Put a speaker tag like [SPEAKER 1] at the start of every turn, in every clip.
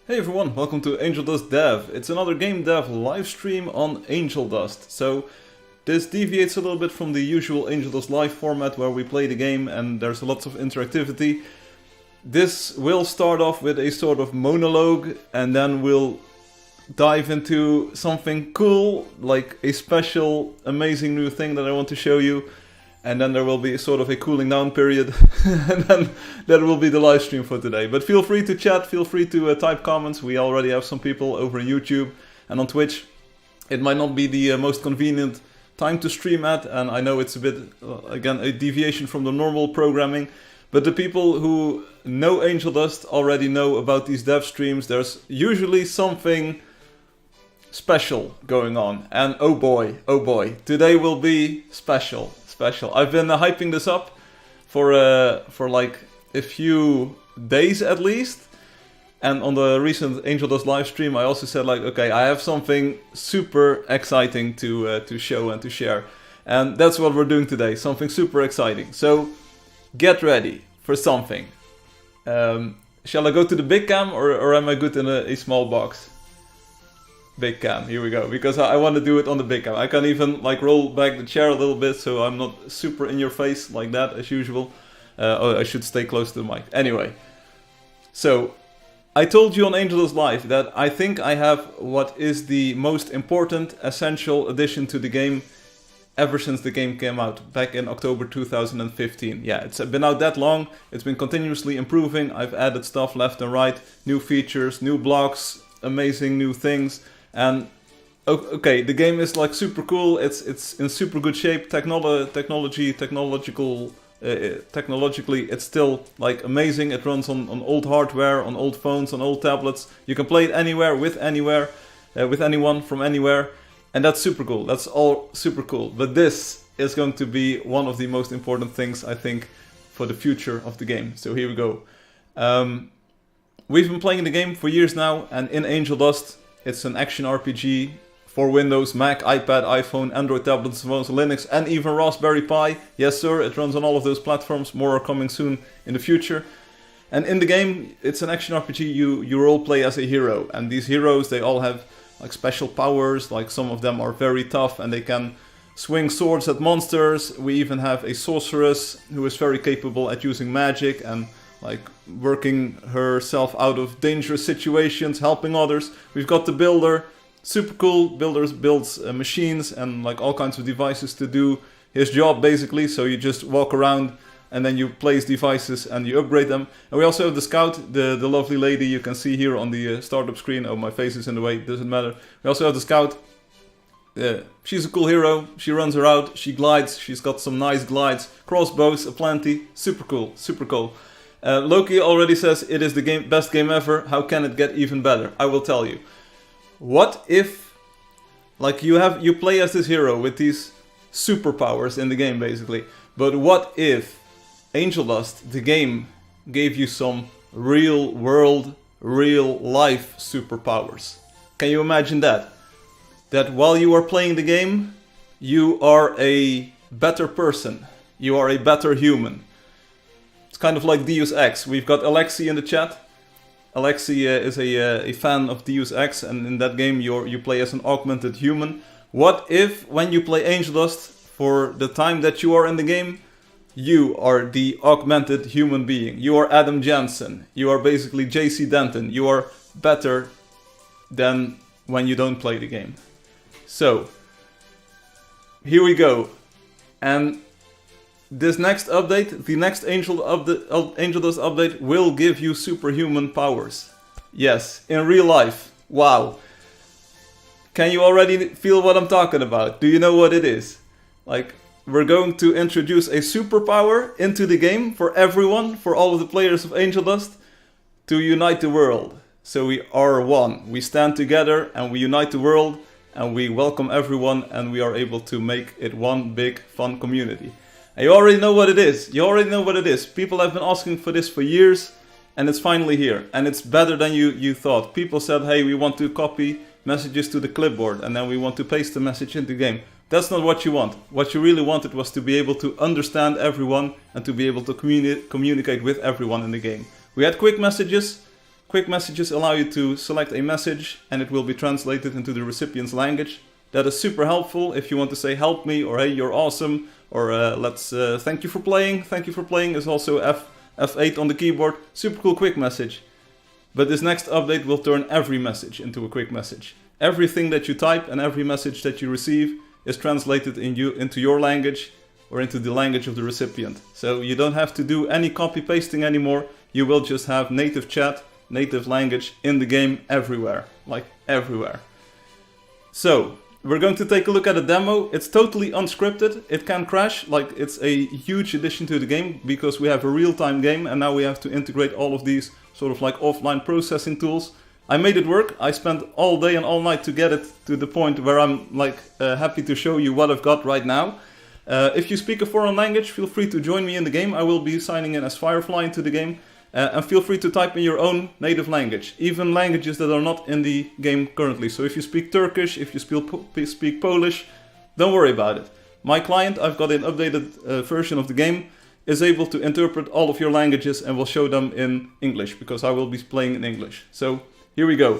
[SPEAKER 1] Hey everyone, welcome to Angeldust Dev. It's another game dev live stream on Angeldust. So this deviates a little bit from the usual Angeldust live format where we play the game and there's lots of interactivity. This will start off with a sort of monologue and then we'll dive into something cool, like a special, amazing new thing that I want to show you. And then there will be sort of a cooling down period, and then that will be the live stream for today. But feel free to chat, feel free to type comments. We already have some people over on YouTube and on Twitch. It might not be the most convenient time to stream at, and I know it's a bit, again, a deviation from the normal programming. But the people who know Angeldust already know about these dev streams. There's usually something special going on, and oh boy, today will be special. I've been hyping this up for like a few days at least, and on the recent Angeldust live stream I also said, like, okay, I have something super exciting to show and to share, and that's what we're doing today, something super exciting. So get ready for something. Shall I go to the big cam or am I good in a small box? Big cam, here we go, because I want to do it on the big cam. I can even like roll back the chair a little bit so I'm not super in your face like that as usual. Oh, I should stay close to the mic. Anyway, so I told you on Angeldust Live that I think I have what is the most important, essential addition to the game ever since the game came out back in October 2015. Yeah, it's been out that long, it's been continuously improving. I've added stuff left and right, new features, new blocks, amazing new things. And okay, the game is like super cool. It's in super good shape. Technologically, it's still like amazing. It runs on old hardware, on old phones, on old tablets. You can play it anywhere, with anyone from anywhere, and that's super cool. That's all super cool. But this is going to be one of the most important things, I think, for the future of the game. So here we go. We've been playing the game for years now, and in Angeldust, it's an action RPG for Windows, Mac, iPad, iPhone, Android tablets, phones, Linux, and even Raspberry Pi. Yes, sir, it runs on all of those platforms. More are coming soon in the future. And in the game, it's an action RPG. You role play as a hero, and these heroes, they all have like special powers. Like some of them are very tough, and they can swing swords at monsters. We even have a sorceress who is very capable at using magic and like working herself out of dangerous situations, helping others. We've got the builder, super cool. Builders builds machines and like all kinds of devices to do his job basically. So you just walk around and then you place devices and you upgrade them. And we also have the scout, the lovely lady you can see here on the startup screen. Oh, my face is in the way, doesn't matter. We also have the scout. She's a cool hero, she runs around, she glides, she's got some nice glides, crossbows aplenty, super cool, super cool. Loki already says it is the best game ever. How can it get even better? I will tell you. What if, like, you play as this hero with these superpowers in the game basically, but what if Angeldust, the game, gave you some real world, real life superpowers? Can you imagine that? That while you are playing the game, you are a better person. You are a better human. It's kind of like Deus Ex. We've got Alexi in the chat. Alexi is a fan of Deus Ex, and in that game you play as an augmented human. What if when you play Angeldust, for the time that you are in the game, you are the augmented human being? You are Adam Jansen. You are basically JC Denton. You are better than when you don't play the game. So, here we go. And this next update, the next Angeldust update, will give you superhuman powers. Yes, in real life. Wow. Can you already feel what I'm talking about? Do you know what it is? Like, we're going to introduce a superpower into the game for everyone, for all of the players of Angeldust, to unite the world. So we are one. We stand together and we unite the world and we welcome everyone and we are able to make it one big fun community. And you already know what it is. You already know what it is. People have been asking for this for years, and it's finally here. And it's better than you thought. People said, hey, we want to copy messages to the clipboard, and then we want to paste the message into the game. That's not what you want. What you really wanted was to be able to understand everyone and to be able to communicate with everyone in the game. We had quick messages, Quick messages allow you to select a message and it will be translated into the recipient's language. That is super helpful if you want to say help me, or hey, you're awesome, or thank you for playing. Thank you for playing is also F8 on the keyboard. Super cool quick message. But this next update will turn every message into a quick message. Everything that you type and every message that you receive is translated into your language or into the language of the recipient. So you don't have to do any copy pasting anymore. You will just have native chat, native language in the game everywhere, like everywhere. So we're going to take a look at a demo. It's totally unscripted. It can crash, like it's a huge addition to the game because we have a real-time game and now we have to integrate all of these sort of like offline processing tools. I made it work. I spent all day and all night to get it to the point where I'm like happy to show you what I've got right now. If you speak a foreign language, feel free to join me in the game. I will be signing in as Firefly into the game. And feel free to type in your own native language, even languages that are not in the game currently. So if you speak Turkish, if you speak Polish, don't worry about it. My client, I've got an updated version of the game, is able to interpret all of your languages and will show them in English, because I will be playing in English. So here we go.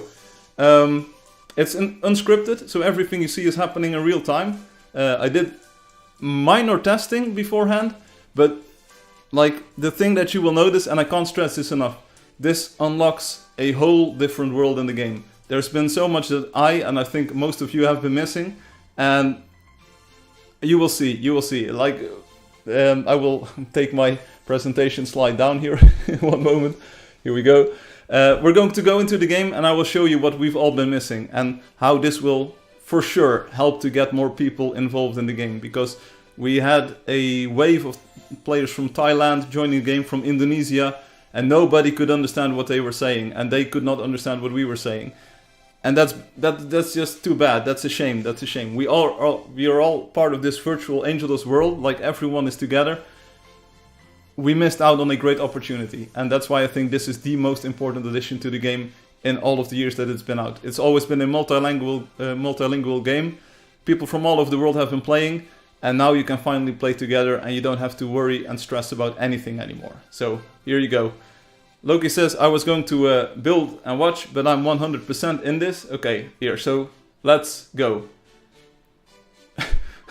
[SPEAKER 1] It's unscripted, so everything you see is happening in real time. I did minor testing beforehand, but like the thing that you will notice, and I can't stress this enough, this unlocks a whole different world in the game. There's been so much that and I think most of you have been missing, and you will see, like, I will take my presentation slide down here in one moment. Here we go. We're going to go into the game and I will show you what we've all been missing and how this will for sure help to get more people involved in the game, because we had a wave of players from Thailand joining the game, from Indonesia, and nobody could understand what they were saying, and they could not understand what we were saying. And that's just too bad. That's a shame. That's a shame. We are all part of this virtual Angeldust world. Like, everyone is together. We missed out on a great opportunity, and that's why I think this is the most important addition to the game in all of the years that it's been out. It's always been a multilingual game. People from all over the world have been playing, and now you can finally play together and you don't have to worry and stress about anything anymore. So here you go. Loki says, I was going to build and watch, but I'm 100% in this. Okay, here, so let's go.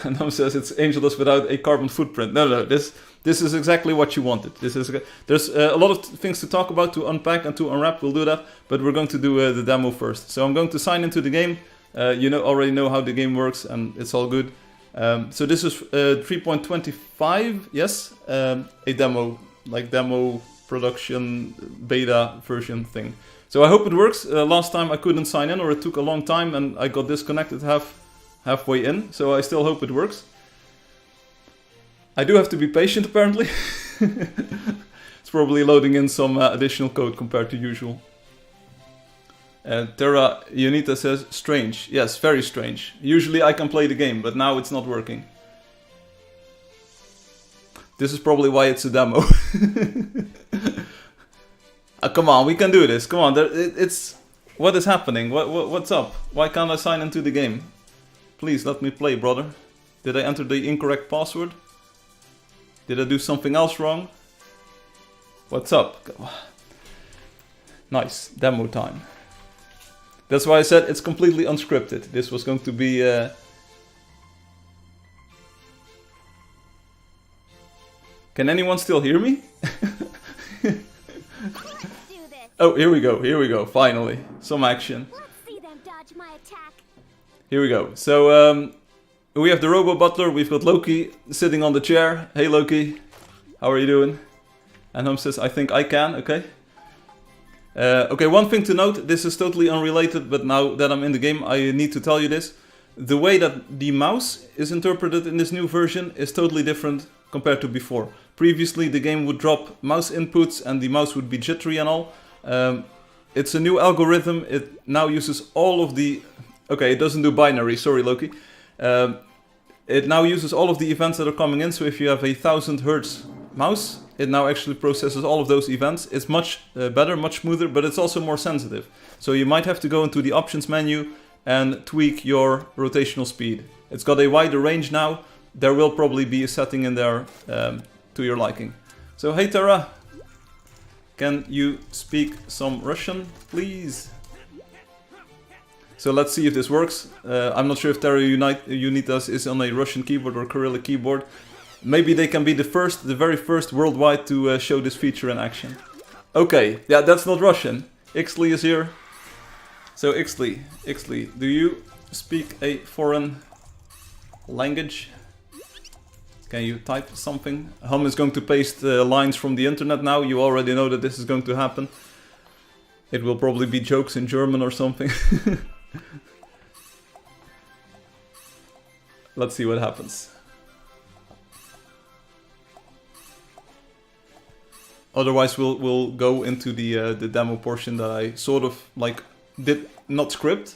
[SPEAKER 1] And Nam says it's Angeldust without a carbon footprint. No, this is exactly what you wanted. There's a lot of things to talk about, to unpack and to unwrap. We'll do that, but we're going to do the demo first. So I'm going to sign into the game. You already know how the game works, and it's all good. So this is 3.25, yes, a demo production beta version thing. So I hope it works. Last time I couldn't sign in, or it took a long time and I got disconnected halfway in, so I still hope it works. I do have to be patient apparently. It's probably loading in some additional code compared to usual. Terra Unita says, strange. Yes, very strange. Usually I can play the game, but now it's not working. This is probably why it's a demo. Come on, we can do this. Come on, what is happening? What's up? Why can't I sign into the game? Please let me play, brother. Did I enter the incorrect password? Did I do something else wrong? What's up? Nice, demo time. That's why I said it's completely unscripted. This was going to be... Can anyone still hear me? Oh, here we go, finally. Some action. Here we go. So, we have the Robo Butler, we've got Loki sitting on the chair. Hey Loki, how are you doing? And Hum says, I think I can, okay. Okay, one thing to note, this is totally unrelated, but now that I'm in the game, I need to tell you this. The way that the mouse is interpreted in this new version is totally different compared to before. Previously, the game would drop mouse inputs and the mouse would be jittery and all. It's a new algorithm. It now uses all of the... Okay, it doesn't do binary, sorry Loki. It now uses all of the events that are coming in, so if you have a 1000 Hz mouse, it now actually processes all of those events. It's much better, much smoother, but it's also more sensitive. So you might have to go into the options menu and tweak your rotational speed. It's got a wider range now. There will probably be a setting in there to your liking. So hey Tara, can you speak some Russian, please? So let's see if this works. I'm not sure if Terra Unitas is on a Russian keyboard or Cyrillic keyboard. Maybe they can be the very first worldwide to show this feature in action. Okay, yeah, that's not Russian. Ixley is here. So Ixley, do you speak a foreign language? Can you type something? Hum is going to paste lines from the internet now. You already know that this is going to happen. It will probably be jokes in German or something. Let's see what happens. Otherwise, we'll go into the demo portion that I sort of like did not script,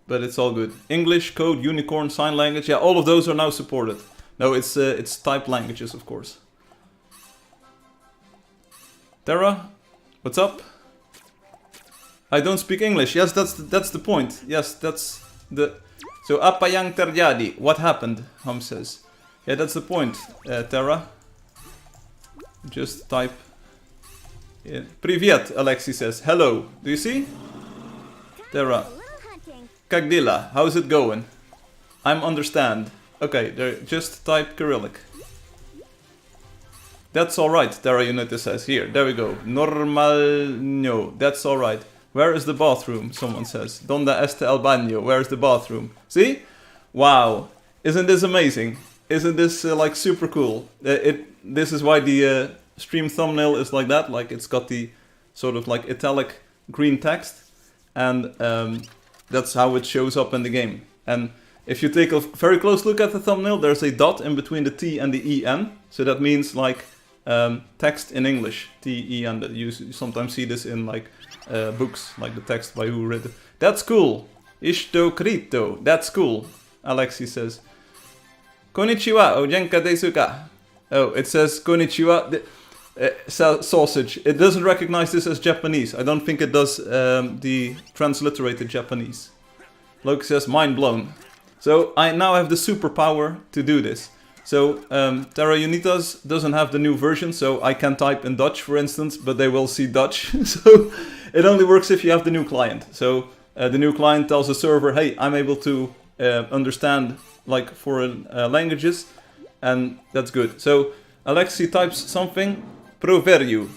[SPEAKER 1] but it's all good. English, code, unicorn, sign language. Yeah, all of those are now supported. No, it's typed languages, of course. Terra, what's up? I don't speak English. Yes, that's the point. Yes, that's the. So apa yang terjadi? What happened? Hum says. Yeah, that's the point. Terra. Just type. Yeah. Привет, Alexi says. Hello. Do you see? Terra. Как дела? How's it going? I'm understand. Okay, there. Just type Cyrillic. That's alright, Terra Unita says. Here, there we go. Normal. No, that's alright. Where is the bathroom? Someone says. Donde está el baño? Where is the bathroom? See? Wow. Isn't this amazing? Isn't this like super cool? This is why the stream thumbnail is like that. Like it's got the sort of like italic green text. And that's how it shows up in the game. And if you take a very close look at the thumbnail, there's a dot in between the T and the EN. So that means like text in English. T-E-N. You sometimes see this in like books, like the text by who read it. That's cool. Ishto krito. That's cool. Alexi says. Konnichiwa, ojenka desuka. Oh, it says konnichiwa. Sausage. It doesn't recognize this as Japanese. I don't think it does the transliterated Japanese. Loki says, mind blown. So I now have the superpower to do this. So Terra Unitas doesn't have the new version, so I can type in Dutch, for instance, but they will see Dutch. So it only works if you have the new client. So the new client tells the server, hey, I'm able to understand like foreign languages, and that's good. So Alexi types something, proverbiu,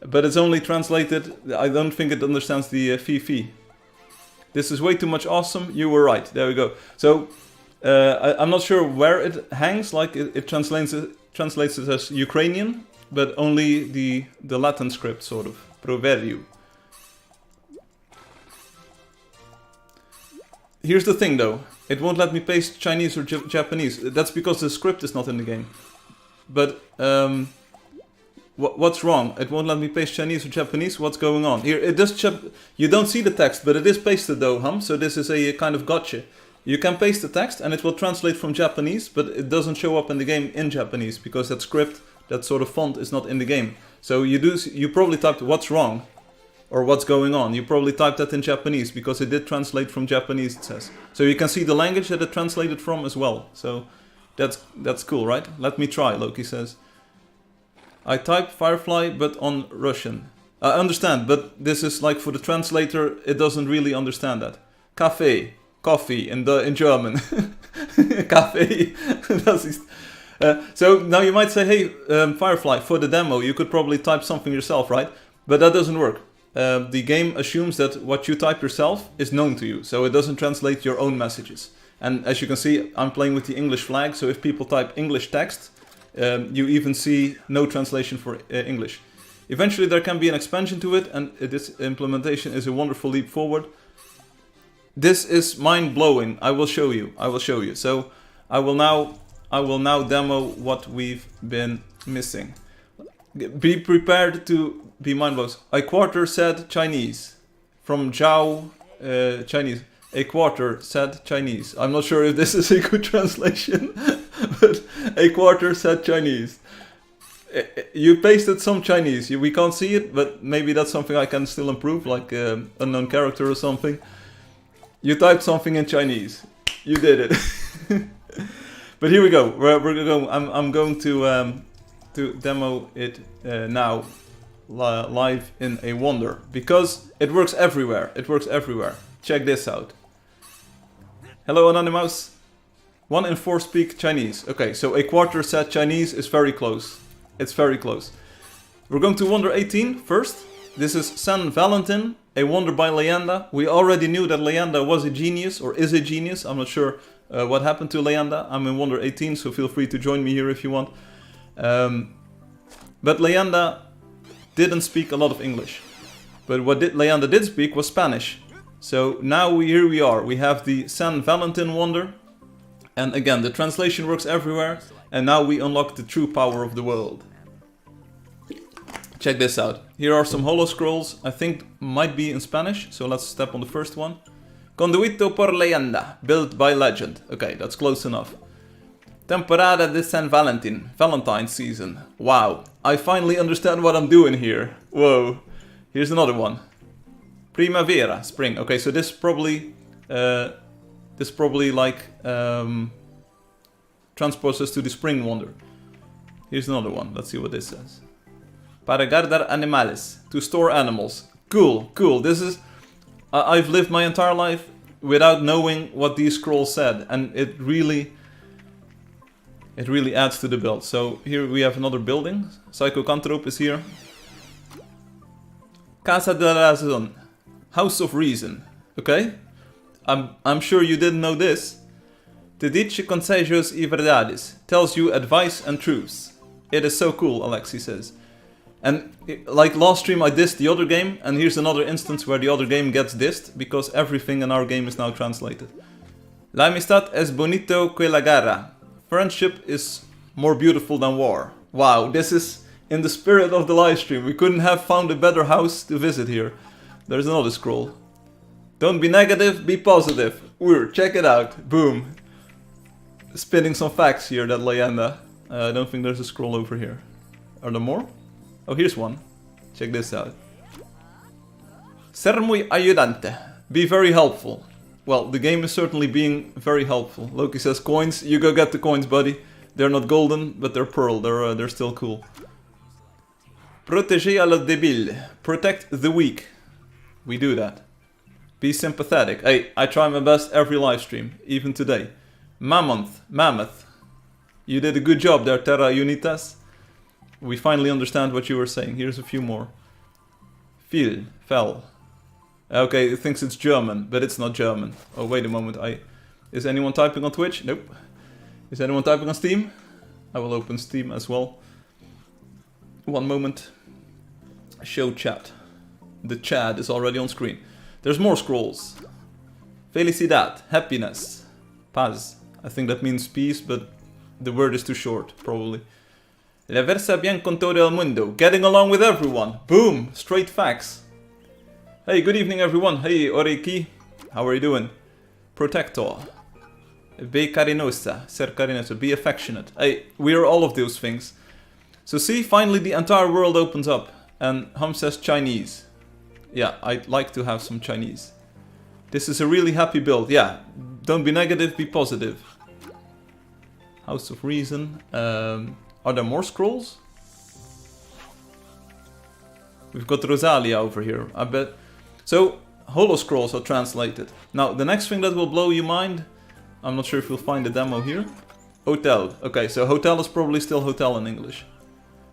[SPEAKER 1] but it's only translated. I don't think it understands the Fifi. This is way too much awesome. You were right. There we go. So I'm not sure where it hangs. Like it translates it as Ukrainian, but only the Latin script sort of. Proverbiu. Here's the thing though. It won't let me paste Chinese or Japanese. That's because the script is not in the game. But what's wrong? It won't let me paste Chinese or Japanese. What's going on? Here, it does. You don't see the text, but it is pasted though, Hum. So this is a kind of gotcha. You can paste the text and it will translate from Japanese, but it doesn't show up in the game in Japanese because that script, that sort of font, is not in the game. So you probably typed what's wrong or what's going on. You probably typed that in Japanese because it did translate from Japanese, it says. So you can see the language that it translated from as well. So that's cool, right? Let me try, Loki says. I type Firefly, but on Russian. I understand, but this is like for the translator, it doesn't really understand that. Cafe, coffee in German. Cafe. So now you might say, hey, Firefly, for the demo, you could probably type something yourself, right? But that doesn't work. The game assumes that what you type yourself is known to you, so it doesn't translate your own messages. And as you can see, I'm playing with the English flag, so if people type English text, you even see no translation for English. Eventually there can be an expansion to it, and this implementation is a wonderful leap forward. This is mind-blowing. I will show you. So I will now demo what we've been missing. Be prepared to be mind-blown. A quarter said Chinese. From Zhao, Chinese. A quarter said Chinese. I'm not sure if this is a good translation, but a quarter said Chinese. You pasted some Chinese. We can't see it, but maybe that's something I can still improve, like unknown character or something. You typed something in Chinese. You did it. But here we go. I'm going to demo it now. live in a wonder. Because it works everywhere. It works everywhere. Check this out. Hello, Anonymous. 1 in 4 speak Chinese. Okay, so a quarter said Chinese is very close. It's very close. We're going to Wonder 18 first. This is San Valentin, a wonder by Leanda. We already knew that Leanda was a genius, or is a genius. I'm not sure what happened to Leanda. I'm in Wonder 18, so feel free to join me here if you want. But Leanda didn't speak a lot of English. But what Leanda did speak was Spanish. So now here we are. We have the San Valentin wonder. And again, the translation works everywhere. And now we unlock the true power of the world. Check this out. Here are some holo scrolls. I think might be in Spanish. So let's step on the first one. Conduito por leyenda. Built by legend. Okay, that's close enough. Temporada de San Valentin. Valentine's season. Wow. I finally understand what I'm doing here. Whoa. Here's another one. Primavera. Spring. Okay, so this probably like transposes to the spring wonder. Here's another one. Let's see what this says. Para guardar animales. To store animals. Cool, cool. This is... I've lived my entire life without knowing what these scrolls said. And it really adds to the build. So here we have another building. Psychocanthrope is here. Casa de la Razón. House of Reason. Okay? I'm sure you didn't know this. Te dice consejos y verdades. Tells you advice and truths. It is so cool, Alexi says. And like last stream I dissed the other game, and here's another instance where the other game gets dissed, because everything in our game is now translated. La amistad es bonito que la guerra. Friendship is more beautiful than war. Wow, this is in the spirit of the live stream. We couldn't have found a better house to visit here. There's another scroll. Don't be negative, be positive. Check it out. Boom. Spinning some facts here, that Leanda. I don't think there's a scroll over here. Are there more? Oh, here's one. Check this out. Ser muy ayudante. Be very helpful. Well, the game is certainly being very helpful. Loki says coins. You go get the coins, buddy. They're not golden, but they're pearl. They're still cool. Protéger a los débiles. Protect the weak. We do that. Be sympathetic. Hey, I try my best every live stream, even today. Mammoth. You did a good job there, Terra Unitas. We finally understand what you were saying. Here's a few more. Fell. Okay, it thinks it's German, but it's not German. Oh, wait a moment. Is anyone typing on Twitch? Nope. Is anyone typing on Steam? I will open Steam as well. One moment. Show chat. The chat is already on screen. There's more scrolls. Felicidad. Happiness. Paz. I think that means peace, but the word is too short, probably. La versa bien con todo el mundo. Getting along with everyone. Boom. Straight facts. Hey, good evening everyone. Hey, Oreki. How are you doing? Protector. Be carinosa. Ser carinosa. Be affectionate. Hey, we are all of those things. So see, finally the entire world opens up. And Hum says Chinese. Yeah, I'd like to have some Chinese. This is a really happy build. Yeah, don't be negative, be positive. House of Reason. Are there more scrolls? We've got Rosalia over here, I bet. So, holo scrolls are translated. Now, the next thing that will blow your mind, I'm not sure if you'll find the demo here. Hotel. Okay, so hotel is probably still hotel in English.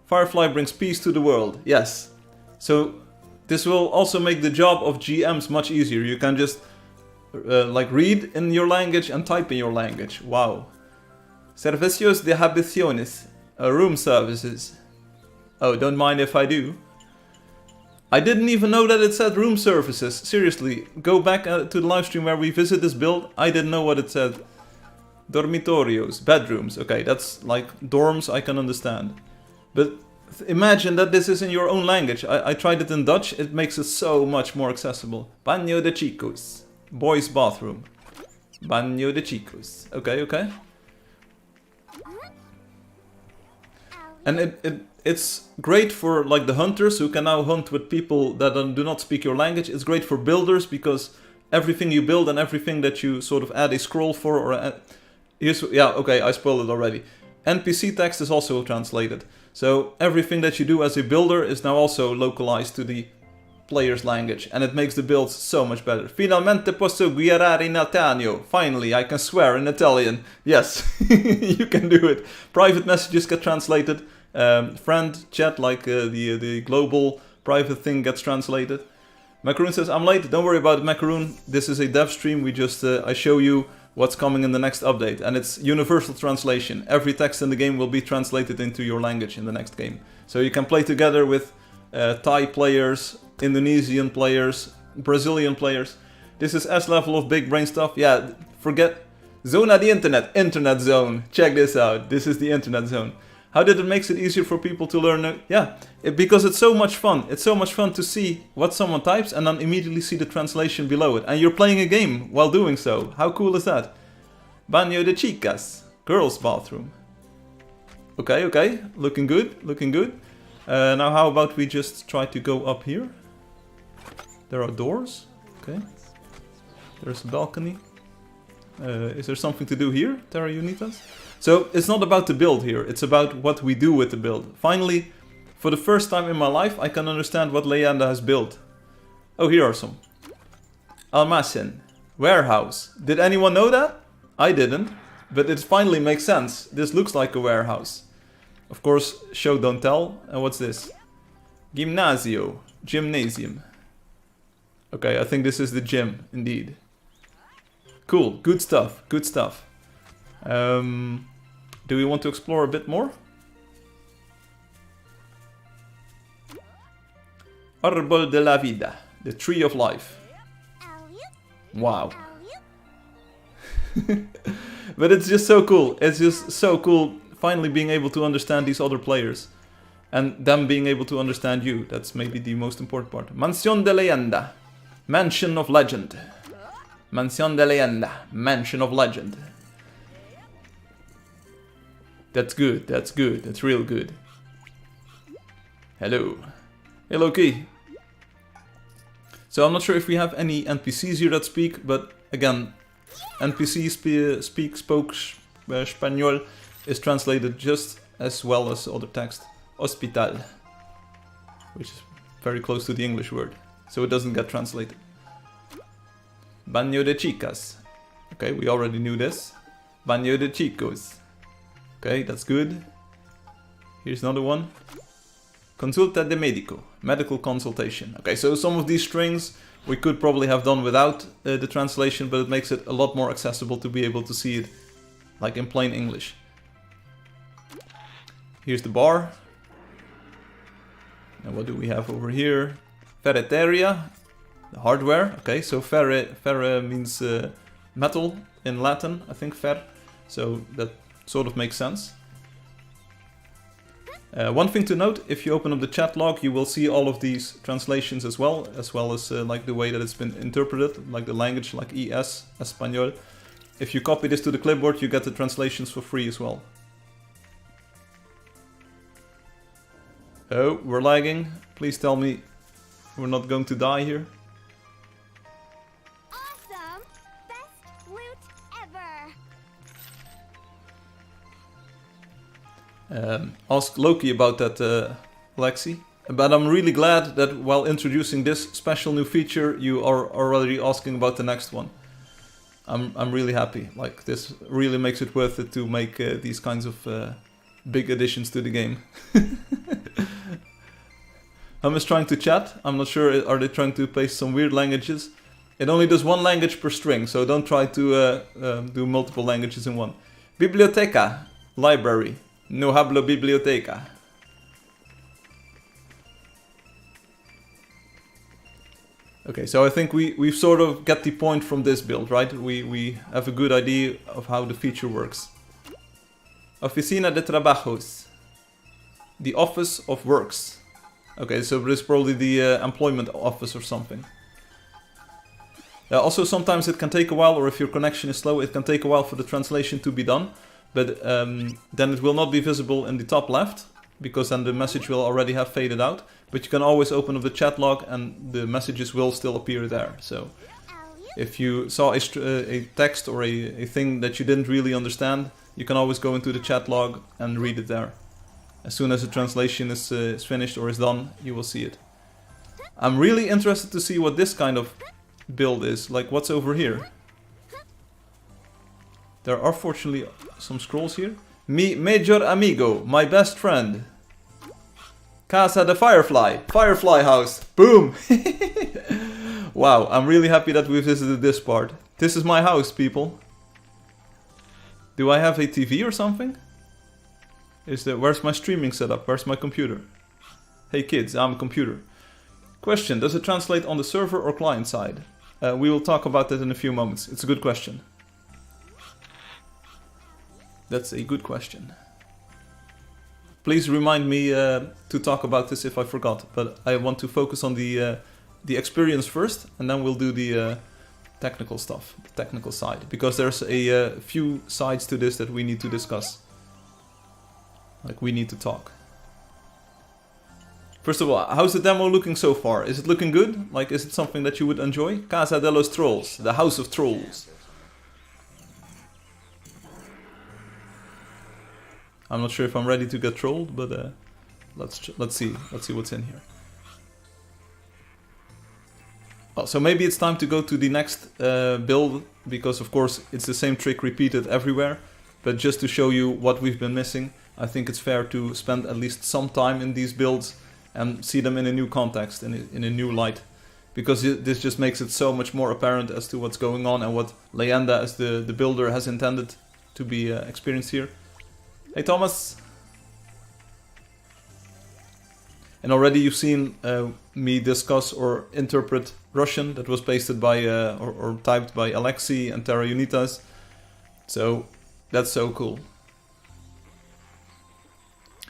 [SPEAKER 1] Firefly brings peace to the world. Yes. So, this will also make the job of GMs much easier. You can just like read in your language and type in your language. Wow. Servicios de habitaciones. Room services. Oh, don't mind if I do. I didn't even know that it said room services. Seriously, go back to the livestream where we visit this build. I didn't know what it said. Dormitorios, bedrooms. Okay, that's like dorms, I can understand. But imagine that this is in your own language. I tried it in Dutch. It makes it so much more accessible. Baño de chicos. Boys' bathroom. Baño de chicos. Okay, okay. And it's great for like the hunters who can now hunt with people that do not speak your language. It's great for builders because everything you build and everything that you sort of add a scroll for or here's, yeah, okay, I spoiled it already. NPC text is also translated. So everything that you do as a builder is now also localized to the player's language, and it makes the builds so much better. Finalmente posso guiare in italiano. Finally, I can swear in Italian. Yes, you can do it. Private messages get translated. Friend chat, like the global private thing, gets translated. Macaroon says, I'm late. Don't worry about it, Macaroon. This is a dev stream. We just I show you what's coming in the next update, and it's universal translation. Every text in the game will be translated into your language in the next game. So you can play together with Thai players, Indonesian players, Brazilian players. This is S level of big brain stuff. Yeah, forget Zona the internet zone. Check this out. This is the internet zone. How did it make it easier for people to learn? Because it's so much fun. It's so much fun to see what someone types and then immediately see the translation below it. And you're playing a game while doing so. How cool is that? Baño de chicas. Girls' bathroom. Okay. Looking good. Now how about we just try to go up here? There are doors. Okay. There's a balcony. Is there something to do here, Terra Unitas? So it's not about the build here, it's about what we do with the build. Finally, for the first time in my life, I can understand what Leyenda has built. Oh, here are some. Almacen. Warehouse. Did anyone know that? I didn't. But it finally makes sense. This looks like a warehouse. Of course, show don't tell. And what's this? Gimnasio. Gymnasium. Okay, I think this is the gym, indeed. Cool, good stuff. Do we want to explore a bit more? Árbol de la vida, the tree of life. Wow. But it's just so cool. It's just so cool finally being able to understand these other players. And them being able to understand you. That's maybe the most important part. Mansión de leyenda. Mansion of legend. Mansión de leyenda. Mansion of legend. That's good. That's real good. Hello. Hello, Key. So I'm not sure if we have any NPCs here that speak, but again, NPC spoke Spanish is translated just as well as other text. Hospital, which is very close to the English word, so it doesn't get translated. Baño de chicas. Okay, we already knew this. Baño de chicos. Okay, that's good. Here's another one. Consulta de médico. Medical consultation. Okay, so some of these strings we could probably have done without the translation, but it makes it a lot more accessible to be able to see it like in plain English. Here's the bar. And what do we have over here? Ferreteria, the hardware. Okay, so ferre means metal in Latin, I think fer. So that sort of makes sense. One thing to note, if you open up the chat log, you will see all of these translations as well as like the way that it's been interpreted, like the language, like ES, Espanol. If you copy this to the clipboard, you get the translations for free as well. Oh, we're lagging. Please tell me we're not going to die here.
[SPEAKER 2] Awesome! Best loot ever!
[SPEAKER 1] Ask Loki about that, Lexi. But I'm really glad that while introducing this special new feature, you are already asking about the next one. I'm really happy. Like, this really makes it worth it to make these kinds of big additions to the game. Hum is trying to chat. I'm not sure, are they trying to paste some weird languages? It only does one language per string, so don't try to do multiple languages in one. Biblioteca, library. No hablo biblioteca. Okay, so I think we've sort of get the point from this build, right? We have a good idea of how the feature works. Oficina de Trabajos. The Office of Works. Okay, so this is probably the employment office or something. Also, sometimes it can take a while, or if your connection is slow, it can take a while for the translation to be done. But then it will not be visible in the top left, because then the message will already have faded out. But you can always open up the chat log and the messages will still appear there. So If you saw a text or a thing that you didn't really understand, you can always go into the chat log and read it there. As soon as the translation is finished or is done, you will see it. I'm really interested to see what this kind of build is, like what's over here. There are fortunately some scrolls here. Mi major amigo, my best friend. Casa de Firefly, Firefly house, boom! Wow, I'm really happy that we visited this part. This is my house, people. Do I have a TV or something? Where's my streaming setup? Where's my computer? Hey kids, I'm a computer. Question, does it translate on the server or client side? We will talk about that in a few moments. It's a good question. That's a good question. Please remind me to talk about this if I forgot, but I want to focus on the experience first, and then we'll do the technical stuff, the technical side, because there's a few sides to this that we need to discuss. Like, we need to talk. First of all, how's the demo looking so far? Is it looking good? Like, is it something that you would enjoy? Casa de los Trolls, the House of Trolls. I'm not sure if I'm ready to get trolled, but let's see what's in here. Well, so maybe it's time to go to the next build, because of course it's the same trick repeated everywhere. But just to show you what we've been missing, I think it's fair to spend at least some time in these builds and see them in a new context, in a new light. Because this just makes it so much more apparent as to what's going on and what Leyenda as the builder has intended to be experienced here. Hey Thomas! And already you've seen me discuss or interpret Russian that was pasted by or typed by Alexei and Terra Unitas. So that's so cool.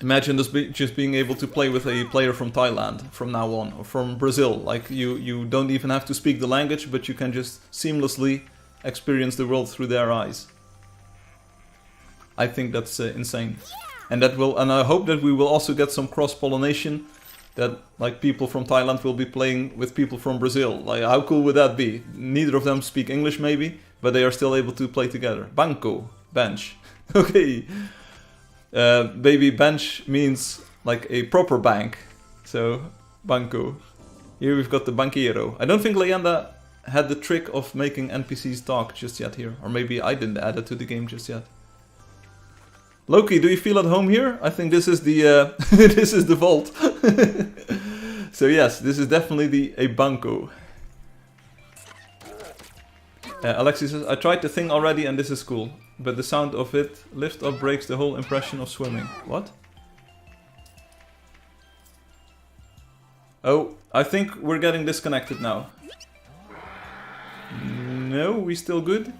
[SPEAKER 1] Imagine just being able to play with a player from Thailand from now on, or from Brazil. Like you don't even have to speak the language, but you can just seamlessly experience the world through their eyes. I think that's insane. And I hope that we will also get some cross-pollination, that like people from Thailand will be playing with people from Brazil. Like, how cool would that be? Neither of them speak English maybe, but they are still able to play together. Banco, bench. Okay. Baby, bench means like a proper bank. So, banco. Here we've got the banquero. I don't think Leyenda had the trick of making NPCs talk just yet here. Or maybe I didn't add it to the game just yet. Loki, do you feel at home here? I think this is the this is the vault. So yes, this is definitely a banco. Alexi says, I tried the thing already and this is cool. But the sound of it lift up breaks the whole impression of swimming. What? Oh, I think we're getting disconnected now. No, we still good?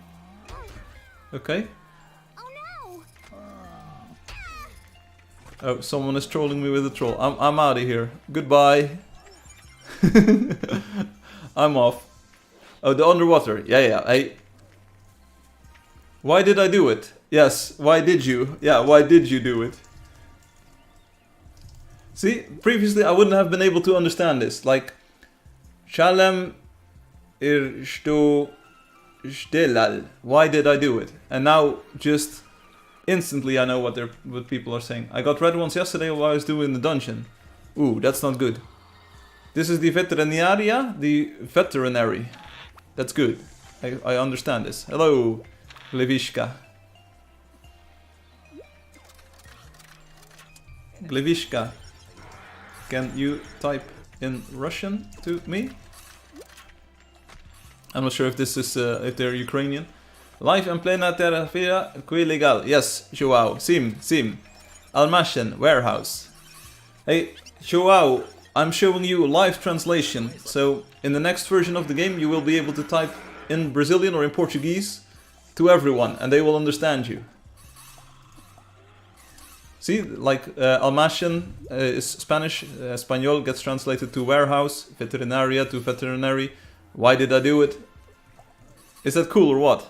[SPEAKER 1] Okay. Oh, someone is trolling me with a troll. I'm out of here. Goodbye. I'm off. Oh, the underwater. Yeah. Why did I do it? Yes, why did you? Yeah, why did you do it? See, previously I wouldn't have been able to understand this. Like, Shalem irsto stelal. Why did I do it? And now just instantly I know what people are saying. I got red ones yesterday while I was doing the dungeon. Ooh, that's not good. This is the veterinaria, the veterinary. That's good. I understand this. Hello, Glevishka. Glevishka, can you type in Russian to me? I'm not sure if this is if they're Ukrainian. Live en plena terra qui legal. Yes, Joao. Sim. Almacen, warehouse. Hey, Joao, I'm showing you a live translation. So, in the next version of the game, you will be able to type in Brazilian or in Portuguese to everyone, and they will understand you. See, like Almacen is Spanish, Español gets translated to warehouse, veterinaria to veterinary. Why did I do it? Is that cool or what?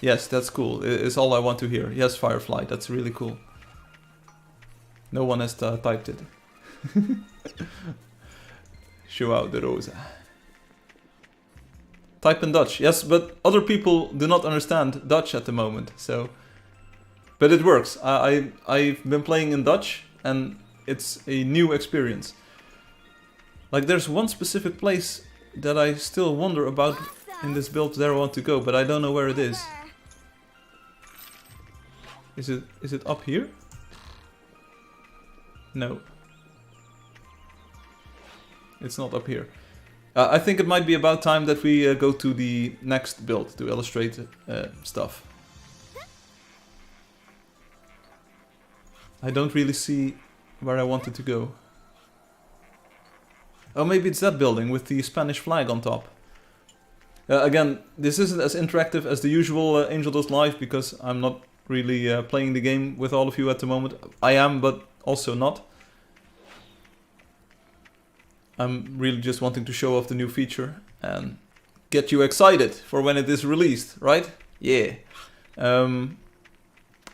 [SPEAKER 1] Yes, that's cool. It's all I want to hear. Yes, Firefly, that's really cool. No one has typed it. João de Rosa. Type in Dutch. Yes, but other people do not understand Dutch at the moment, so... But it works. I've been playing in Dutch, and it's a new experience. Like, there's one specific place that I still wonder about in this build that I want to go, but I don't know where it is. Is it up here? No. It's not up here. I think it might be about time that we go to the next build to illustrate stuff. I don't really see where I wanted to go. Oh, maybe it's that building with the Spanish flag on top. Again, this isn't as interactive as the usual Angeldust Live because I'm not really playing the game with all of you at the moment. I am, but also not. I'm really just wanting to show off the new feature and get you excited for when it is released, right? Yeah.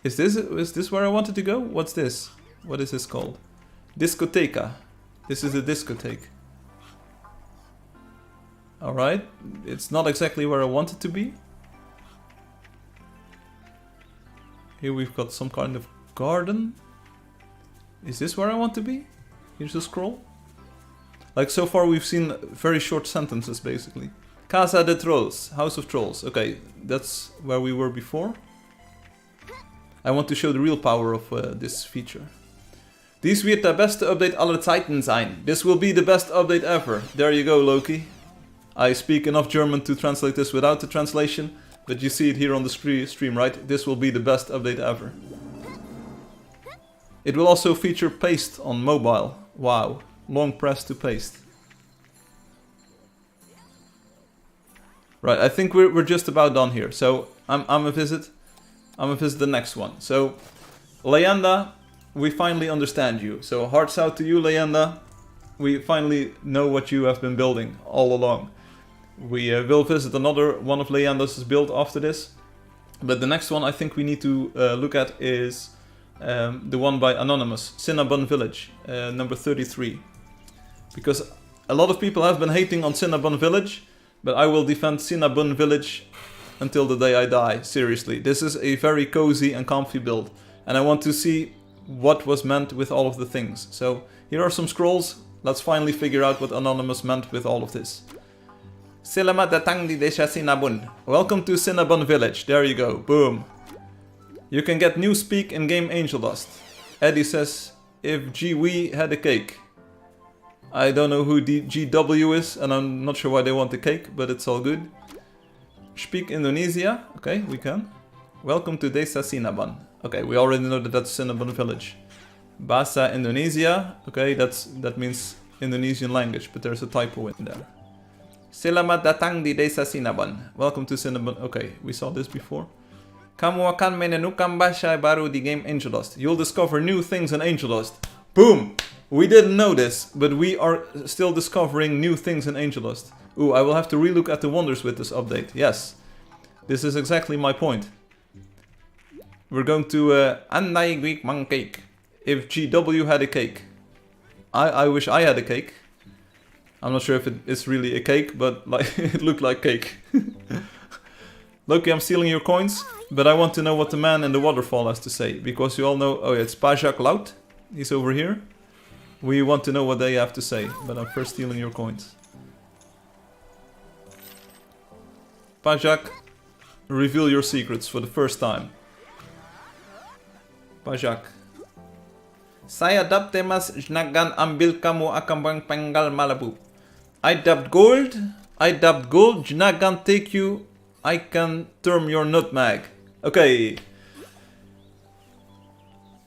[SPEAKER 1] Is this where I wanted to go? What's this? What is this called? Discoteca. This is a discotheque. Alright, it's not exactly where I want it to be. Here we've got some kind of garden. Is this where I want to be? Here's the scroll. Like, so far we've seen very short sentences, basically. Casa de Trolls, House of Trolls. Okay, that's where we were before. I want to show the real power of this feature. Dies wird der beste Update aller Zeiten sein. This will be the best update ever. There you go, Loki. I speak enough German to translate this without the translation, but you see it here on the stream, right? This will be the best update ever. It will also feature paste on mobile. Wow. Long press to paste. Right, I think we're just about done here. So I'm gonna visit the next one. So Leyenda, we finally understand you. So hearts out to you, Leyenda. We finally know what you have been building all along. We will visit another one of Leyenda's build after this. But the next one I think we need to look at is the one by Anonymous, Cinnabon Village, number 33. Because a lot of people have been hating on Cinnabon Village, but I will defend Cinnabon Village until the day I die, seriously. This is a very cozy and comfy build, and I want to see what was meant with all of the things. So here are some scrolls, let's finally figure out what Anonymous meant with all of this. Selamat datang di desa Cinnabon. Welcome to Cinnabon Village, there you go, boom. You can get Newspeak in game Angeldust. Eddie says, if GW had a cake. I don't know who GW is, and I'm not sure why they want the cake, but it's all good. Speak Indonesia. Okay, we can. Welcome to Desa Cinnabon. Okay, we already know that that's Cinnabon Village. Bahasa Indonesia. Okay, that means Indonesian language, but there's a typo in there. Selamat datang di Desa Cinnabon. Welcome to Cinnabon. Okay, we saw this before. Kamu akan menemukan bahasa baru di game Angeldust. You'll discover new things in Angeldust. Boom! We didn't know this, but we are still discovering new things in Angeldust. Ooh, I will have to relook at the wonders with this update. Yes, this is exactly my point. We're going to Andai Greek man cake. If GW had a cake. I wish I had a cake. I'm not sure if it is really a cake, but like it looked like cake. Loki, I'm stealing your coins, but I want to know what the man in the waterfall has to say, because you all know, oh yeah, it's Pajak Lout. He's over here. We want to know what they have to say, but I'm first stealing your coins. Pajak, reveal your secrets for the first time. Pajak. Saya dapat mas jangan ambil kamu akan penggal malabu. I dapt gold, jangan take you, I can turn your nutmeg. Okay.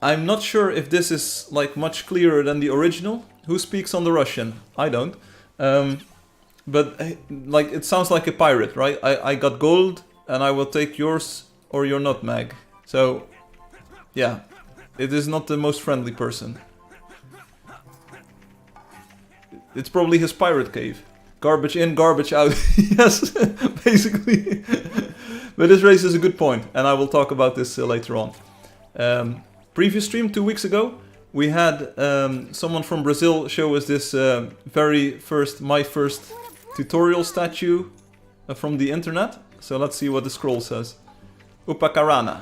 [SPEAKER 1] I'm not sure if this is like much clearer than the original. Who speaks on the Russian? I don't. But like it sounds like a pirate, right? I got gold and I will take yours or your nutmeg. So yeah, it is not the most friendly person. It's probably his pirate cave. Garbage in, garbage out. Yes, basically. But this raises a good point, and I will talk about this later on. Previous stream 2 weeks ago, we had someone from Brazil show us this my first tutorial statue from the internet. So let's see what the scroll says. Upacarana.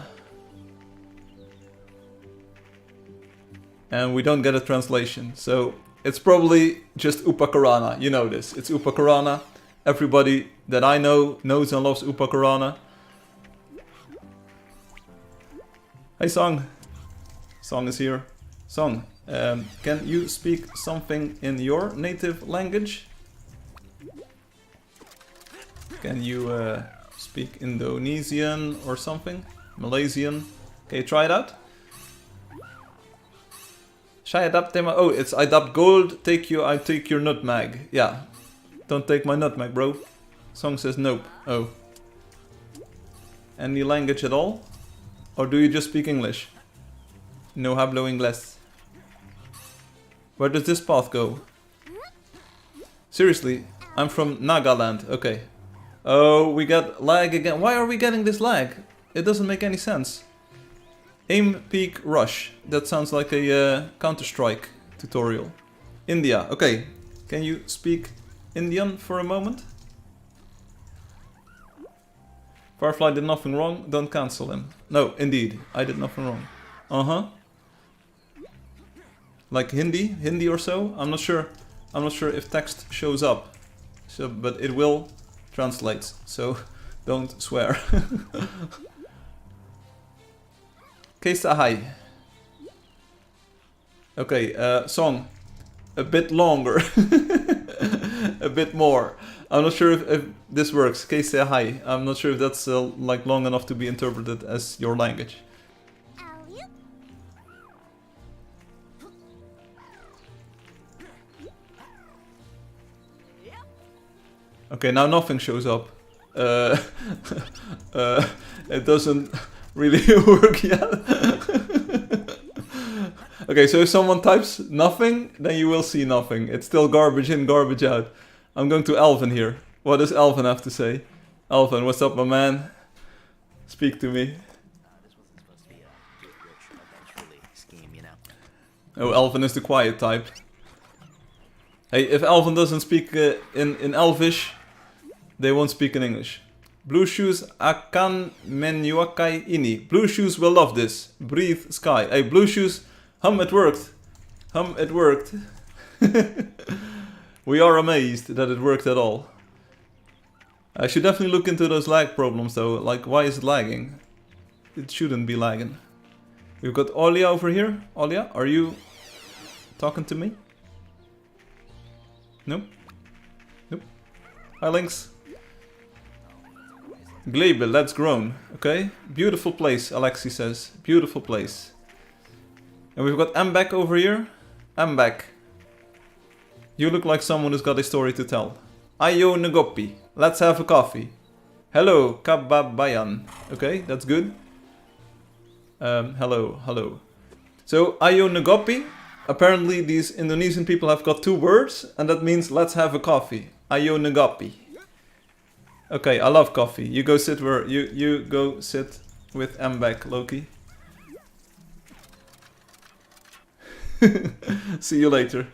[SPEAKER 1] And we don't get a translation, so it's probably just Upacarana. You know this, it's Upacarana. Everybody that I know knows and loves Upacarana. Hey Song. Song is here. Song, can you speak something in your native language? Can you speak Indonesian or something? Malaysian? Okay, try it out. Shai adapt tema. Oh, it's I adapt gold, I take your nutmeg. Yeah. Don't take my nutmeg, bro. Song says nope. Oh. Any language at all? Or do you just speak English? No hablo inglés. Where does this path go? Seriously, I'm from Nagaland. Okay. Oh, we got lag again. Why are we getting this lag? It doesn't make any sense. Aim, peek, rush. That sounds like a Counter-Strike tutorial. India. Okay. Can you speak Indian for a moment? Firefly did nothing wrong. Don't cancel him. No, indeed. I did nothing wrong. Uh-huh. Like Hindi or so. I'm not sure if text shows up. So, but it will translate. So don't swear. Okay, Sahai. Okay, Song. A bit longer. A bit more. I'm not sure if this works. Okay, Sahai. I'm not sure if that's like long enough to be interpreted as your language. Okay, now nothing shows up. It doesn't really work yet. Okay, so if someone types nothing, then you will see nothing. It's still garbage in, garbage out. I'm going to Alvin here. What does Alvin have to say? Alvin, what's up, my man? Speak to me.
[SPEAKER 3] This wasn't supposed to be a get rich eventually scheme, you know.
[SPEAKER 1] Oh, Alvin is the quiet type. Hey, if Alvin doesn't speak in Elvish, they won't speak in English. Blue shoes akan menyukai ini. Blue shoes will love this. Breathe sky. Hey, blue shoes, it worked. It worked. We are amazed that it worked at all. I should definitely look into those lag problems though. Like, why is it lagging? It shouldn't be lagging. We've got Olia over here. Olia, are you talking to me? Nope. Nope. Hi, Lynx. Glebe, that's grown. Okay. Beautiful place, Alexi says. Beautiful place. And we've got Mbek over here. Mbek. You look like someone who's got a story to tell. Ayo Nagopi. Let's have a coffee. Hello, Kababayan. Okay, that's good. Hello. So, Ayo Nagopi. Apparently these Indonesian people have got 2 words, and that means let's have a coffee. Ayo Nagopi. Okay, I love coffee. You go sit where you go sit with Mbek, Loki. See you later.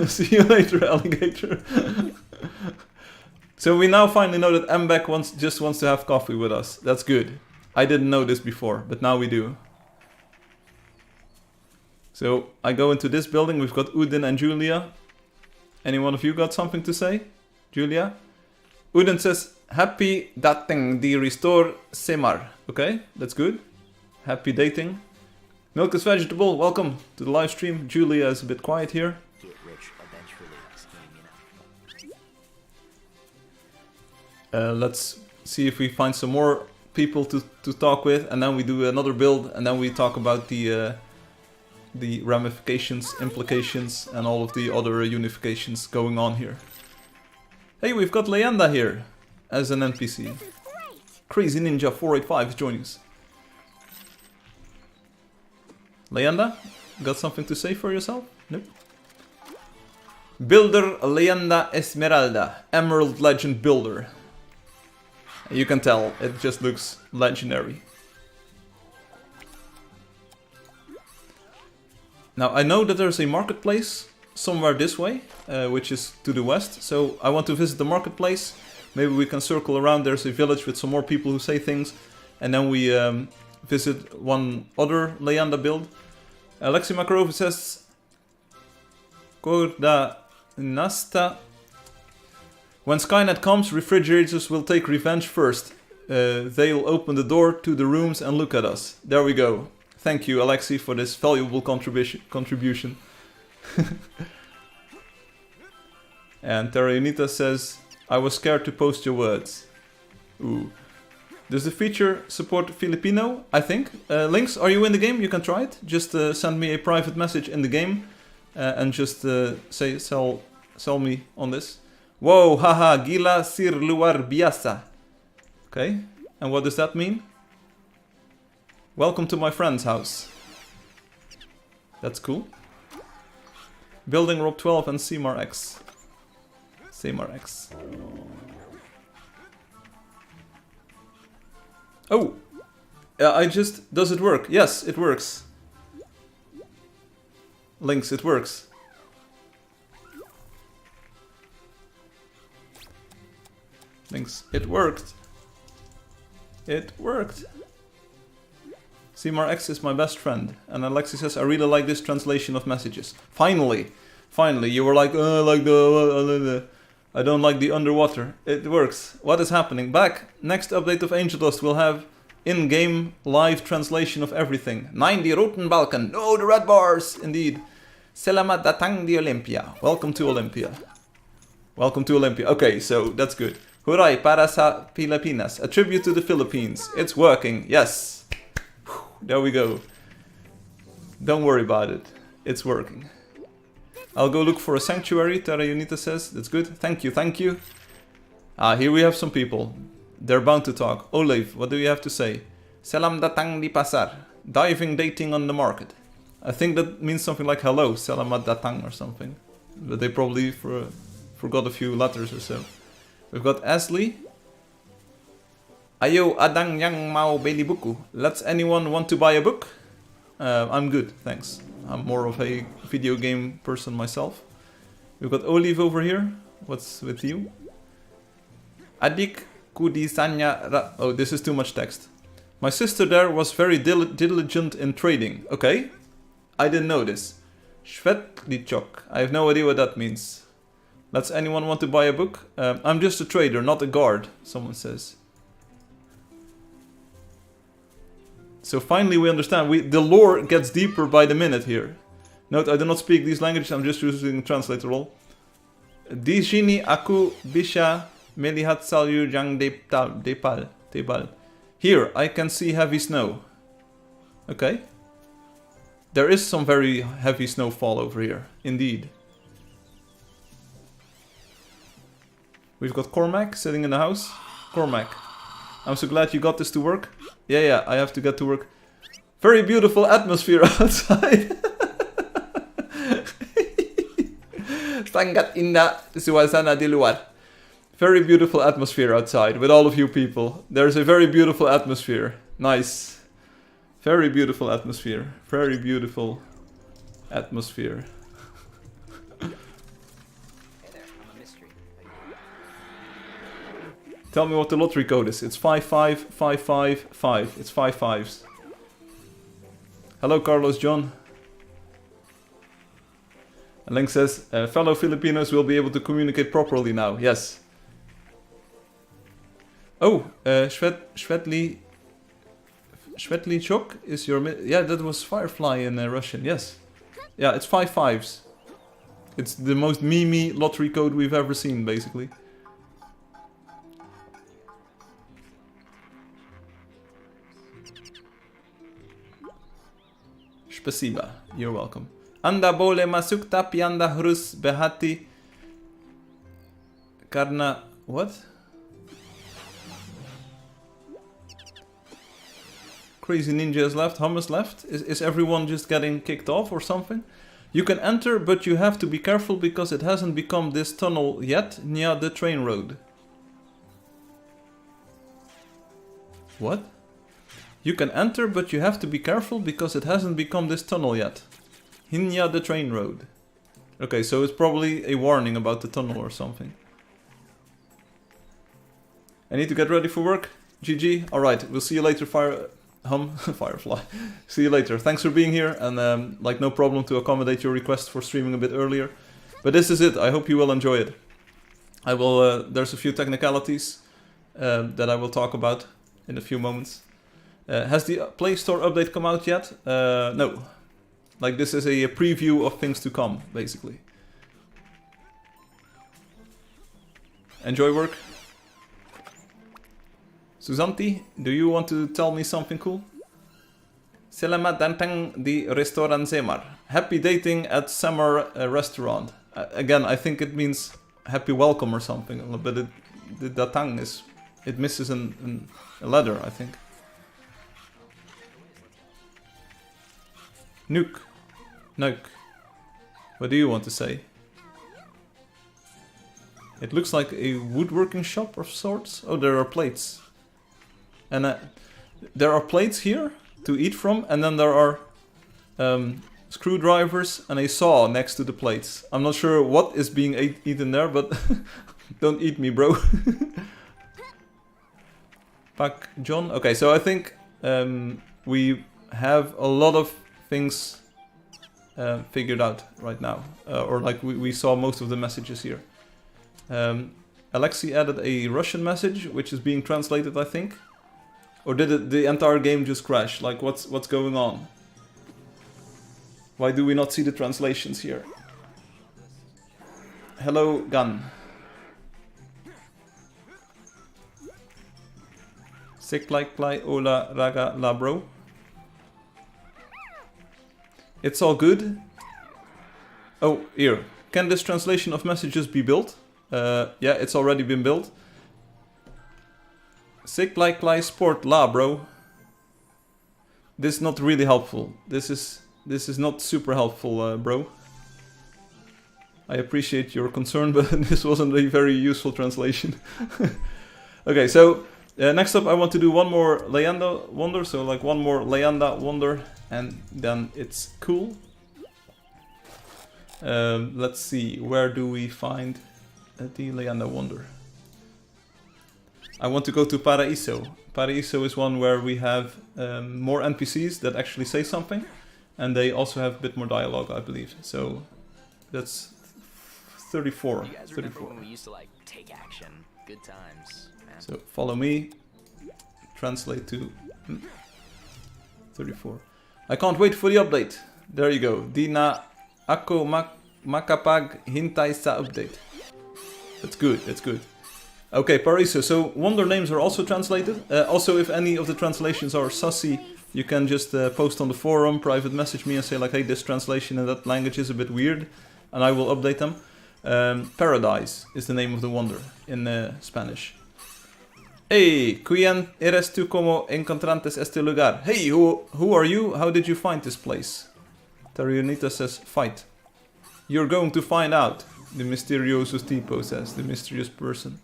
[SPEAKER 1] See you later, alligator. So we now finally know that Mbek just wants to have coffee with us. That's good. I didn't know this before, but now we do. So I go into this building. We've got Udin and Julia. Any one of you got something to say? Julia? Udin says, happy dating di restore Semar. Okay, that's good. Happy dating. Milk is vegetable. Welcome to the live stream. Julia is a bit quiet here.
[SPEAKER 3] Get rich eventually scheme, you know.
[SPEAKER 1] Let's see if we find some more people to talk with, and then we do another build, and then we talk about the ramifications, implications, and all of the other unifications going on here. Hey, we've got Leyenda here as an NPC. Crazy Ninja 485 is joining us. Leyenda, got something to say for yourself? Nope. Builder Leyenda Esmeralda, Emerald Legend Builder. You can tell, it just looks legendary. Now I know that there's a marketplace somewhere this way, which is to the west. So I want to visit the marketplace. Maybe we can circle around. There's a village with some more people who say things. And then we visit one other Leyenda build. Alexi Makarova says... Korda Nasta. When Skynet comes, refrigerators will take revenge first. They'll open the door to the rooms and look at us. There we go. Thank you, Alexi, for this valuable contribution. And Terranita says, I was scared to post your words. Ooh. Does the feature support Filipino? I think. Links, are you in the game? You can try it. Just send me a private message in the game. And just say, sell me on this. Whoa, haha, gila sir luar biasa. Okay, and what does that mean? Welcome to my friend's house. That's cool. Building Rob 12 and Seymour X. Seymour X. Oh! I just... Does it work? Yes, it works. Links, it works. Links, it worked. It worked. Seymour X is my best friend. And Alexi says, I really like this translation of messages. Finally! Finally, you were like, I don't like the underwater. It works. What is happening? Back! Next update of Angeldust will have in-game live translation of everything. 90 Roten Balkan. No, the red bars! Indeed. Selamat datang di Olympia. Welcome to Olympia. Welcome to Olympia. Okay, so that's good. Huray para sa Pilipinas. A tribute to the Philippines. It's working. Yes. There we go. Don't worry about it. It's working. I'll go look for a sanctuary, Tara Unita says. That's good. Thank you, thank you. Ah, here we have some people. They're bound to talk. Olive, what do you have to say? Salam datang di pasar. Diving dating on the market. I think that means something like hello, selamat datang or something. But they probably forgot a few letters or so. We've got Ashley. Ayo adang yang mau beli buku. Let's anyone want to buy a book? I'm good, thanks. I'm more of a video game person myself. We've got Olive over here. What's with you? Adik kudisanya. Oh, this is too much text. My sister there was very diligent in trading. Okay. I didn't know this. Shvetlichok. I have no idea what that means. Let's anyone want to buy a book? I'm just a trader, not a guard, someone says. So finally we understand. The lore gets deeper by the minute here. Note, I do not speak these languages, I'm just using translator role. Di sini aku bisa melihat salju yang tebal. Here, I can see heavy snow. Okay. There is some very heavy snowfall over here, indeed. We've got Cormac sitting in the house. Cormac, I'm so glad you got this to work. Yeah, I have to get to work. Very beautiful atmosphere outside. Sangat indah suasana di luar. Very beautiful atmosphere outside with all of you people. There's a very beautiful atmosphere. Nice. Very beautiful atmosphere. Very beautiful atmosphere.
[SPEAKER 3] Hey there, I'm a mystery.
[SPEAKER 1] Tell me what the lottery code is. It's 55555. It's 5 5s. Hello, Carlos John. And Link says, fellow Filipinos will be able to communicate properly now. Yes. Oh, Shvetlichok is your... Yeah, that was Firefly in Russian, yes. Yeah, it's 5 5s. It's the most memey lottery code we've ever seen, basically. Spasiba, you're welcome. Anda bole masuk tapi anda harus berhati karena... What? Crazy Ninja is left, Hummus left. Is everyone just getting kicked off or something? You can enter, but you have to be careful because it hasn't become this tunnel yet near the train road. What? You can enter, but you have to be careful because it hasn't become this tunnel yet. Hinya the train road. Okay, so it's probably a warning about the tunnel or something. I need to get ready for work. GG. Alright, we'll see you later, Firefly. See you later. Thanks for being here, and like no problem to accommodate your request for streaming a bit earlier. But this is it. I hope you will enjoy it. I will. There's a few technicalities that I will talk about in a few moments. Has the Play Store update come out yet? No. Like, this is a preview of things to come, basically. Enjoy work. Susanti, do you want to tell me something cool? Selamat datang di restoran Semar. Happy dating at Semar restaurant. Again, I think it means happy welcome or something, but the datang is... It misses a letter, I think. Nuke. Nuke. What do you want to say? It looks like a woodworking shop of sorts. Oh, there are plates. And there are plates here to eat from, and then there are screwdrivers and a saw next to the plates. I'm not sure what is being eaten there, but don't eat me, bro. Pak John. Okay, so I think we have a lot of things figured out right now. Or like we saw most of the messages here. Alexi added a Russian message, which is being translated, I think. Or did the entire game just crash? Like, what's going on? Why do we not see the translations here? Hello, Gun. Sick like play ola raga labro. It's all good. Oh, here. Can this translation of messages be built? Yeah, it's already been built. Sick like play sport la, bro. This is not really helpful. This is not super helpful, bro. I appreciate your concern, but this wasn't a very useful translation. Okay, so next up I want to do one more Leyenda Wonder, so like one more Leyenda Wonder, and then it's cool. Let's see, where do we find the Leyenda Wonder? I want to go to Paraíso. Paraíso is one where we have more NPCs that actually say something, and they also have a bit more dialogue, I believe. So that's 34.
[SPEAKER 3] You guys remember when we used to like take action? Good times, man.
[SPEAKER 1] So follow me. Translate to 34. I can't wait for the update. There you go. Dina ako makapag hintay sa update. That's good. That's good. Okay, Paraíso. So wonder names are also translated. Also, if any of the translations are sussy, you can just post on the forum, private message me and say like, hey, this translation in that language is a bit weird, and I will update them. Paradise is the name of the wonder in Spanish. Hey, ¿quién eres tú como encontrantes este lugar? Hey, who are you? How did you find this place? Tarionita says, fight. You're going to find out, the misterioso tipo says, the mysterious person.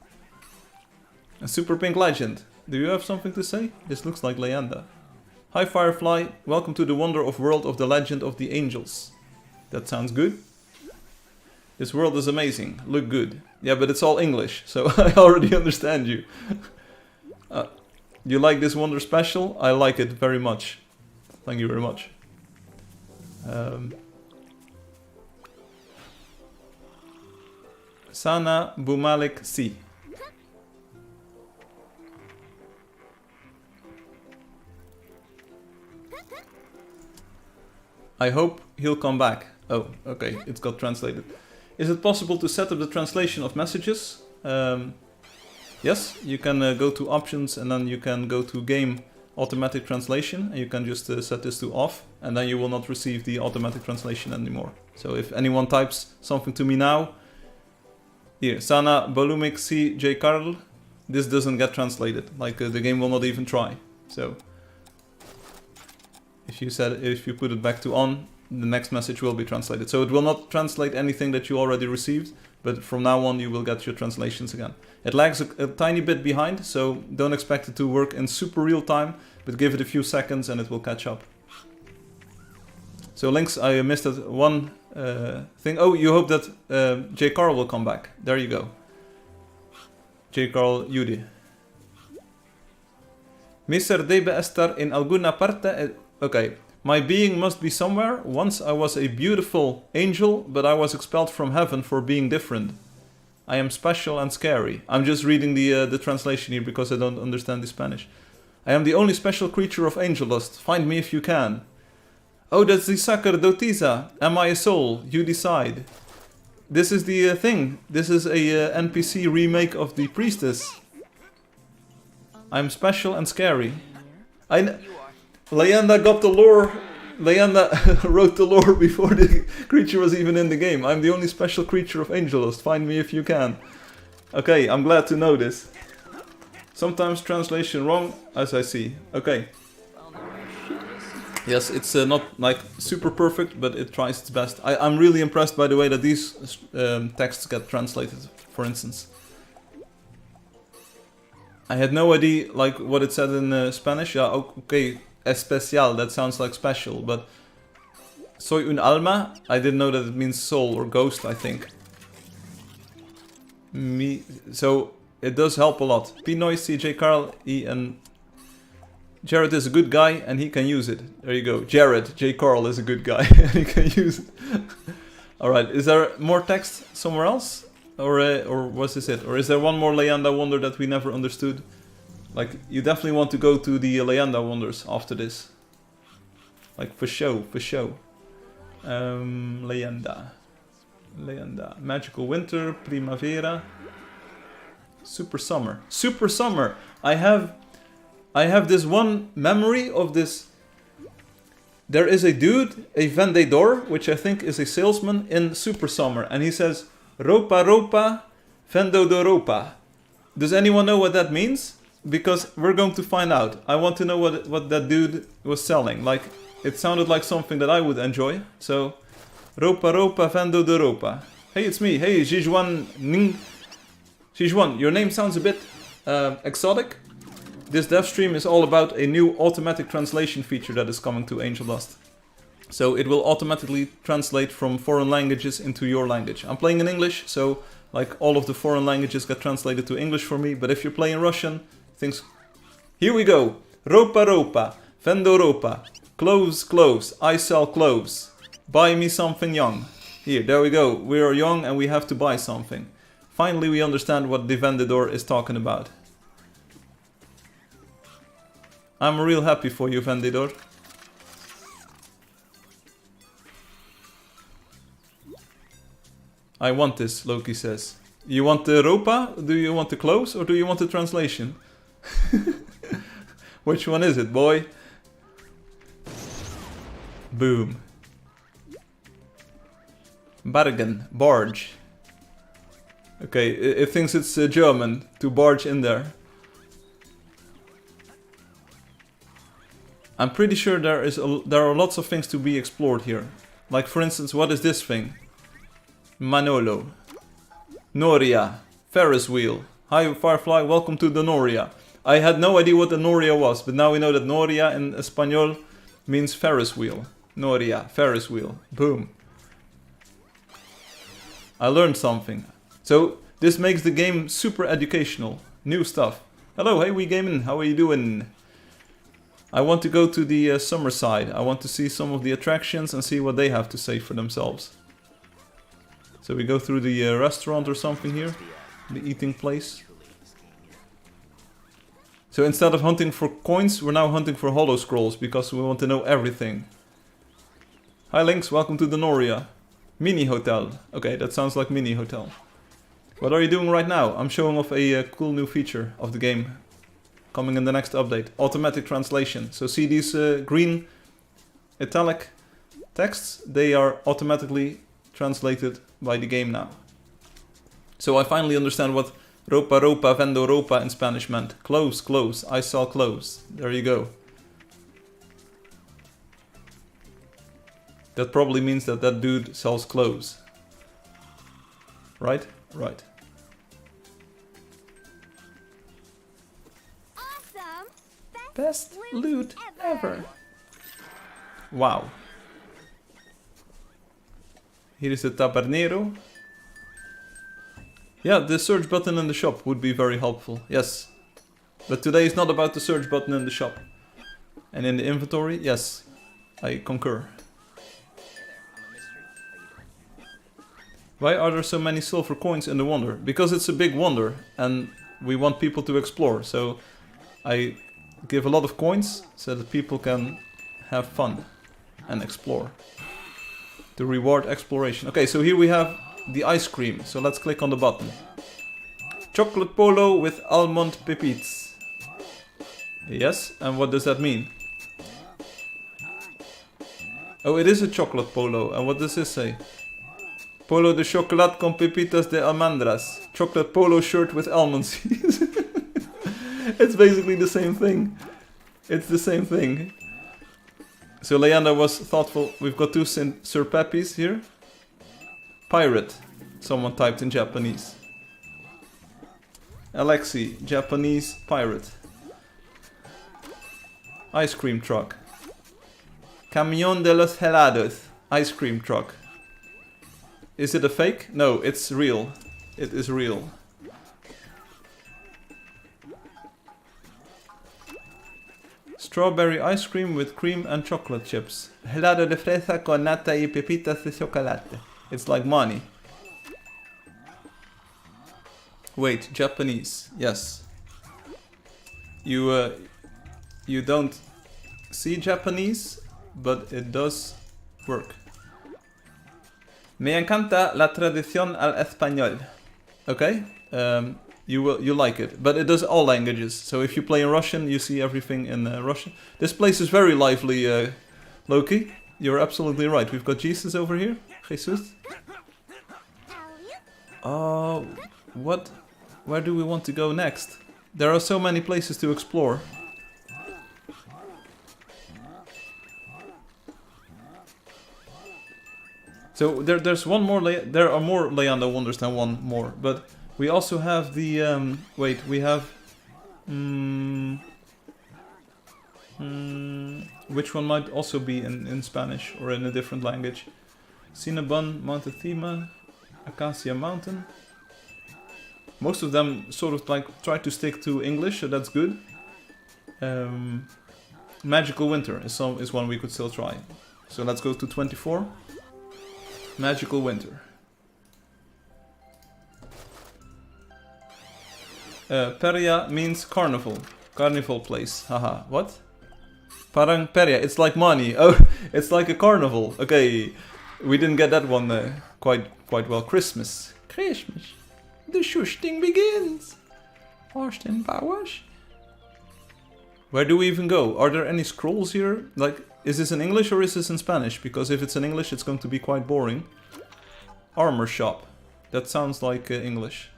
[SPEAKER 1] A Super Pink Legend, do you have something to say? This looks like Leyenda. Hi Firefly, welcome to the wonder of world of the legend of the angels. That sounds good. This world is amazing, look good. Yeah, but it's all English, so I already understand you. You like this wonder special? I like it very much. Thank you very much. Sana Bumalik Si. I hope he'll come back. Oh, okay, it's got translated. Is it possible to set up the translation of messages? Yes, you can go to options and then you can go to game automatic translation and you can just set this to off and then you will not receive the automatic translation anymore. So if anyone types something to me now, here, Sana Balumik C. J. Karl, this doesn't get translated, like the game will not even try. So if you put it back to on, the next message will be translated. So it will not translate anything that you already received, but from now on you will get your translations again. It lags a tiny bit behind, so don't expect it to work in super real time, but give it a few seconds and it will catch up. So Lynx, I missed that one thing. Oh, you hope that J. Carl will come back. There you go. J. Carl Judy. Mister debe estar en alguna parte. Okay. My being must be somewhere. Once I was a beautiful angel, but I was expelled from heaven for being different. I am special and scary. I'm just reading the translation here because I don't understand the Spanish. I am the only special creature of Angeldust. Find me if you can. Oh, that's the sacerdotisa. Am I a soul? You decide. This is the thing. This is a NPC remake of the priestess. I'm special and scary. Leyenda got the lore. Leyenda wrote the lore before the creature was even in the game. I'm the only special creature of Angeldust. Find me if you can. Okay, I'm glad to know this. Sometimes translation wrong, as I see. Okay. Yes, it's not like super perfect, but it tries its best. I'm really impressed by the way that these texts get translated, for instance. I had no idea like what it said in Spanish. Yeah, okay. Especial, that sounds like special, but soy un alma, I didn't know that it means soul or ghost, I think. So it does help a lot. Pinoy, CJ Carl, and Jared is a good guy and he can use it. There you go. Jared, J. Carl is a good guy and he can use it. Alright, is there more text somewhere else? Or was this it? Or is there one more Leyenda wonder that we never understood? Like, you definitely want to go to the Leyenda wonders after this. Like, for show, for show. Leyenda. Magical winter, primavera. Super summer. Super summer! I have this one memory of this. There is a dude, a vendedor, which I think is a salesman in Super Summer. And he says, Ropa ropa, vendo de ropa. Does anyone know what that means? Because we're going to find out. I want to know what that dude was selling. Like, it sounded like something that I would enjoy. So, ropa ropa vendo de ropa. Hey, it's me. Hey, Jijuan Ning. Jijuan, your name sounds a bit exotic. This dev stream is all about a new automatic translation feature that is coming to Angeldust. So it will automatically translate from foreign languages into your language. I'm playing in English, so like all of the foreign languages get translated to English for me. But if you're playing Russian, things... Here we go. Ropa ropa, vendo ropa, clothes clothes, I sell clothes. Buy me something young. Here, there we go. We are young and we have to buy something. Finally we understand what the vendedor is talking about. I'm real happy for you, vendedor. I want this, Loki says. You want the ropa? Do you want the clothes? Or do you want the translation? Which one is it, boy? Boom. Bargain. Barge. Okay, it thinks it's German to barge in there. I'm pretty sure there are lots of things to be explored here. Like, for instance, what is this thing? Manolo. Noria. Ferris wheel. Hi Firefly, welcome to the Noria. I had no idea what the Noria was, but now we know that Noria in Espanol means Ferris wheel. Noria, Ferris wheel. Boom. I learned something. So, this makes the game super educational. New stuff. Hello, hey, we gaming. How are you doing? I want to go to the summer side. I want to see some of the attractions and see what they have to say for themselves. So we go through the restaurant or something here. The eating place. So instead of hunting for coins, we're now hunting for hollow scrolls because we want to know everything. Hi Lynx, welcome to the Noria. Mini hotel. Okay, that sounds like mini hotel. What are you doing right now? I'm showing off a cool new feature of the game. Coming in the next update. Automatic translation. So see these green italic texts? They are automatically translated by the game now. So I finally understand what ropa ropa vendo ropa in Spanish meant. Clothes, clothes. I sell clothes. There you go. That probably means that that dude sells clothes. Right? Right.
[SPEAKER 2] Awesome!
[SPEAKER 1] Best loot ever. Wow. Here is the tabernero. Yeah, the search button in the shop would be very helpful, yes. But today is not about the search button in the shop. And in the inventory, yes, I concur. Why are there so many silver coins in the wonder? Because it's a big wonder and we want people to explore. So I give a lot of coins so that people can have fun and explore. To reward exploration. Okay, so here we have the ice cream. So let's click on the button. Chocolate polo with almond pépites. Yes, and what does that mean? Oh, it is a chocolate polo. And what does this say? Polo de chocolate con pepitas de almendras. Chocolate polo shirt with almond seeds. It's basically the same thing. It's the same thing. So Leander was thoughtful. We've got two Sir Peppies here. Pirate. Someone typed in Japanese. Alexi, Japanese pirate. Ice cream truck. Camión de los helados. Ice cream truck. Is it a fake? No, it's real. It is real. Strawberry ice cream with cream and chocolate chips. Helado de fresa con nata y pepitas de chocolate. It's like money. Wait, Japanese. Yes. You don't see Japanese, but it does work. Me encanta la tradición al español. Okay? You like it, but it does all languages. So if you play in Russian, you see everything in Russian. This place is very lively, Loki. You're absolutely right. We've got Jesus over here. Jesus. What? Where do we want to go next? There are so many places to explore. So there's one more. There are more Leander wonders than one more, but we also have the. Wait, we have. Which one might also be in Spanish or in a different language? Cinnabon, Mount Athema, Acacia Mountain. Most of them sort of like try to stick to English, so that's good. Magical Winter is one we could still try. So let's go to 24. Magical Winter. Peria means carnival. Carnival place. Haha. What? Parang Peria. It's like money. Oh, it's like a carnival. Okay. We didn't get that one quite well. Christmas. Christmas. The shushting begins. Austin Powers. Where do we even go? Are there any scrolls here? Like, is this in English or is this in Spanish? Because if it's in English, it's going to be quite boring. Armor shop. That sounds like English.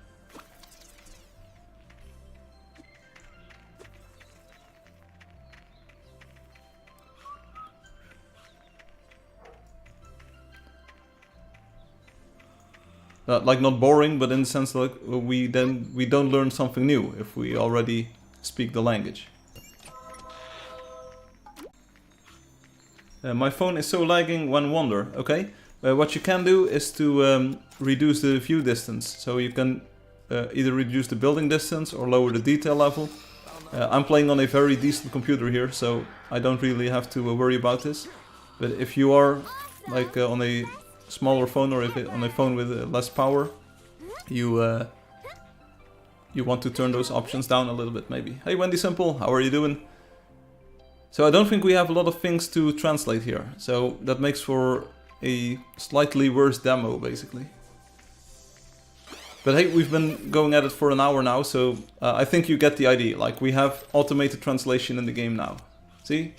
[SPEAKER 1] Like not boring, but in the sense like we don't learn something new if we already speak the language. My phone is so lagging when wander. Okay, what you can do is to reduce the view distance. So you can either reduce the building distance or lower the detail level. I'm playing on a very decent computer here, so I don't really have to worry about this. But if you are like on a smaller phone or if on a phone with less power, you want to turn those options down a little bit maybe. Hey Wendy Simple, how are you doing? So I don't think we have a lot of things to translate here, so that makes for a slightly worse demo basically. But hey, we've been going at it for an hour now, so I think you get the idea. Like, we have automated translation in the game now. See?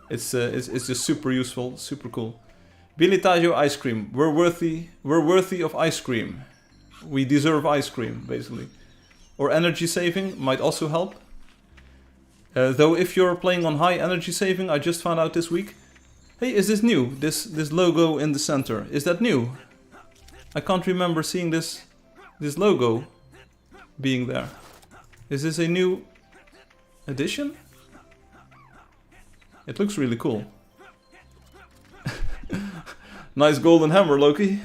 [SPEAKER 1] It's just super useful, super cool. Bilitaggio ice cream. We're worthy of ice cream. We deserve ice cream, basically. Or energy saving might also help. Though if you're playing on high energy saving, I just found out this week. Hey, is this new? This logo in the center. Is that new? I can't remember seeing this logo being there. Is this a new addition? It looks really cool. Nice golden hammer, Loki.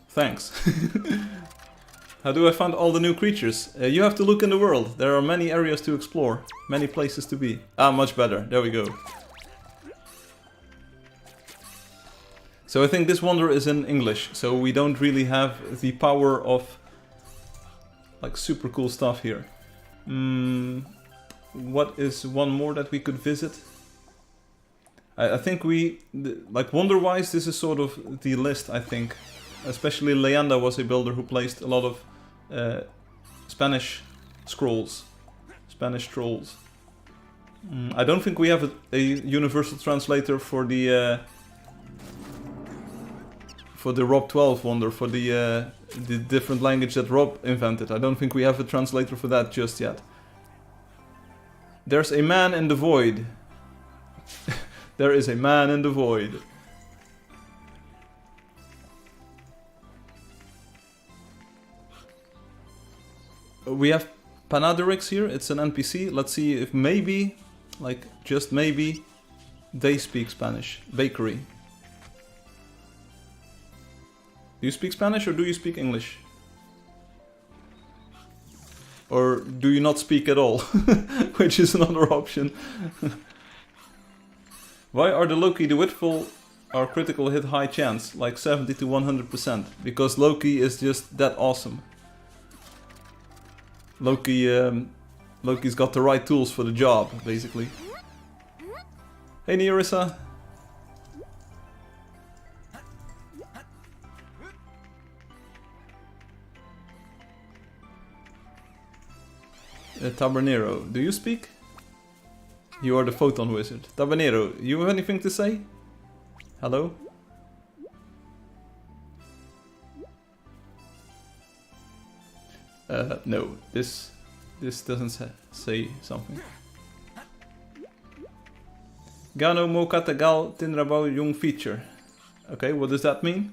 [SPEAKER 1] Thanks. How do I find all the new creatures? You have to look in the world. There are many areas to explore. Many places to be. Ah, much better. There we go. So I think this wonder is in English. So we don't really have the power of like super cool stuff here. What is one more that we could visit? I think like wonder-wise, this is sort of the list, I think. Especially Leyenda was a builder who placed a lot of Spanish scrolls. Spanish trolls. I don't think we have a universal translator for the Rob 12 wonder, for the different language that Rob invented. I don't think we have a translator for that just yet. There's a man in the void. There is a man in the void. We have Panadorix here, it's an NPC. Let's see if maybe, like just maybe, they speak Spanish. Bakery. Do you speak Spanish or do you speak English? Or do you not speak at all? Which is another option. Why are the Loki the Whitful are critical hit high chance, like 70 to 100%? Because Loki is just that awesome. Loki's got the right tools for the job, basically. Hey Nerissa. Tabernero, do you speak? You are the photon wizard. Tabernero, you have anything to say? Hello? No, this doesn't say something. Gano mo katagal tinrabaw yung feature. Okay, what does that mean?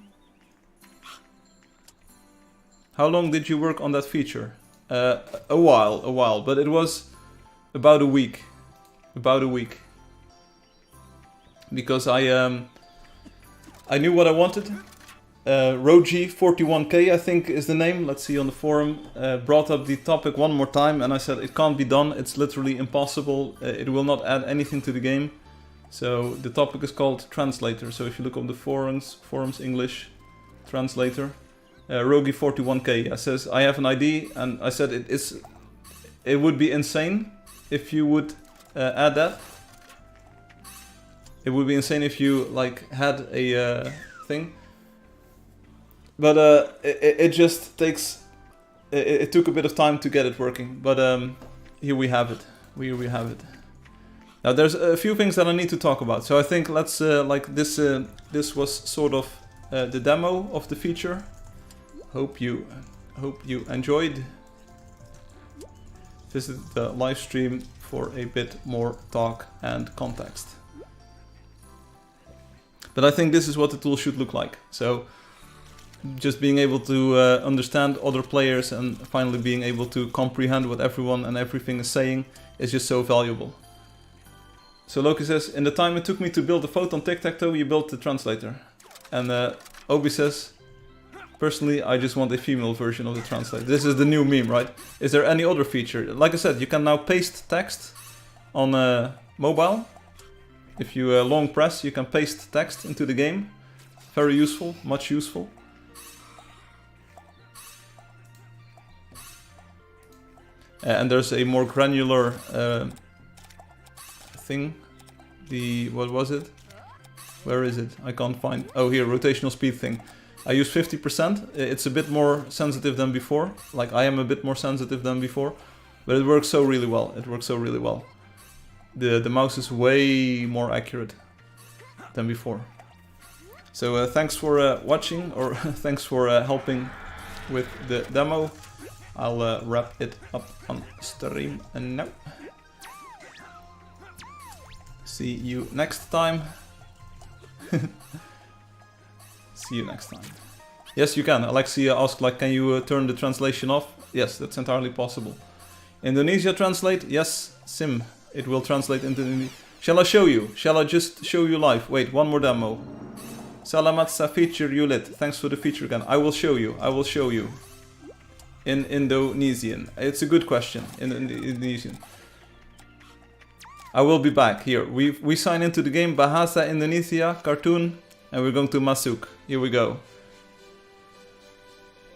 [SPEAKER 1] How long did you work on that feature? A while, but it was about a week. Because I knew what I wanted. Rogi41k, I think is the name, let's see on the forum, brought up the topic one more time and I said it can't be done, it's literally impossible, it will not add anything to the game. So the topic is called translator, so if you look on the forums English, translator. Rogi41k says, I have an ID, and I said it would be insane if you would add that. It would be insane if you like had a thing. But it just takes... It took a bit of time to get it working, but here we have it. Here we have it. Now there's a few things that I need to talk about. So I think let's like this. This was sort of the demo of the feature. Hope you enjoyed. Visit the live stream for a bit more talk and context. But I think this is what the tool should look like. So just being able to understand other players and finally being able to comprehend what everyone and everything is saying is just so valuable. So Loki says, in the time it took me to build a photon tic-tac-toe, you built the translator. And Obi says, personally, I just want a female version of the translator. This is the new meme, right? Is there any other feature? Like I said, you can now paste text on mobile. If you long press, you can paste text into the game. Very useful, much useful. And there's a more granular thing. What was it? Where is it? I can't find. Oh, here, rotational speed thing. I use 50%. It's a bit more sensitive than before. Like I am a bit more sensitive than before, but it works so really well. It works so really well. The mouse is way more accurate than before. So thanks for watching, or thanks for helping with the demo. I'll wrap it up on stream now. See you next time. See you next time. Yes, you can. Alexia asked, like, can you turn the translation off? Yes, that's entirely possible. Indonesia translate? Yes, Sim. It will translate into Indonesia. Shall I show you? Shall I just show you live? Wait, one more demo. Salamat sa feature Yulit. Thanks for the feature again. I will show you. I will show you. In Indonesian. It's a good question. In Indonesian. I will be back. Here. We sign into the game Bahasa Indonesia cartoon. And we're going to Masuk. Here we go.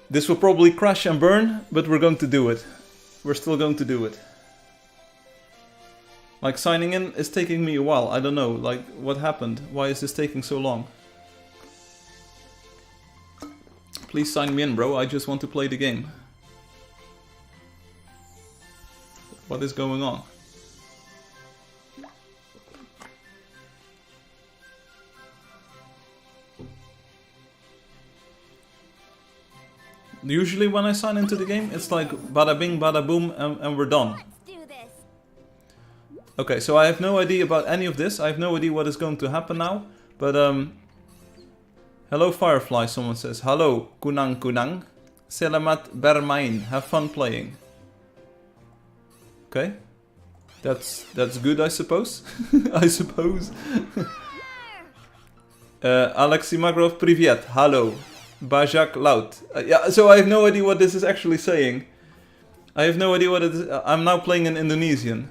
[SPEAKER 1] This will probably crash and burn, but we're going to do it. We're still going to do it. Like, signing in is taking me a while. I don't know. Like, what happened? Why is this taking so long? Please sign me in, bro. I just want to play the game. What is going on? Usually when I sign into the game, it's like bada bing, bada boom, and we're done.
[SPEAKER 2] Let's do this.
[SPEAKER 1] Okay, so I have no idea about any of this. I have no idea what is going to happen now. But, hello Firefly, someone says. Hello, Kunang Kunang. Selamat bermain. Have fun playing. Okay. That's good, I suppose. I suppose. Alexi Magrov, привет. Hello. Bajak Laut. Yeah, so I have no idea what this is actually saying. I have no idea what it is. I'm now playing in Indonesian.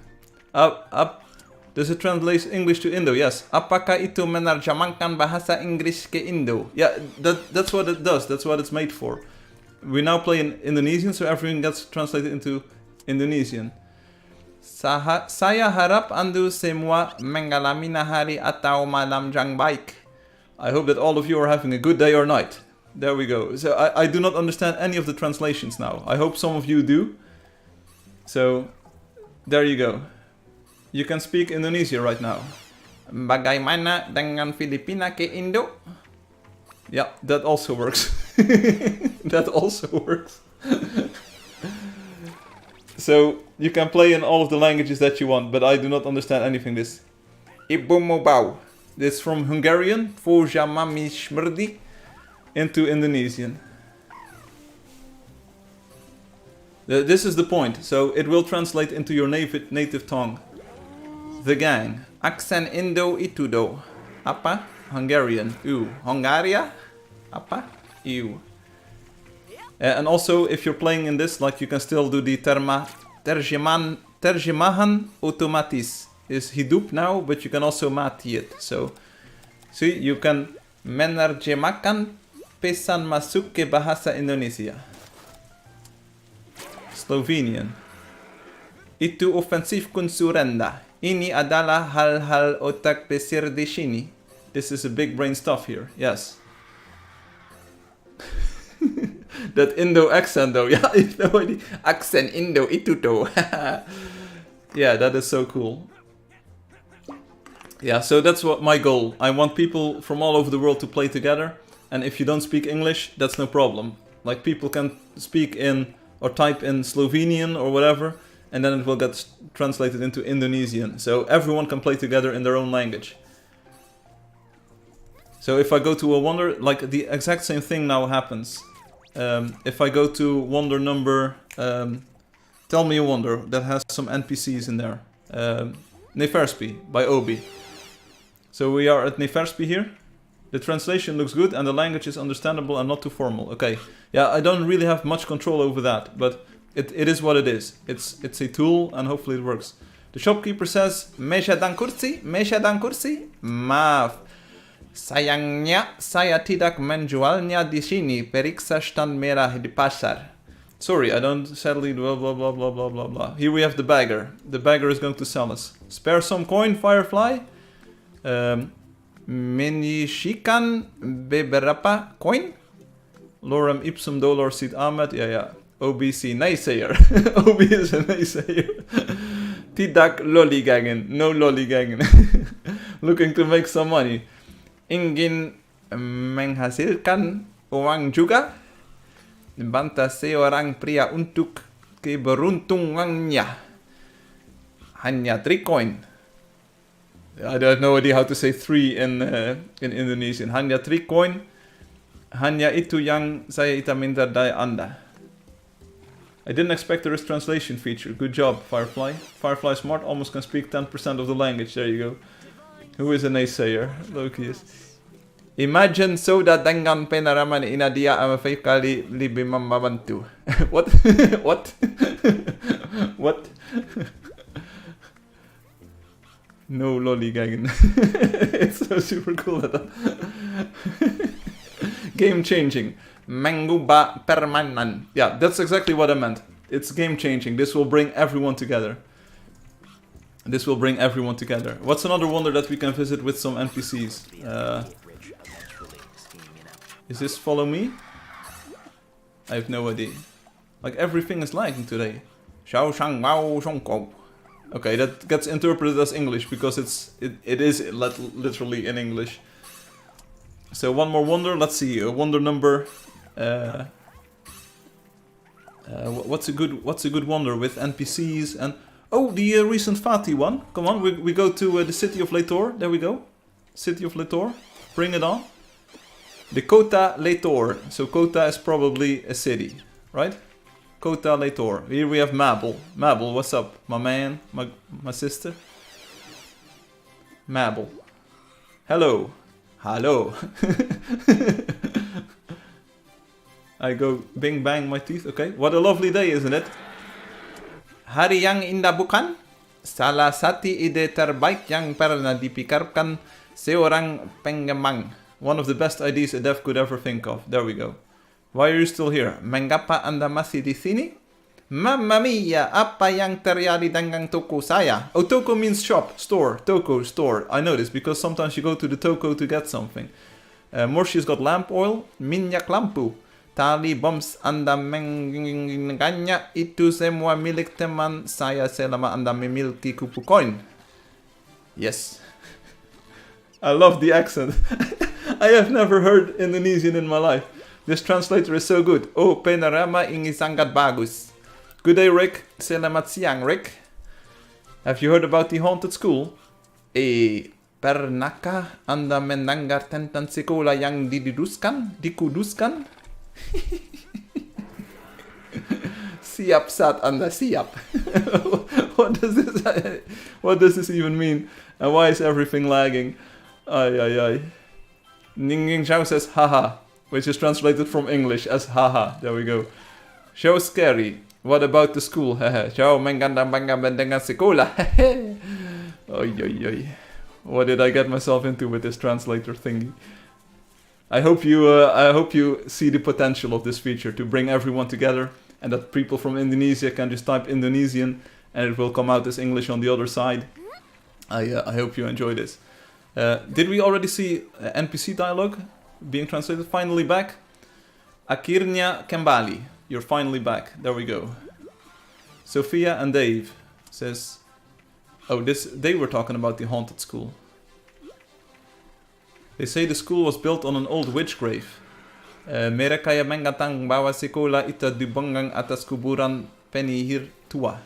[SPEAKER 1] Does it translate English to Indo? Yes. Apakah itu menerjemahkan bahasa Inggris ke Indo? Yeah, that's what it does. That's what it's made for. We now play in Indonesian, so everything gets translated into Indonesian. Saya harap Anda semua mengalami hari atau malam yang baik. I hope that all of you are having a good day or night. There we go. So I do not understand any of the translations now. I hope some of you do. So, there you go. You can speak Indonesia right now. Bagaimana dengan Filipina ke Indo? Yeah, that also works. That also works. So, you can play in all of the languages that you want, but I do not understand anything this. Ibu Mobau. This is from Hungarian, Fojamami Shmrdi, into Indonesian. This is the point, so it will translate into your native tongue. The gang. Aksen Indo itu do. Apa? Hungarian. U. Hungaria? Apa? U. And also, if you're playing in this, like, you can still do the terjemahan otomatis. Is hidup now, but you can also mati it. So, see, you can menerjemahkan pesan masuk ke bahasa Indonesia. Slovenian. Itu ofensif kun surenda. Ini adalah hal-hal otak besar di sini. This is a big brain stuff here. Yes. That Indo accent though. Yeah, no idea. Accent Indo itu tuh. Yeah, that is so cool. Yeah, so that's what my goal. I want people from all over the world to play together. And if you don't speak English, that's no problem. Like, people can speak in or type in Slovenian or whatever, and then it will get translated into Indonesian. So everyone can play together in their own language. So if I go to a wonder, like, the exact same thing now happens. If I go to wonder number, tell me a wonder that has some NPCs in there. Neferspi by Obi. So we are at Neferspi here. The translation looks good and the language is understandable and not too formal. Okay, yeah, I don't really have much control over that, but it is what it is. It's a tool and hopefully it works. The shopkeeper says, Meja dan kursi, maaf. Sayangnya, saya tidak menjualnya di sini. Periksa stand merah di pasar. Sorry, I don't sadly blah blah blah blah blah blah blah. Here we have the bagger. The bagger is going to sell us. Spare some coin, Firefly. Menyisikan beberapa coin. Lorem ipsum dolor sit Ahmed. Yeah. OBC naysayer. OB is a naysayer. Tidak lollygagging. No lollygagging. Looking to make some money. Ingin menghasilkan uang juga. Bantah seorang pria untuk keberuntungannya. Hanya 3 coin. I have no idea how to say 3 in Indonesian. Hanya 3 coin. Hanya itu yang saya minta dari Anda. I didn't expect there is translation feature. Good job, Firefly. Firefly Smart almost can speak 10% of the language. There you go. Who is a naysayer? Loki is. Imagine soda dengan penaraman inadia amafay kali libi mamabantu. What? What? What? No lollygagging. It's so super cool that. Game changing. Manguba permanan. Yeah, that's exactly what I meant. It's game changing. This will bring everyone together. This will bring everyone together. What's another wonder that we can visit with some NPCs? Is this follow me? I have no idea. Like everything is lagging today. Xiao shang wao shong ko. Okay, that gets interpreted as English because it is literally in English. So one more wonder. Let's see. Wonder number. What's a good wonder with NPCs and oh, the recent Fati one. Come on, we go to the city of Leitor. There we go. City of Leitor. Bring it on. The Kota Leitor. So Kota is probably a city, right? Kota Leitor. Here we have Mabel. Mabel, what's up? My man, my sister. Mabel. Hello. Hello. I go bing bang my teeth. Okay. What a lovely day, isn't it? Hari yang indah bukan? Salah satu ide terbaik yang pernah dipikirkan seorang pengembang. One of the best ideas a dev could ever think of. There we go. Why are you still here? Mengapa Anda masih di sini? Mamma mia, apa yang terjadi dengan toko saya? Oh, toko means shop, store, toko, store. I know this because sometimes you go to the toko to get something. Morshi's got lamp oil, minyak lampu. Tali bombs Anda mengganya itu semua milik teman saya selama Anda memiliki kupu koin. Yes. I love the accent. I have never heard Indonesian in my life. This translator is so good. Oh, panorama ini sangat bagus. Good day, Rick. Selamat siang, Rick. Have you heard about the haunted school? Pernahkah Anda mendengar tentang sekolah yang dikuduskan? Siap saat Anda siap. What does this even mean? And why is everything lagging? Ay. Ning Ning Xiao says haha, which is translated from English as haha. There we go. Show scary. What about the school? Haha. Ciao menggandang dengan sekolah. Oy. What did I get myself into with this translator thingy? I hope you see the potential of this feature to bring everyone together, and that people from Indonesia can just type Indonesian and it will come out as English on the other side. I hope you enjoy this. Did we already see NPC dialogue being translated? Finally back. Akhirnya kembali. You're finally back. There we go. Sophia and Dave says, oh, they were talking about the haunted school. They say the school was built on an old witch grave. Mereka yang mengatakan bahwa sekolah itu dibangun atas kuburan penyihir tua.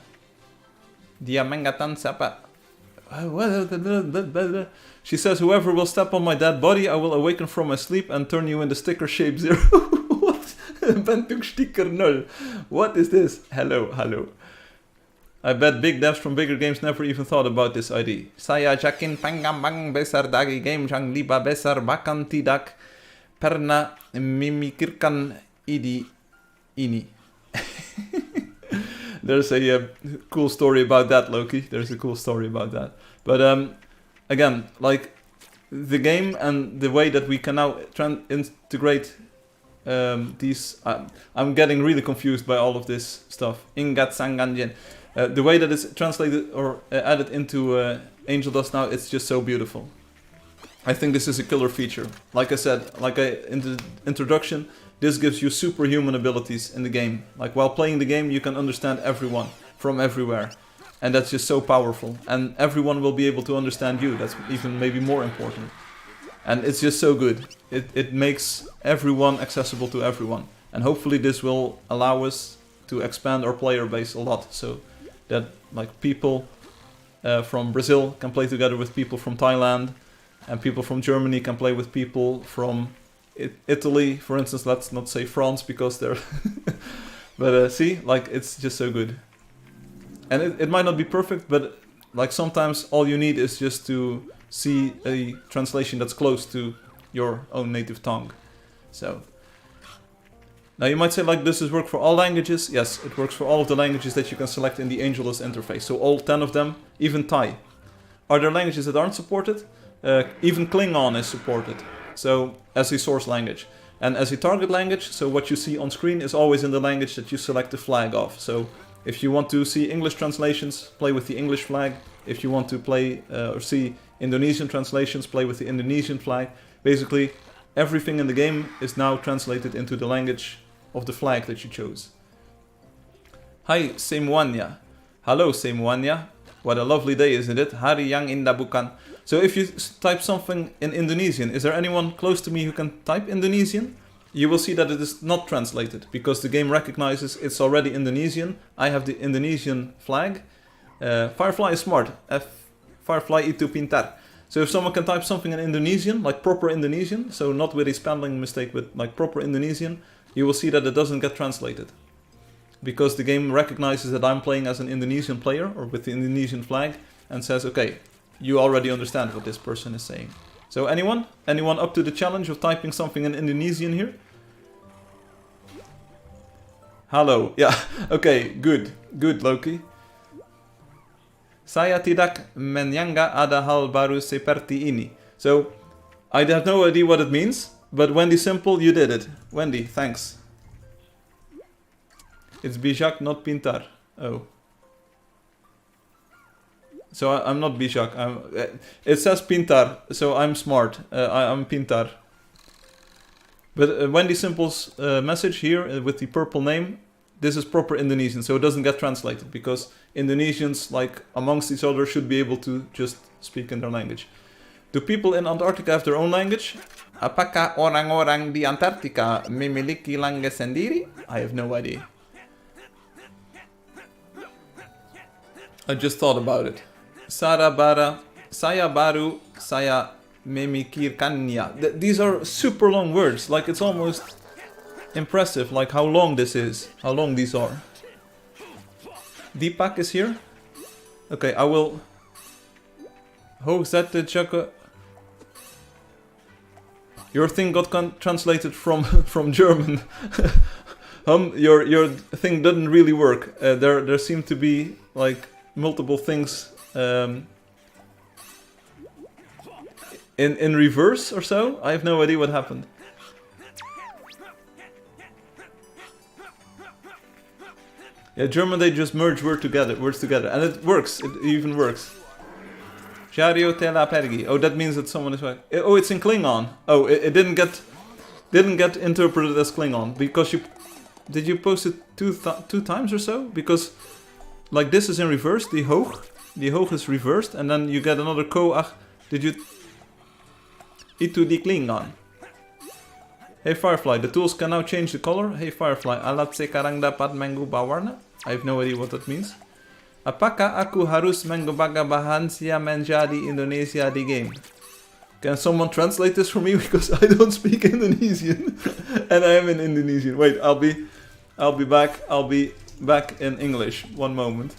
[SPEAKER 1] Dia mengatakan siapa? She says, whoever will step on my dead body, I will awaken from my sleep and turn you into sticker shape 0. What? Bentuk sticker 0. What is this? Hello. I bet big devs from bigger games never even thought about this idea. Saya yakin pengembang besar dari game yang lebih besar bahkan tidak pernah memikirkan ide ini. There's a cool story about that, Loki. There's a cool story about that. But again, like the game and the way that we can now integrate these... I'm getting really confused by all of this stuff. Ingat Sanganjen. The way that it's translated or added into Angeldust now, it's just so beautiful. I think this is a killer feature. Like I said, in the introduction, this gives you superhuman abilities in the game. Like while playing the game, you can understand everyone from everywhere. And that's just so powerful. And everyone will be able to understand you. That's even maybe more important. And it's just so good. It makes everyone accessible to everyone. And hopefully this will allow us to expand our player base a lot. So that like people from Brazil can play together with people from Thailand. And people from Germany can play with people from Italy, for instance. Let's not say France because they're But see, like, it's just so good. And it might not be perfect, but like sometimes all you need is just to see a translation that's close to your own native tongue. So now you might say, like, does this work for all languages? Yes, it works for all of the languages that you can select in the Angeldust interface. So all 10 of them, even Thai. Are there languages that aren't supported? Even Klingon is supported. So as a source language. And as a target language, so what you see on screen is always in the language that you select the flag of. So if you want to see English translations, play with the English flag. If you want to play or see Indonesian translations, play with the Indonesian flag. Basically, everything in the game is now translated into the language of the flag that you chose. Hai semuanya. Hello semuanya. What a lovely day, isn't it? Hari yang indah bukan. So if you type something in Indonesian, is there anyone close to me who can type Indonesian? You will see that it is not translated because the game recognizes it's already Indonesian. I have the Indonesian flag. Firefly is smart. Firefly itu pintar. So if someone can type something in Indonesian, like proper Indonesian, so not with a spelling mistake, but like proper Indonesian, you will see that it doesn't get translated. Because the game recognizes that I'm playing as an Indonesian player, or with the Indonesian flag, and says, okay, you already understand what this person is saying. So anyone? Anyone up to the challenge of typing something in Indonesian here? Hello. Yeah, okay, good. Good, Loki. Saya tidak menyangka ada hal baru seperti ini. So, I have no idea what it means, but Wendy Simple, you did it. Wendy, thanks. It's bijak, not pintar. Oh. So I'm not bijak. It says pintar, so I'm smart. I'm pintar. But Wendy Simple's message here with the purple name, this is proper Indonesian, so it doesn't get translated because Indonesians, like amongst each other, should be able to just speak in their language. Do people in Antarctica have their own language? Apakah orang-orang di Antarctica memiliki langue sendiri? I have no idea. I just thought about it. Saya baru saya memikirkannya. These are super long words. Like, it's almost impressive, like how long this is. How long these are. Deepak is here. Okay, I will... Oh, is that the Chaka? Your thing got translated from German. Your thing didn't really work. There seemed to be like multiple things in reverse or so. I have no idea what happened. Yeah, German, they just merge words together, and it works. It even works. Jario tela pergi. Oh, that means that someone is like. Oh, it's in Klingon. Oh, it didn't get interpreted as Klingon because did you post it two times or so? Because like this is in reverse. The hoog is reversed, and then you get another ko. Ach, did you? Itu di Klingon. Hey Firefly, the tools can now change the color. Hey Firefly, alat sekarang dapat mengubah warna. I have no idea what that means. Apakah aku harus mengubah bahasa menjadi Indonesia di game? Can someone translate this for me because I don't speak Indonesian and I am in Indonesian. Wait, I'll be back. I'll be back in English. One moment.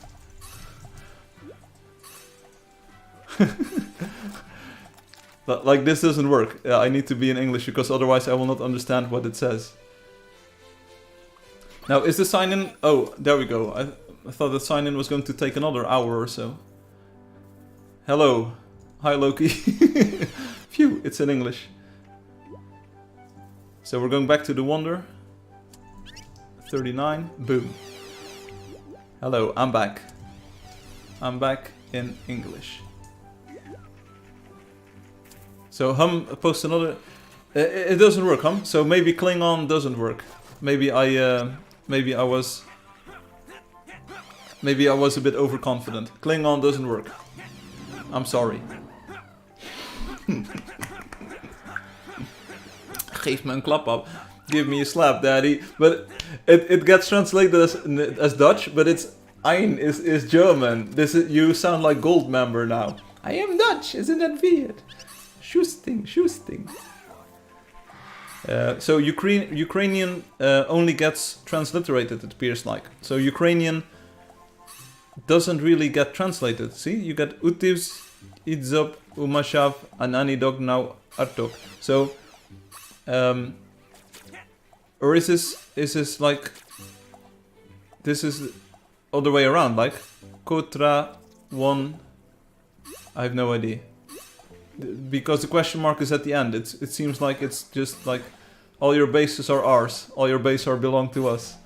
[SPEAKER 1] Like this doesn't work. I need to be in English because otherwise I will not understand what it says. Now, is the sign-in... Oh, there we go. I thought the sign-in was going to take another hour or so. Hello. Hi, Loki. Phew, it's in English. So we're going back to the Wonder. 39. Boom. Hello, I'm back. I'm back in English. So post another... it doesn't work, So maybe Klingon doesn't work. Maybe I was a bit overconfident. Klingon doesn't work. I'm sorry. Geef me een klap op. Give me a slap, daddy. But it gets translated as Dutch, but it's Ein is German. You sound like Goldmember now. I am Dutch, isn't that weird? Schusting. So Ukrainian only gets transliterated, it appears like. So Ukrainian doesn't really get translated. See, you get Utivs, Idzop, Umashav, and Anidog now Artok. So, or is this like, this is other way around, like Kotra 1, I have no idea. Because the question mark is at the end. It seems like it's just like, all your bases are ours, all your bases are belong to us.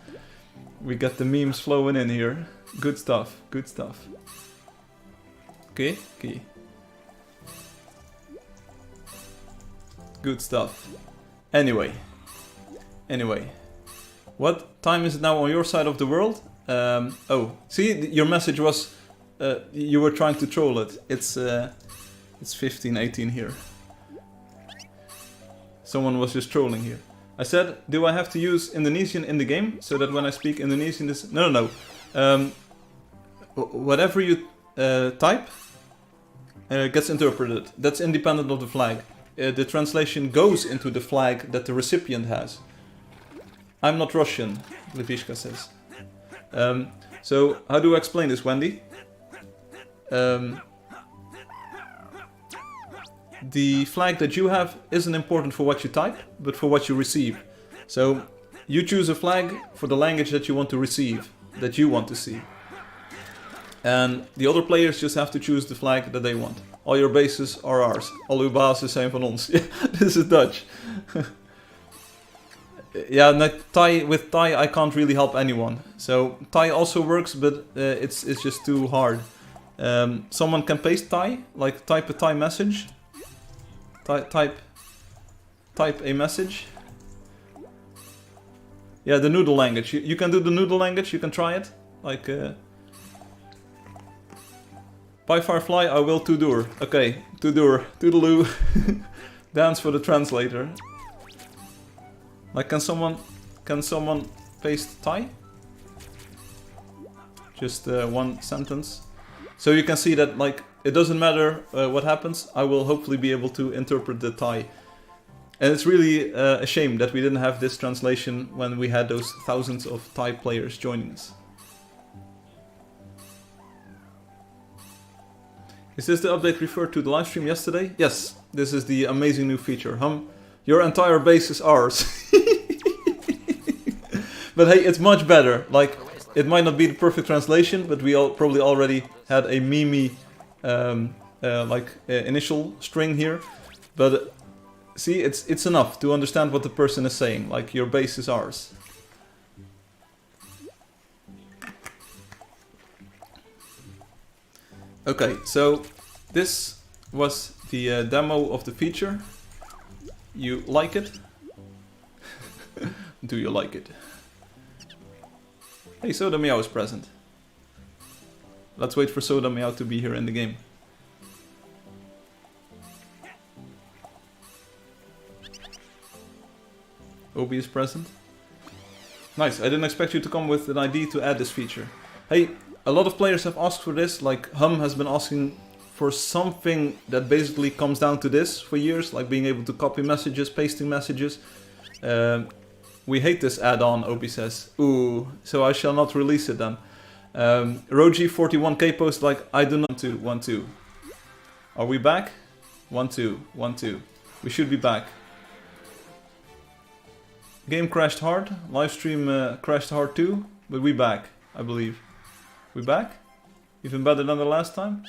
[SPEAKER 1] We get the memes flowing in here. Good stuff, good stuff. Okay, okay. Good stuff. Anyway. What time is it now on your side of the world? Oh, see, your message was, you were trying to troll it. It's 15, 18 here. Someone was just trolling here. I said, do I have to use Indonesian in the game so that when I speak Indonesian this... No. Whatever you type gets interpreted. That's independent of the flag. The translation goes into the flag that the recipient has. I'm not Russian, Levishka says. So, how do I explain this, Wendy? The flag that you have isn't important for what you type, but for what you receive. So, you choose a flag for the language that you want to receive, that you want to see. And the other players just have to choose the flag that they want. All your bases are ours. Al uw bases zijn van ons. This is Dutch. Yeah, with Thai I can't really help anyone. So Thai also works, but it's just too hard. Someone can paste Thai, like type a Thai message. Type a message. Yeah, the noodle language. You can do the noodle language. You can try it. Like. By Firefly, I will Tudur. Okay, Tudur, Toodaloo. Dance for the translator. Like, can someone paste Thai? Just one sentence. So you can see that, like, it doesn't matter what happens. I will hopefully be able to interpret the Thai. And it's really a shame that we didn't have this translation when we had those thousands of Thai players joining us. Is this the update referred to the livestream yesterday? Yes, this is the amazing new feature. Your entire base is ours. But hey, it's much better. Like, it might not be the perfect translation, but we probably already had a meme initial string here. But see, it's enough to understand what the person is saying. Like, your base is ours. Okay, so this was the demo of the feature. You like it? Do you like it? Hey, Soda Meow is present. Let's wait for Soda Meow to be here in the game. Obi is present. Nice, I didn't expect you to come with an idea to add this feature. Hey, a lot of players have asked for this, like has been asking for something that basically comes down to this for years, like being able to copy messages, pasting messages. We hate this add-on, Obi says. Ooh, so I shall not release it then. Roji41k post like, I do not want to. Are we back? 1, 2, 1, 2. We should be back. Game crashed hard, livestream crashed hard too, but we back, I believe. We back? Even better than the last time?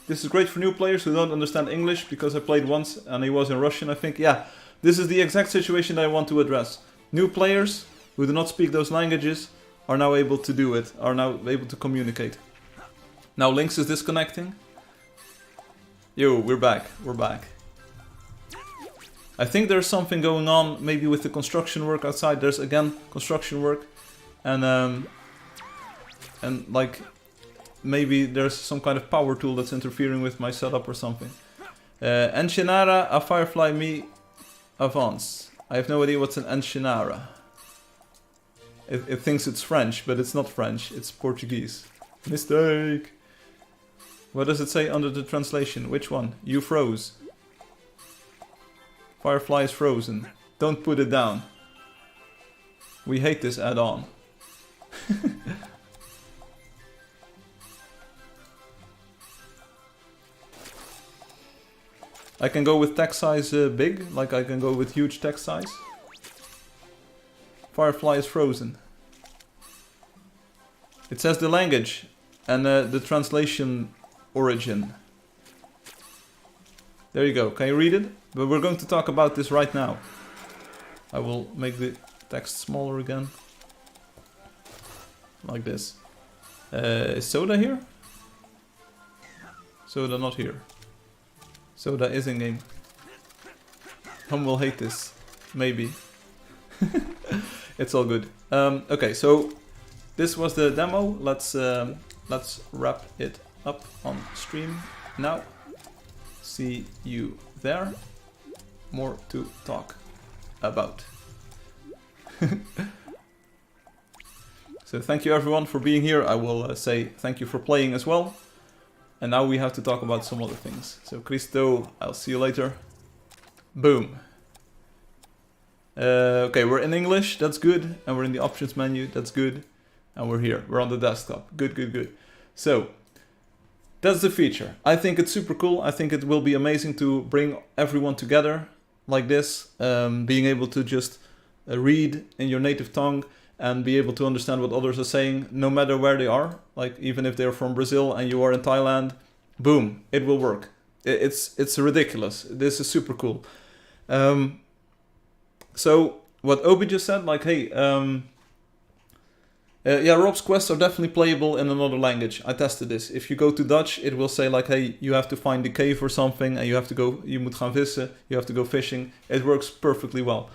[SPEAKER 1] This is great for new players who don't understand English, because I played once and he was in Russian, I think. Yeah, this is the exact situation that I want to address. New players who do not speak those languages are now able to do it, are now able to communicate. Now Lynx is disconnecting. Yo, we're back, we're back. I think there's something going on, maybe with the construction work outside. There's again construction work, and like maybe there's some kind of power tool that's interfering with my setup or something. Enchinara a Firefly me avance. I have no idea what's an Enchinara. It thinks it's French, but it's not French. It's Portuguese. Mistake. What does it say under the translation? Which one? You froze. Firefly is frozen. Don't put it down. We hate this add-on. I can go with text size big, like I can go with huge text size. Firefly is frozen. It says the language and the translation origin. There you go. Can you read it? But we're going to talk about this right now. I will make the text smaller again. Like this. Is Soda here? Soda not here. Soda is in game. Hum will hate this. Maybe. It's all good. Okay, so this was the demo. Let's wrap it up on stream now. See you there. More to talk about. So thank you everyone for being here. I will say thank you for playing as well. And now we have to talk about some other things. So Christo, I'll see you later. Boom. Okay, we're in English, that's good. And we're in the options menu, that's good. And we're here, we're on the desktop. Good, good, good. So, that's the feature. I think it's super cool. I think it will be amazing to bring everyone together like this. Being able to just read in your native tongue and be able to understand what others are saying, no matter where they are. Like, even if they're from Brazil and you are in Thailand, boom, it will work. It's ridiculous. This is super cool. So, what Obi just said, like, hey, yeah, Rob's quests are definitely playable in another language. I tested this. If you go to Dutch, it will say like, hey, you have to find the cave or something, and you have to go, you moet gaan vissen, you have to go fishing. It works perfectly well.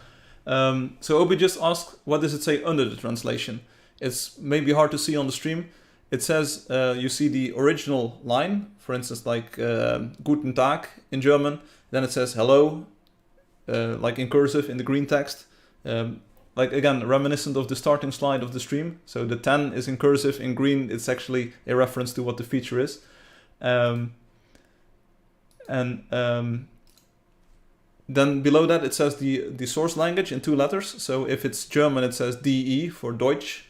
[SPEAKER 1] So Obi just asked, what does it say under the translation? It's maybe hard to see on the stream. It says, you see the original line, for instance, like Guten Tag in German. Then it says hello, like in cursive in the green text. Like again, reminiscent of the starting slide of the stream. So the 10 is in cursive, in green it's actually a reference to what the feature is. Then below that it says the source language in 2 letters. So if it's German it says DE for Deutsch.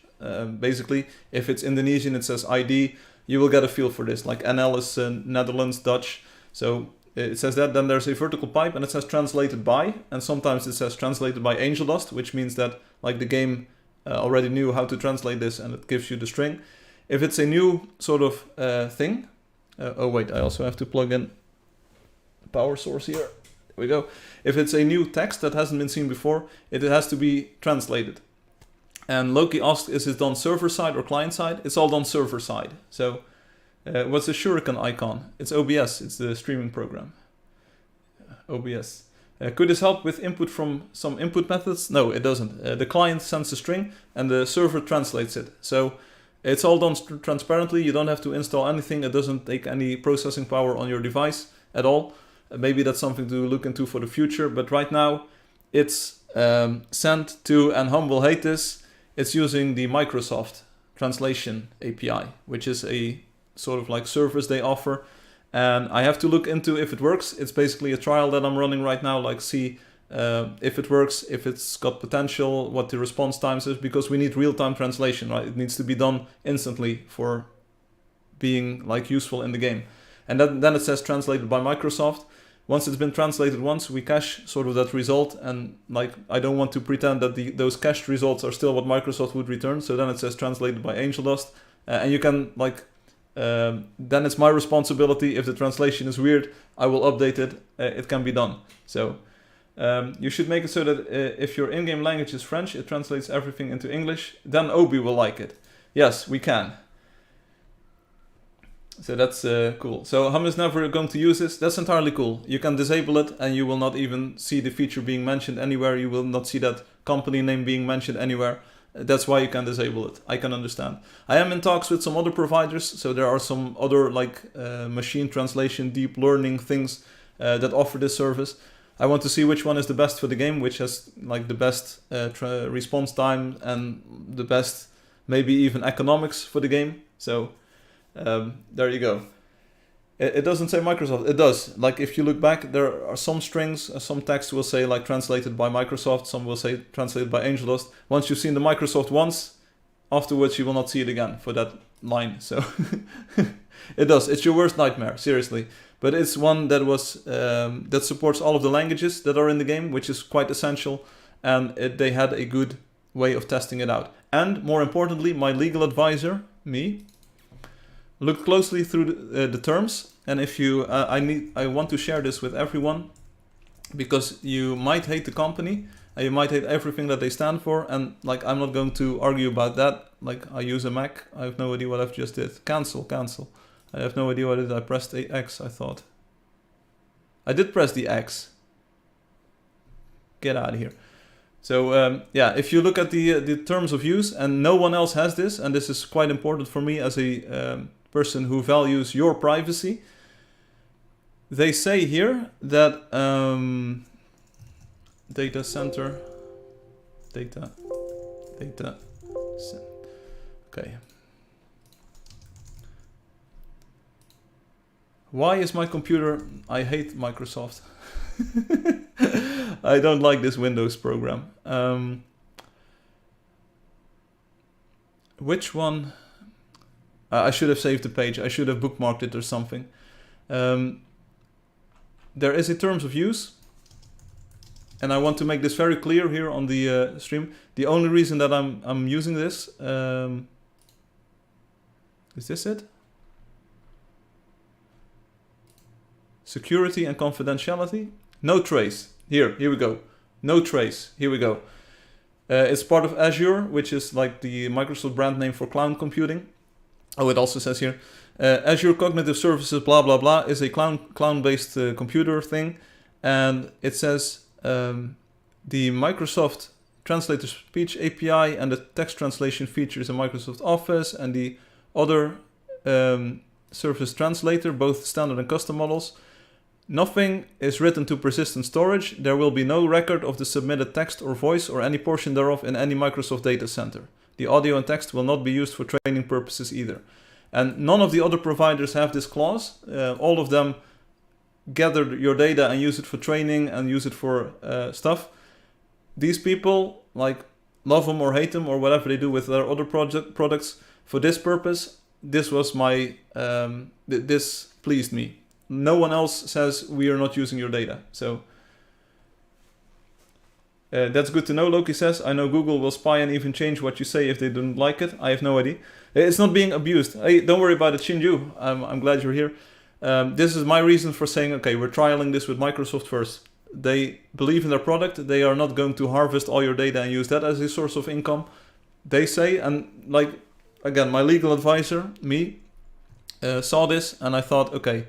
[SPEAKER 1] Basically, if it's Indonesian it says ID. You will get a feel for this. Like NL is Netherlands, Dutch. So it says that. Then there's a vertical pipe and it says translated by. And sometimes it says translated by Angeldust, which means that like the game already knew how to translate this and it gives you the string. If it's a new sort of thing. Oh wait, I also have to plug in power source here. There we go. If it's a new text that hasn't been seen before, it has to be translated. And Loki asked, is it done server side or client side? It's all done server side. So what's the shuriken icon? It's OBS, it's the streaming program. OBS. Could this help with input from some input methods? No, it doesn't. The client sends a string and the server translates it. So it's all done transparently. You don't have to install anything. It doesn't take any processing power on your device at all. Maybe that's something to look into for the future. But right now it's sent to, and Hum will hate this, it's using the Microsoft translation API, which is a sort of like service they offer. And I have to look into if it works. It's basically a trial that I'm running right now, like see if it works, if it's got potential, what the response times is, because we need real-time translation, right? It needs to be done instantly for being like useful in the game. And then it says translated by Microsoft. Once it's been translated once, we cache sort of that result, and like I don't want to pretend that those cached results are still what Microsoft would return. So then it says translated by Angeldust, and you can like then it's my responsibility. If the translation is weird, I will update it. It can be done. So you should make it so that if your in-game language is French, it translates everything into English. Then Obi will like it. Yes, we can. So that's cool. So Hum is never going to use this. That's entirely cool. You can disable it and you will not even see the feature being mentioned anywhere. You will not see that company name being mentioned anywhere. That's why you can disable it. I can understand. I am in talks with some other providers. So there are some other like machine translation, deep learning things that offer this service. I want to see which one is the best for the game, which has like the best response time and the best maybe even economics for the game. So there you go. It doesn't say Microsoft. It does. Like if you look back, there are some strings, some text will say like translated by Microsoft, some will say translated by Angeldust. Once you've seen the Microsoft once, afterwards you will not see it again for that line. So it does. It's your worst nightmare, seriously. But it's one that was that supports all of the languages that are in the game, which is quite essential. And they had a good way of testing it out. And more importantly, my legal advisor, me, looked closely through the terms. And if you, I want to share this with everyone, because you might hate the company and you might hate everything that they stand for. And like, I'm not going to argue about that. Like, I use a Mac. I have no idea what I've just did. Cancel. I have no idea what I did. I pressed the X, I thought. I did press the X. Get out of here. So yeah, if you look at the terms of use, and no one else has this, and this is quite important for me as a person who values your privacy. They say here that data center, okay. Why is my computer, I hate Microsoft. I don't like this Windows program. Which one? I should have saved the page. I should have bookmarked it or something. There is a terms of use. And I want to make this very clear here on the stream. The only reason that I'm using this, is this it? Security and confidentiality. No trace. Here we go. No trace. Here we go. It's part of Azure, which is like the Microsoft brand name for cloud computing. Oh, it also says here, Azure Cognitive Services, blah, blah, blah, is a cloud-based computer thing. And it says the Microsoft Translator Speech API and the text translation features in Microsoft Office, and the other Surface Translator, both standard and custom models. Nothing is written to persistent storage. There will be no record of the submitted text or voice or any portion thereof in any Microsoft data center. The audio and text will not be used for training purposes either. And none of the other providers have this clause. All of them gather your data and use it for training and use it for stuff. These people, like, love them or hate them or whatever they do with their other products. For this purpose, this was my, this pleased me. No one else says we are not using your data. So that's good to know, Loki says. I know Google will spy and even change what you say if they don't like it. I have no idea. It's not being abused. Hey, don't worry about it, Shinju. I'm glad you're here. This is my reason for saying, okay, we're trialing this with Microsoft first. They believe in their product. They are not going to harvest all your data and use that as a source of income. They say, and like, again, my legal advisor, me, saw this and I thought, okay,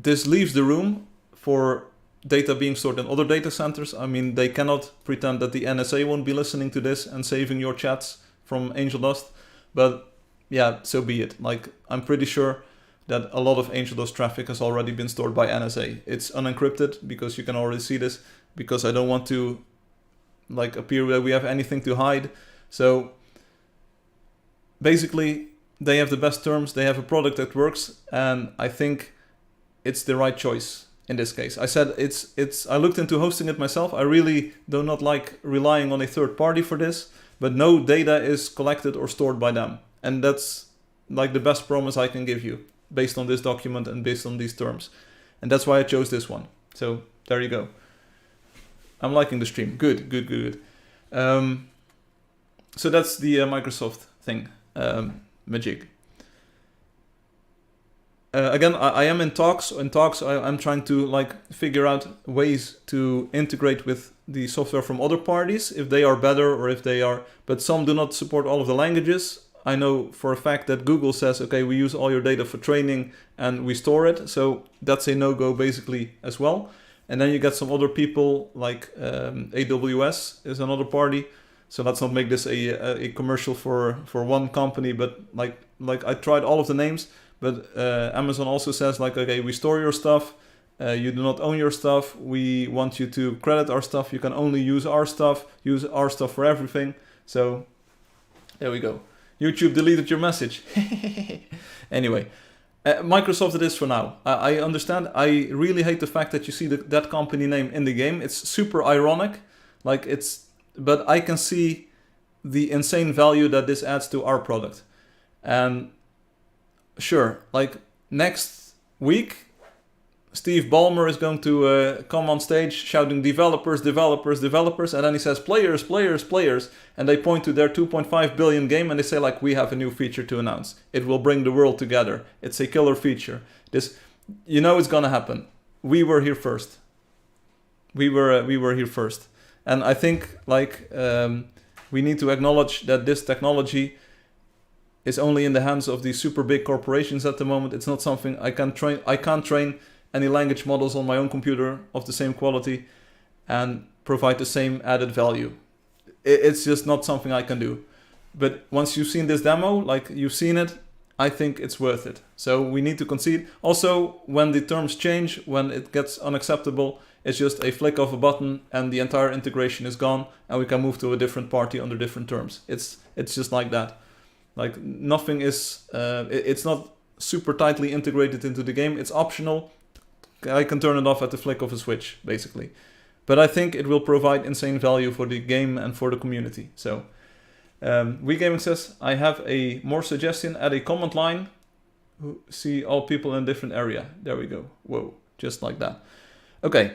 [SPEAKER 1] this leaves the room for data being stored in other data centers. I mean, they cannot pretend that the NSA won't be listening to this and saving your chats from Angeldust. But yeah, so be it. Like, I'm pretty sure that a lot of Angeldust traffic has already been stored by NSA. It's unencrypted because you can already see this, because I don't want to like appear that we have anything to hide. So basically, they have the best terms. They have a product that works, and I think it's the right choice in this case. I said I looked into hosting it myself. I really do not like relying on a third party for this, but no data is collected or stored by them. And that's like the best promise I can give you based on this document and based on these terms. And that's why I chose this one. So there you go. I'm liking the stream. Good. So that's the Microsoft thing, Majig. Again, I am in talks. I'm trying to like figure out ways to integrate with the software from other parties, if they are better or if they are, but some do not support all of the languages. I know for a fact that Google says, okay, we use all your data for training and we store it. So that's a no-go basically as well. And then you get some other people like AWS is another party. So let's not make this a commercial for one company, but like I tried all of the names. But Amazon also says like, okay, we store your stuff. You do not own your stuff. We want you to credit our stuff. You can only use our stuff for everything. So there we go. YouTube deleted your message. Anyway, Microsoft it is for now. I understand. I really hate the fact that you see that company name in the game. It's super ironic. Like but I can see the insane value that this adds to our product. And sure, like next week, Steve Ballmer is going to come on stage shouting developers, developers, developers, and then he says players, players, players, and they point to their 2.5 billion game and they say like, we have a new feature to announce. It will bring the world together. It's a killer feature. This, you know, it's gonna happen. We were here first. We were here first, and I think like we need to acknowledge that this technology is only in the hands of these super big corporations at the moment. It's not something I can train. I can't train any language models on my own computer of the same quality and provide the same added value. It's just not something I can do. But once you've seen this demo, like you've seen it, I think it's worth it. So we need to concede. Also, when the terms change, when it gets unacceptable, it's just a flick of a button and the entire integration is gone and we can move to a different party under different terms. It's just like that. Like nothing is, it's not super tightly integrated into the game. It's optional. I can turn it off at the flick of a switch, basically. But I think it will provide insane value for the game and for the community. So, WeGaming says, I have a more suggestion. Add a comment line. See all people in a different area. There we go. Whoa, just like that. Okay.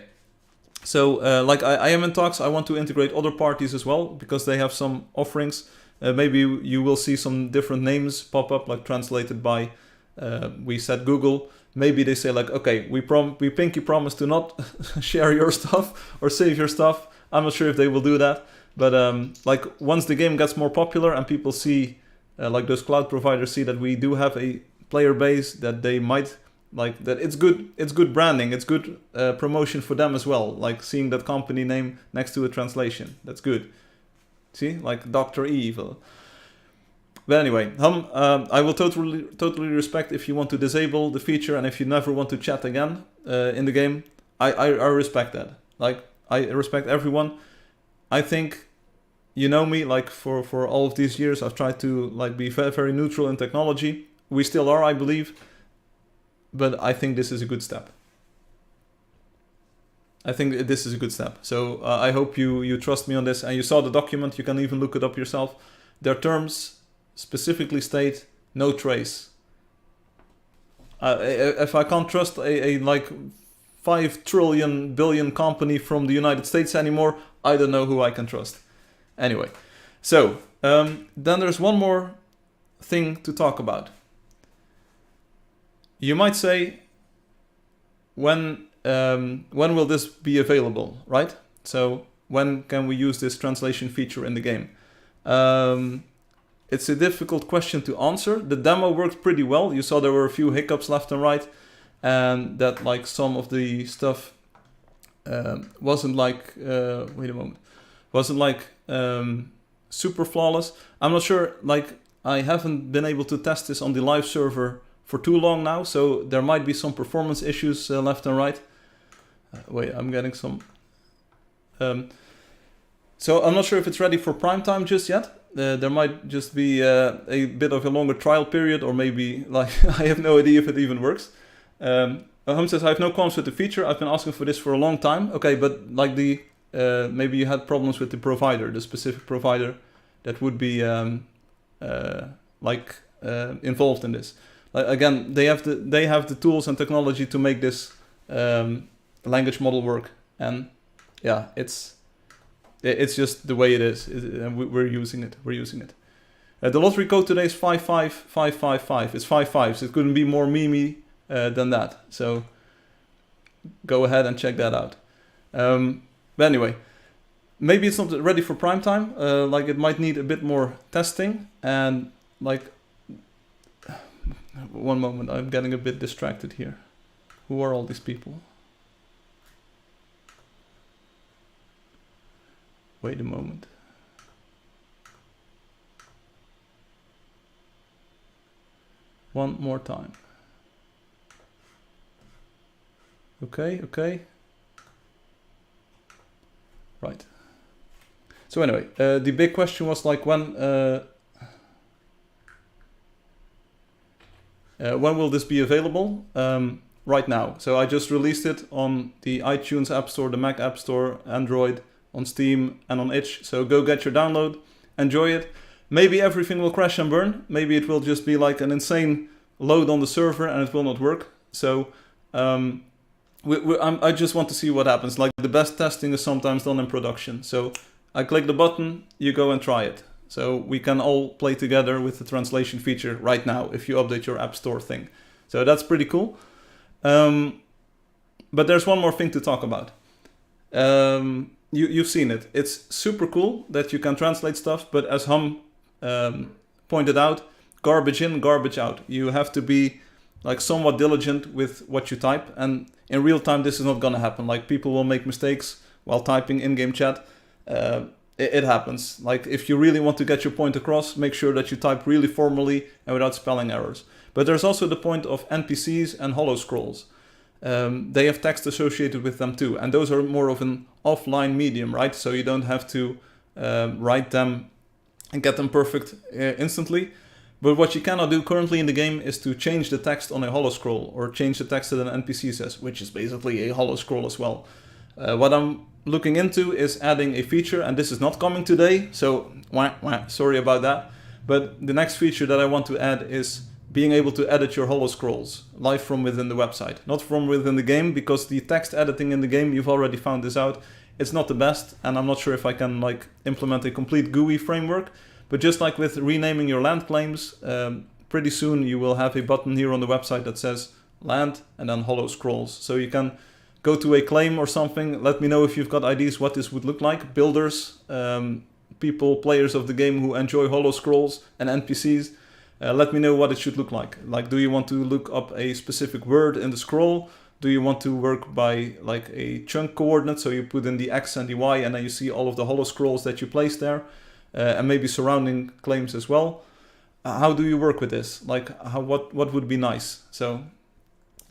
[SPEAKER 1] So, like I am in talks. I want to integrate other parties as well because they have some offerings. Maybe you will see some different names pop up, like translated by, we said Google. Maybe they say like, okay, we pinky promise to not share your stuff or save your stuff. I'm not sure if they will do that. But like once the game gets more popular and people see, like those cloud providers see that we do have a player base, that they might like that it's good branding, it's good promotion for them as well. Like seeing that company name next to a translation, that's good. See, like Dr. Evil. But anyway, I will totally respect if you want to disable the feature and if you never want to chat again in the game. I respect that. Like I respect everyone. I think you know me. Like for all of these years, I've tried to like be very, very neutral in technology. We still are, I believe. But I think this is a good step. I think this is a good step. So I hope you trust me on this. And you saw the document. You can even look it up yourself. Their terms specifically state no trace. If I can't trust a like 5 trillion billion company from the United States anymore, I don't know who I can trust. Anyway, so then there's one more thing to talk about. You might say, when will this be available, right? So when can we use this translation feature in the game? It's a difficult question to answer. The demo worked pretty well. You saw there were a few hiccups left and right, and that like some of the stuff wasn't like wasn't like super flawless. I'm not sure. Like I haven't been able to test this on the live server for too long now, so there might be some performance issues left and right. Wait, I'm getting some. So I'm not sure if it's ready for prime time just yet. There might just be a bit of a longer trial period, or maybe like I have no idea if it even works. Hum says I have no comments with the feature. I've been asking for this for a long time. Okay, but like the maybe you had problems with the provider, the specific provider that would be involved in this. Again, they have the tools and technology to make this language model work, and yeah, it's just the way it is, and we're using it. The lottery code today is 55555. It's 5 5s. It couldn't be more memey than that. So go ahead and check that out. But anyway, maybe it's not ready for prime time. Like it might need a bit more testing, and like one moment, I'm getting a bit distracted here. Who are all these people? Wait a moment. One more time. Okay. Right. So anyway, the big question was like when When will this be available? Right now. So I just released it on the iTunes App Store, the Mac App Store, Android, on Steam, and on itch. So go get your download, enjoy it. Maybe everything will crash and burn. Maybe it will just be like an insane load on the server and it will not work. So I just want to see what happens. Like, the best testing is sometimes done in production. So I click the button, you go and try it. So we can all play together with the translation feature right now if you update your App Store thing. So that's pretty cool. But there's one more thing to talk about. You've seen it. It's super cool that you can translate stuff, but as Hum pointed out, garbage in, garbage out. You have to be like somewhat diligent with what you type, and in real time this is not gonna happen. Like, people will make mistakes while typing in-game chat. It happens. Like, if you really want to get your point across, make sure that you type really formally and without spelling errors. But there's also the point of NPCs and holo scrolls. They have text associated with them too, and those are more of an offline medium, right? So you don't have to write them and get them perfect instantly. But what you cannot do currently in the game is to change the text on a holo scroll or change the text that an NPC says, which is basically a holo scroll as well. What I'm looking into is adding a feature, and this is not coming today, so sorry about that. But the next feature that I want to add is being able to edit your holo scrolls live from within the website, not from within the game, because the text editing in the game, you've already found this out, it's not the best, and I'm not sure if I can like implement a complete GUI framework. But just like with renaming your land claims, pretty soon you will have a button here on the website that says land and then holo scrolls. So you can go to a claim or something. Let me know if you've got ideas what this would look like. Builders, people, players of the game who enjoy holo scrolls and NPCs. Let me know what it should look like. Like, do you want to look up a specific word in the scroll? Do you want to work by like a chunk coordinate? So you put in the X and the Y and then you see all of the holo scrolls that you place there. And maybe surrounding claims as well. How do you work with this? Like, what would be nice? So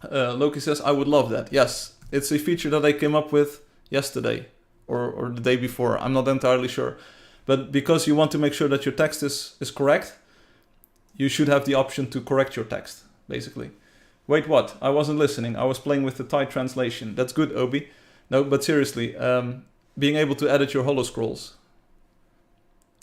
[SPEAKER 1] Loki says, I would love that. Yes, it's a feature that I came up with yesterday or the day before. I'm not entirely sure. But because you want to make sure that your text is correct, you should have the option to correct your text, basically. Wait, what? I wasn't listening. I was playing with the Thai translation. That's good, Obi. No, but seriously, being able to edit your holo scrolls.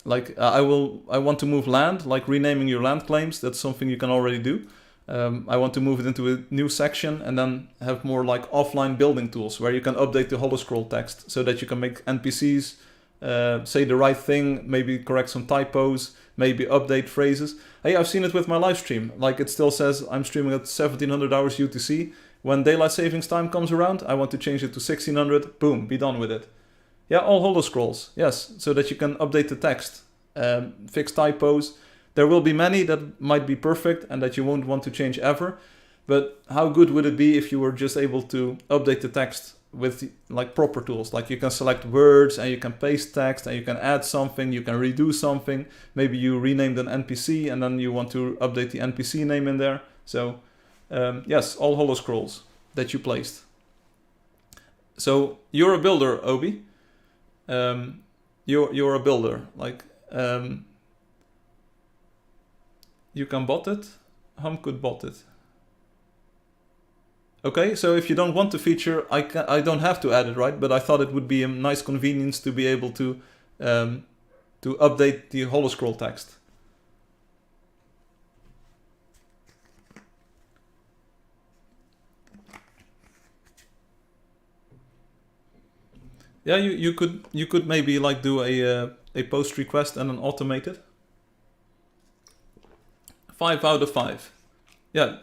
[SPEAKER 1] Like, I want to move land, like renaming your land claims. That's something you can already do. I want to move it into a new section and then have more like offline building tools where you can update the holo scroll text so that you can make NPCs say the right thing, maybe correct some typos, maybe update phrases. Hey, I've seen it with my live stream. Like, it still says I'm streaming at 1700 hours UTC. When daylight savings time comes around, I want to change it to 1600. Boom, be done with it. Yeah, all holo scrolls, yes, so that you can update the text, fix typos. There will be many that might be perfect and that you won't want to change ever. But how good would it be if you were just able to update the text with like proper tools? Like, you can select words and you can paste text and you can add something, you can redo something. Maybe you renamed an NPC and then you want to update the NPC name in there. So yes, all holo scrolls that you placed. So you're a builder, Obi. You're a builder, like you can bot it. Hum could bot it. Okay, so if you don't want the feature, I don't have to add it, right? But I thought it would be a nice convenience to be able to update the holo scroll text. Yeah, you could maybe like do a post request and then automate it. 5 out of 5. Yeah.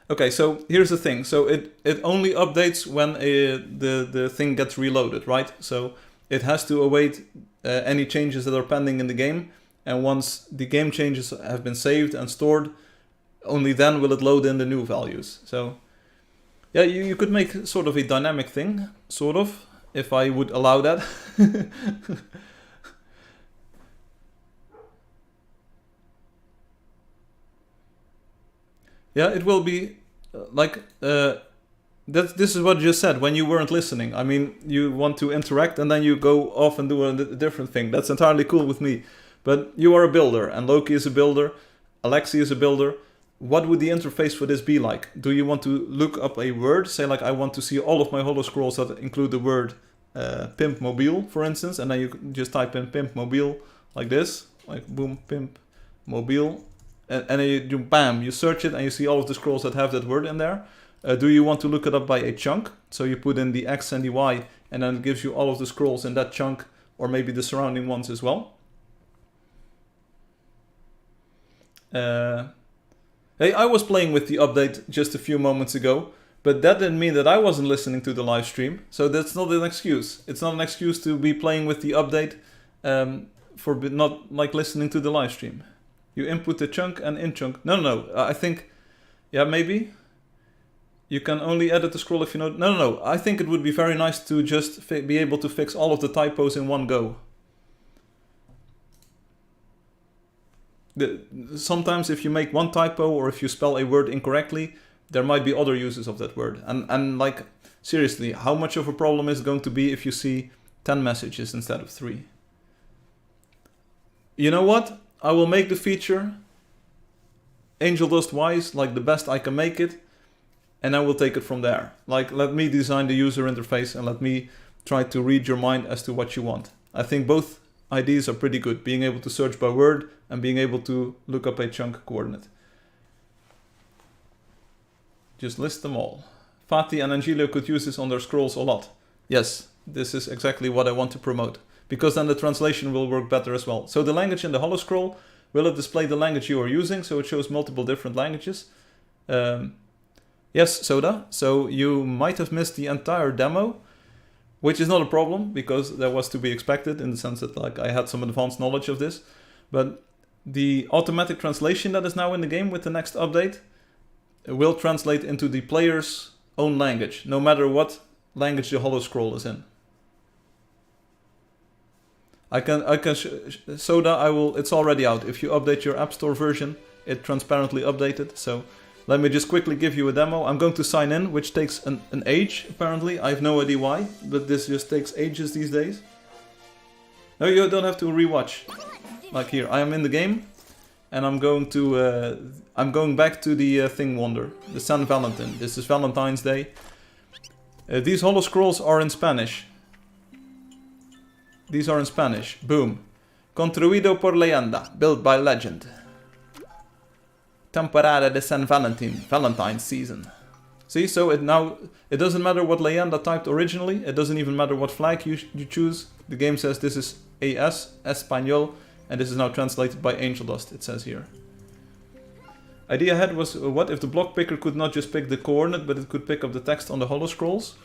[SPEAKER 1] Okay, so here's the thing. So it only updates when the thing gets reloaded, right? So it has to await any changes that are pending in the game, and once the game changes have been saved and stored, only then will it load in the new values. So yeah, you could make sort of a dynamic thing, sort of, if I would allow that. Yeah, it will be like this is what you just said when you weren't listening. I mean, you want to interact and then you go off and do a different thing. That's entirely cool with me. But you are a builder, and Loki is a builder, Alexi is a builder. what would the interface for this be like? Do you want to look up a word? Say like, I want to see all of my holo scrolls that include the word pimp mobile, for instance, and then you can just type in pimp mobile like this, like boom, pimp mobile, and then you bam, you search it and you see all of the scrolls that have that word in there. Do you want to look it up by a chunk? So you put in the X and the Y, and then it gives you all of the scrolls in that chunk, or maybe the surrounding ones as well. Hey, I was playing with the update just a few moments ago, but that didn't mean that I wasn't listening to the live stream, so that's not an excuse. It's not an excuse to be playing with the update for not like listening to the live stream. You input the chunk and in chunk. No, I think, yeah, maybe. You can only edit the scroll if you know. No. I think it would be very nice to just be able to fix all of the typos in one go. Sometimes if you make one typo or if you spell a word incorrectly, there might be other uses of that word. And like, seriously, how much of a problem is it going to be if you see 10 messages instead of 3? You know what? I will make the feature Angeldust wise, like the best I can make it, and I will take it from there. Like, let me design the user interface and let me try to read your mind as to what you want. I think both ideas are pretty good, being able to search by word and being able to look up a chunk coordinate. Just list them all. Fatih and Angelio could use this on their scrolls a lot. Yes, this is exactly what I want to promote, because then the translation will work better as well. So the language in the holo scroll, will it display the language you are using, so it shows multiple different languages? Yes, Soda. So you might have missed the entire demo, which is not a problem, because that was to be expected in the sense that like I had some advanced knowledge of this. But the automatic translation that is now in the game with the next update will translate into the player's own language, no matter what language the holo scroll is in. Soda, it's already out. If you update your App Store version, it transparently updated. So let me just quickly give you a demo. I'm going to sign in, which takes an age, apparently. I have no idea why, but this just takes ages these days. No, you don't have to rewatch. Like here, I am in the game, and I'm going back to the thing wonder, the San Valentin. This is Valentine's Day. These holo scrolls are in Spanish. These are in Spanish. Boom. Construido por leyenda, built by legend. Temporada de San Valentin, Valentine's season. See, so it doesn't matter what leyenda typed originally, it doesn't even matter what flag you choose. The game says this is AS, Español, and this is now translated by Angeldust, it says here. Idea ahead was, what if the block picker could not just pick the coordinate, but it could pick up the text on the holo scrolls?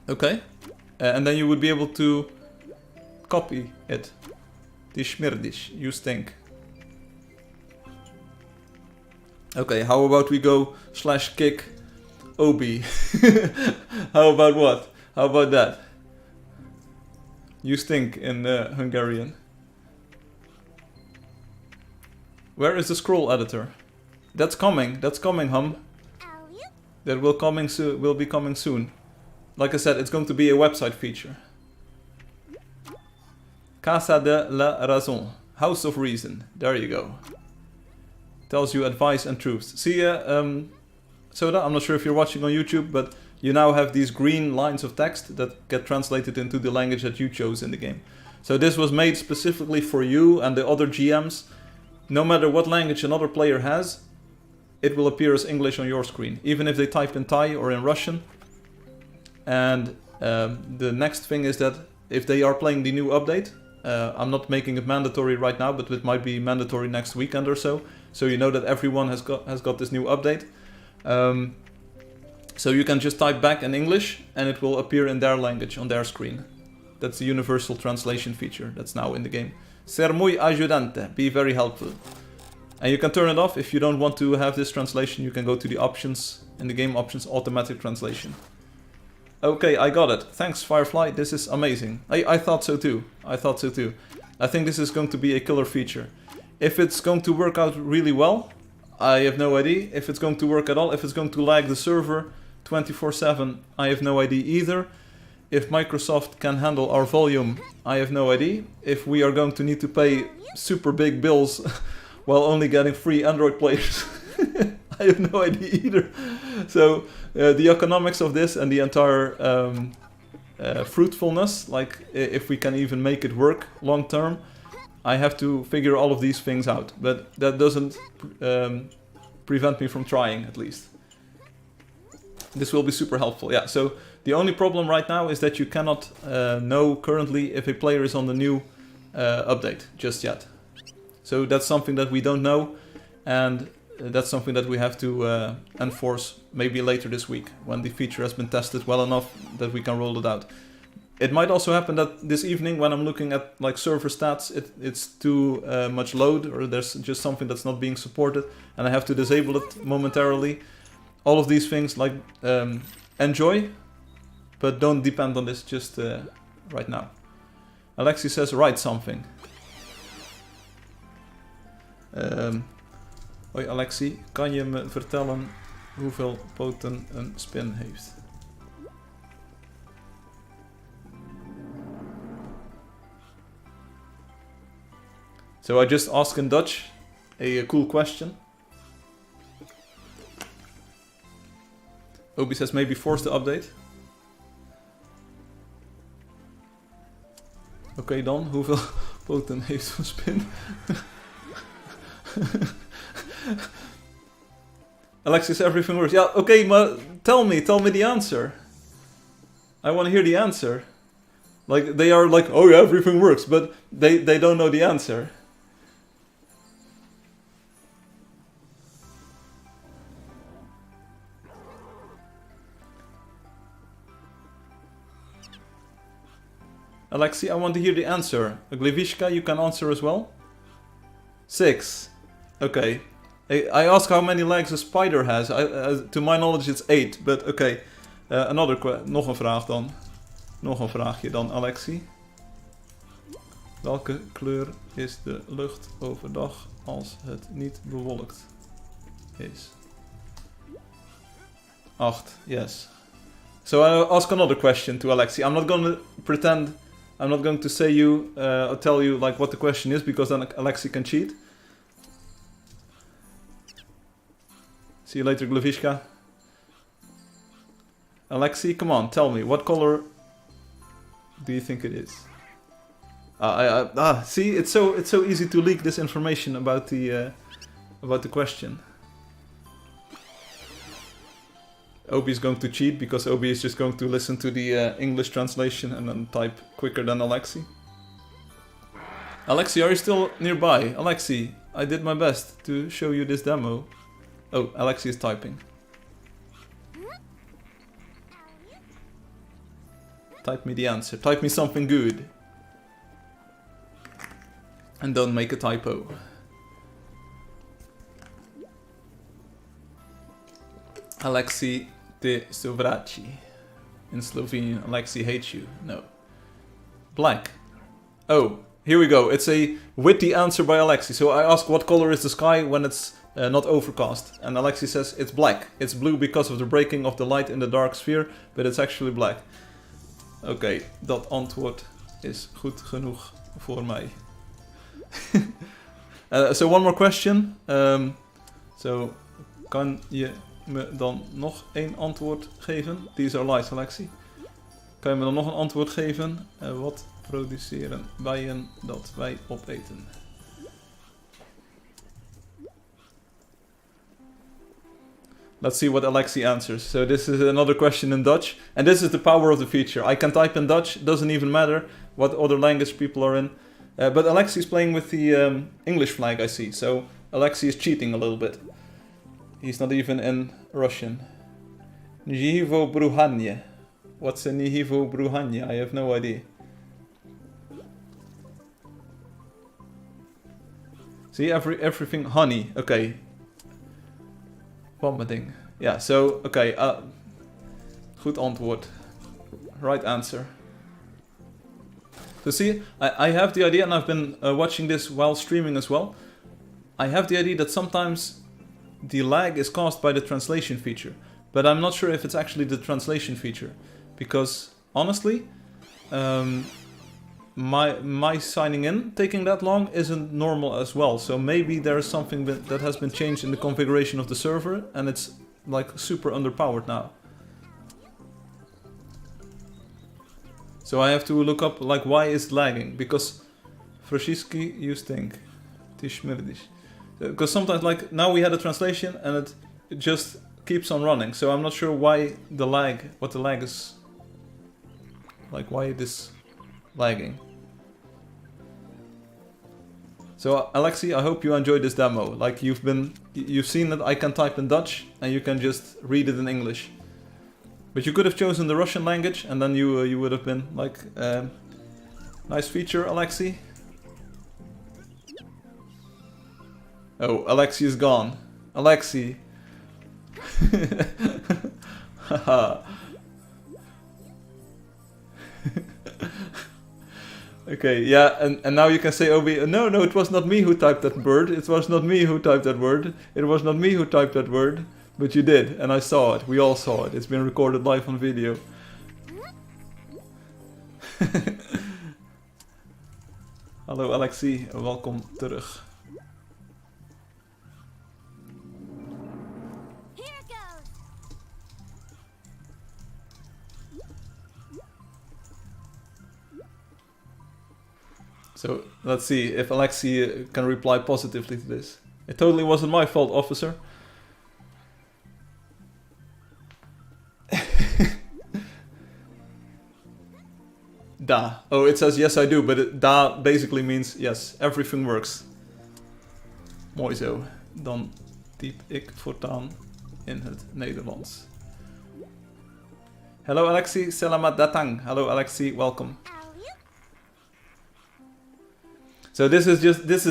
[SPEAKER 1] Okay. And then you would be able to copy it. Die schmirdisch, you stink. Okay, how about we go /kick Obi? How about what? How about that? You stink in Hungarian. Where is the scroll editor? That's coming, hum. That will be coming soon. Like I said, it's going to be a website feature. Casa de la Raison, House of Reason. There you go. Tells you advice and truths. See Soda, I'm not sure if you're watching on YouTube, but you now have these green lines of text that get translated into the language that you chose in the game. So this was made specifically for you and the other GMs. No matter what language another player has, it will appear as English on your screen, even if they type in Thai or in Russian. And the next thing is that if they are playing the new update, I'm not making it mandatory right now, but it might be mandatory next weekend or so. So you know that everyone has got this new update. So you can just type back in English and it will appear in their language on their screen. That's the universal translation feature that's now in the game. Ser muy ayudante, be very helpful. And you can turn it off if you don't want to have this translation. You can go to the options, in the game options, automatic translation. Okay, I got it. Thanks, Firefly. This is amazing. I thought so too. I think this is going to be a killer feature. If it's going to work out really well, I have no idea. If it's going to work at all, if it's going to lag the server 24/7, I have no idea either. If Microsoft can handle our volume, I have no idea. If we are going to need to pay super big bills while only getting free Android players, I have no idea either. So the economics of this and the entire fruitfulness, like if we can even make it work long term, I have to figure all of these things out. But that doesn't prevent me from trying, at least. This will be super helpful. Yeah, so the only problem right now is that you cannot know currently if a player is on the new update just yet. So that's something that we don't know, and that's something that we have to enforce maybe later this week, when the feature has been tested well enough that we can roll it out. It might also happen that this evening, when I'm looking at like server stats, it's too much load, or there's just something that's not being supported, and I have to disable it momentarily. All of these things, like, enjoy, but don't depend on this just right now. Alexi says, write something. Hoi Alexi, kan je me vertellen hoeveel poten een spin heeft? So I just asked in Dutch a cool question. Obi says maybe force the update. Oké dan, hoeveel poten heeft zo'n spin? Alexis, everything works. Yeah, okay, but tell me the answer. I want to hear the answer. Like, they are like, oh yeah, everything works, but they don't know the answer. Alexi, I want to hear the answer. Glivishka, you can answer as well. 6. Okay. I ask how many legs a spider has. To my knowledge it's 8, but okay. Nog een vraag dan. Nog een vraagje dan, Alexi. Welke kleur is de lucht overdag als het niet bewolkt is? 8, yes. So I'll ask another question to Alexi. I'm not going to pretend... I'm not going to say or tell you like what the question is, because then Alexi can cheat. See you later, Glavishka. Alexi, come on, tell me, what color do you think it is? See, it's so easy to leak this information about the question. Obi is going to cheat because Obi is just going to listen to the English translation and then type quicker than Alexi. Alexi, are you still nearby? Alexi, I did my best to show you this demo. Oh, Alexi is typing. Type me the answer. Type me something good. And don't make a typo. Alexi te sovraci. In Slovenian, Alexi hates you. No. Black. Oh, here we go. It's a witty answer by Alexi. So I ask what color is the sky when it's not overcast. And Alexi says it's black. It's blue because of the breaking of the light in the dark sphere, but it's actually black. Oké, dat antwoord is goed genoeg voor mij. So one more question. So, kan je me dan nog één antwoord geven? These are lies, Alexi. Kan je me dan nog een antwoord geven? Wat produceren bijen dat wij opeten? Let's see what Alexi answers. So this is another question in Dutch. And this is the power of the feature. I can type in Dutch, doesn't even matter what other language people are in. But Alexi is playing with the English flag, I see. So Alexi is cheating a little bit. He's not even in Russian. Nihivo bruhanje. What's a Nihivo bruhanje? I have no idea. See, everything honey. Okay. Vomiting. Yeah, so, okay. Goed antwoord. Right answer. So see, I have the idea, and I've been watching this while streaming as well. I have the idea that sometimes the lag is caused by the translation feature. But I'm not sure if it's actually the translation feature. Because, honestly, my signing in taking that long isn't normal as well. So maybe there's something that has been changed in the configuration of the server, and it's like super underpowered now. So I have to look up like why it's lagging, because Froshiski, you stink. Tishmirdish. Because sometimes like now we had a translation and it just keeps on running. So I'm not sure why the lag, what the lag is. Like why it is lagging. So Alexi, I hope you enjoyed this demo. Like you've seen that I can type in Dutch and you can just read it in English. But you could have chosen the Russian language and then you would have been like, nice feature, Alexi. Oh, Alexi is gone. Alexi. Haha. Okay, yeah, and now you can say, Obi, no, it was not me who typed that word. It was not me who typed that word. It was not me who typed that word. But you did, and I saw it. We all saw it. It's been recorded live on video. Hallo Alexi, welkom terug.
[SPEAKER 2] Here goes.
[SPEAKER 1] So let's see if Alexi can reply positively to this. It totally wasn't my fault, officer. Da. Oh, it says yes I do, but da basically means yes, everything works. Mooi zo. Dan typ ik voortaan in het Nederlands. Hello Alexi, selamat datang. Hello Alexi, welcome. So this is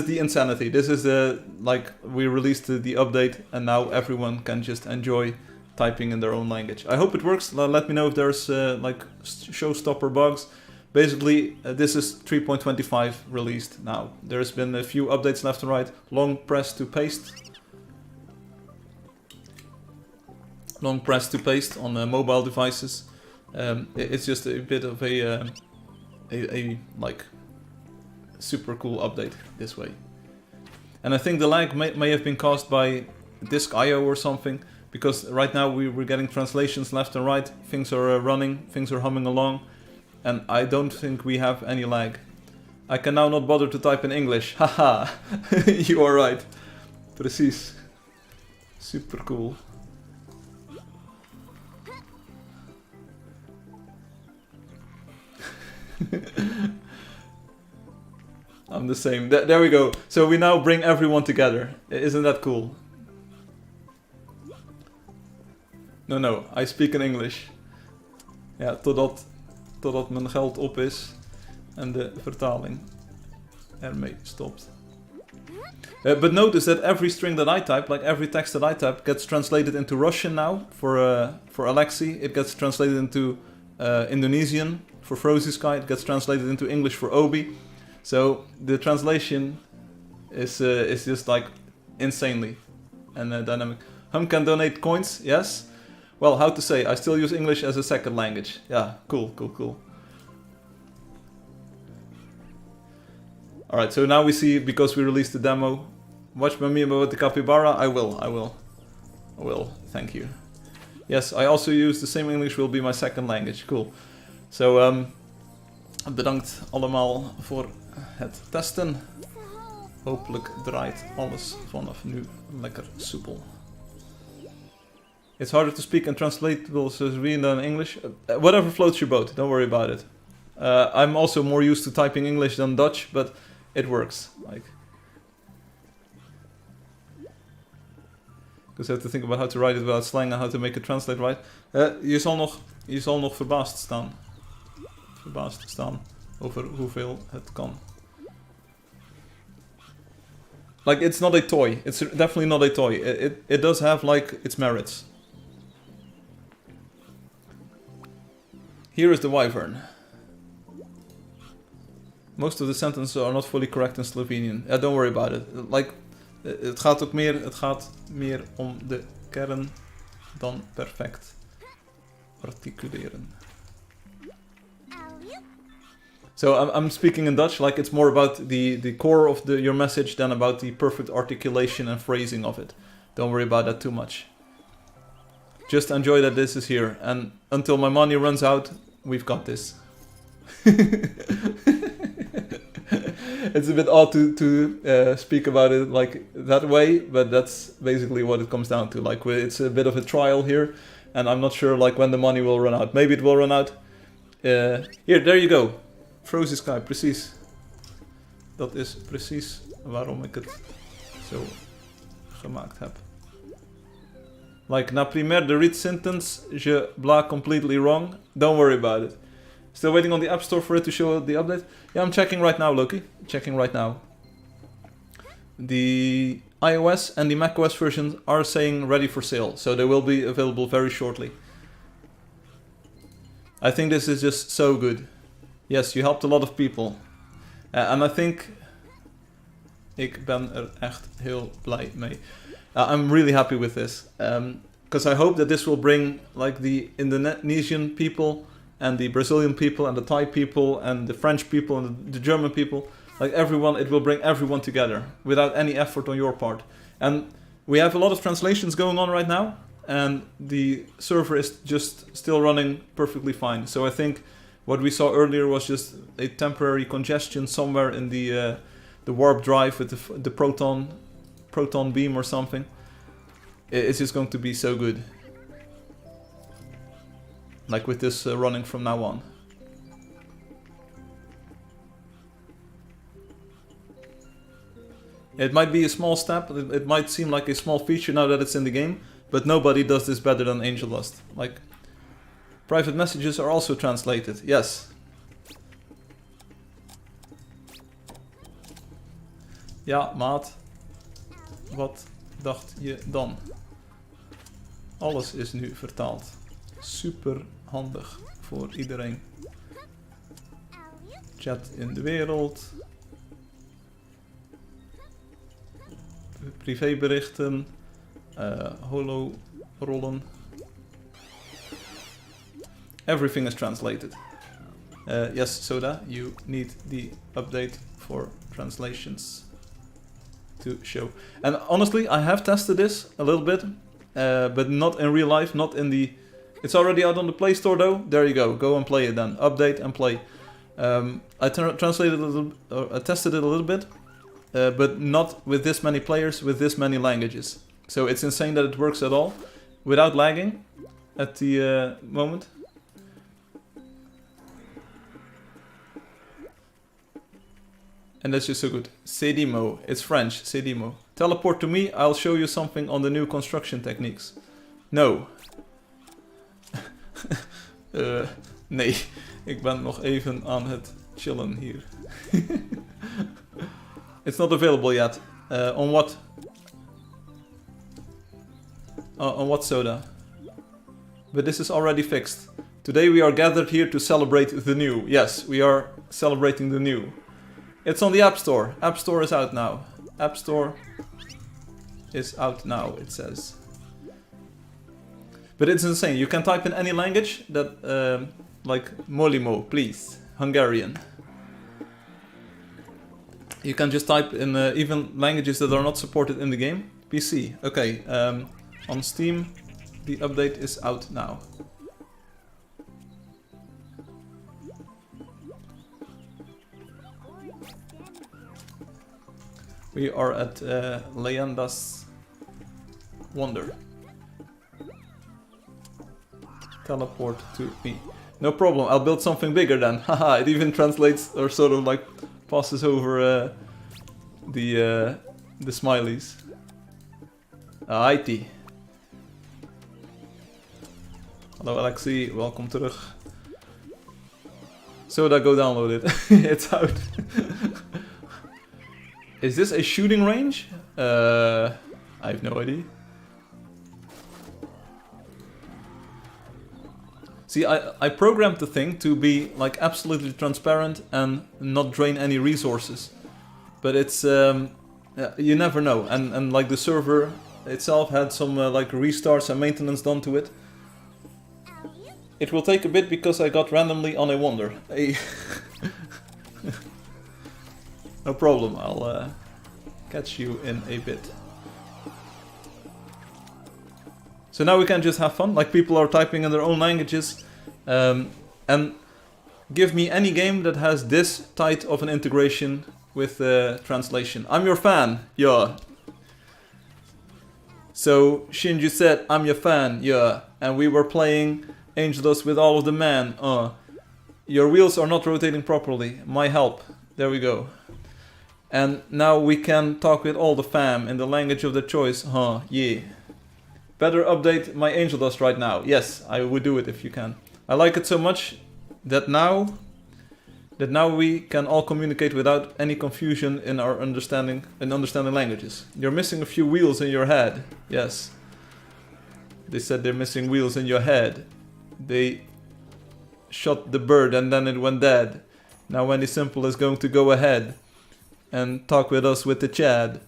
[SPEAKER 1] the insanity. This is the, like, we released the update and now everyone can just enjoy typing in their own language. I hope it works. Let me know if there's like showstopper bugs. Basically, this is 3.25 released now. There's been a few updates left and right. Long press to paste. Long press to paste on mobile devices. It's just a bit of a like super cool update this way. And I think the lag may have been caused by disk I/O or something, because right now we're getting translations left and right. Things are running, things are humming along. And I don't think we have any lag. I can now not bother to type in English. Haha, you are right. Precies. Super cool. I'm the same. There we go. So we now bring everyone together. Isn't that cool? No, I speak in English. Ja, totdat mijn geld op is en de vertaling ermee stopt. But notice that every string that I type, like every text that I type, gets translated into Russian now for Alexi. It gets translated into Indonesian for Frozy Sky. It gets translated into English for Obi. So the translation is just like insanely and dynamic. Hum can donate coins, yes. Well, how to say, I still use English as a second language. Yeah, cool. Alright, so now we see, because we released the demo, watch my meme about the capybara. I will, thank you. Yes, I also use the same English will be my second language, cool. So, bedankt allemaal voor het testen. Hopelijk draait alles vanaf nu lekker soepel. It's harder to speak and translatable as reading than English. Whatever floats your boat, don't worry about it. I'm also more used to typing English than Dutch, but it works. Like, because I have to think about how to write it without slang and how to make it translate right. Je zal nog verbaasd staan over hoeveel het kan. Like, it's not a toy. It's definitely not a toy. It does have, like, its merits. Here is the wyvern. Most of the sentences are not fully correct in Slovenian. Yeah, don't worry about it. Like, het gaat meer om de kern dan perfect articuleren. So I'm speaking in Dutch, like it's more about the core of your message than about the perfect articulation and phrasing of it. Don't worry about that too much. Just enjoy that this is here, and until my money runs out, we've got this. It's a bit odd to speak about it like that way, but that's basically what it comes down to. Like it's a bit of a trial here, and I'm not sure like when the money will run out. Maybe it will run out. Here, there you go. Frozen Sky, precies. Dat is precies waarom ik het zo gemaakt heb. Like, na primer the read sentence, je blah completely wrong. Don't worry about it. Still waiting on the App Store for it to show the update? Yeah, I'm checking right now, Loki. Checking right now. The iOS and the macOS versions are saying ready for sale, so they will be available very shortly. I think this is just so good. Yes, you helped a lot of people. And I think... Ik ben er echt heel blij mee. I'm really happy with this. Because I hope that this will bring like the Indonesian people and the Brazilian people and the Thai people and the French people and the German people, like everyone, it will bring everyone together without any effort on your part. And we have a lot of translations going on right now, and the server is just still running perfectly fine. So I think what we saw earlier was just a temporary congestion somewhere in the warp drive with the proton beam or something. It's just going to be so good. Like with this running from now on. It might be a small step, it might seem like a small feature now that it's in the game, but nobody does this better than Angeldust. Like, private messages are also translated, yes. Ja, maat. Wat dacht je dan? Alles is nu vertaald. Super handig voor iedereen. Chat in de wereld. Privéberichten. Holo-rollen. Everything is translated. Yes, Soda, you need the update for translations to show. And honestly, I have tested this a little bit, but not in real life, not in the... It's already out on the Play Store though. There you go. Go and play it then. Update and play. I translated a little, I tested it a little bit, but not with this many players, with this many languages. So it's insane that it works at all, without lagging at the moment. And that's just so good. Cedimo. It's French. Cedimo. Teleport to me. I'll show you something on the new construction techniques. No. Nee. Ik ben nog even aan het chillen hier. It's not available yet. On what? On what, Soda? But this is already fixed. Today we are gathered here to celebrate the new. Yes, we are celebrating the new. It's on the App Store. App Store is out now. App Store is out now, it says. But it's insane. You can type in any language that, like Molimo, please, Hungarian. You can just type in even languages that are not supported in the game. PC, okay. On Steam, the update is out now. We are at Leyendas Wonder. Teleport to me. No problem, I'll build something bigger then. Haha, it even translates or sort of like passes over the smileys. IT. Hello Alexi, welcome terug. Soda, go download it. It's out. Is this a shooting range? I have no idea. See, I programmed the thing to be like absolutely transparent and not drain any resources. But it's, you never know. And like the server itself had some like restarts and maintenance done to it. It will take a bit because I got randomly on a wonder. No problem, I'll catch you in a bit. So now we can just have fun, like people are typing in their own languages. And give me any game that has this tight of an integration with translation. I'm your fan, yeah. So Shinju said, I'm your fan, yeah. And we were playing Angeldust with all of the men, Your wheels are not rotating properly, my help. There we go. And now we can talk with all the fam in the language of their choice, yeah. Better update my Angeldust right now. Yes, I would do it if you can. I like it so much that now we can all communicate without any confusion in our understanding languages. You're missing a few wheels in your head. Yes. They said they're missing wheels in your head. They shot the bird and then it went dead. Now Wendy Simple is going to go ahead and talk with us with the Chad.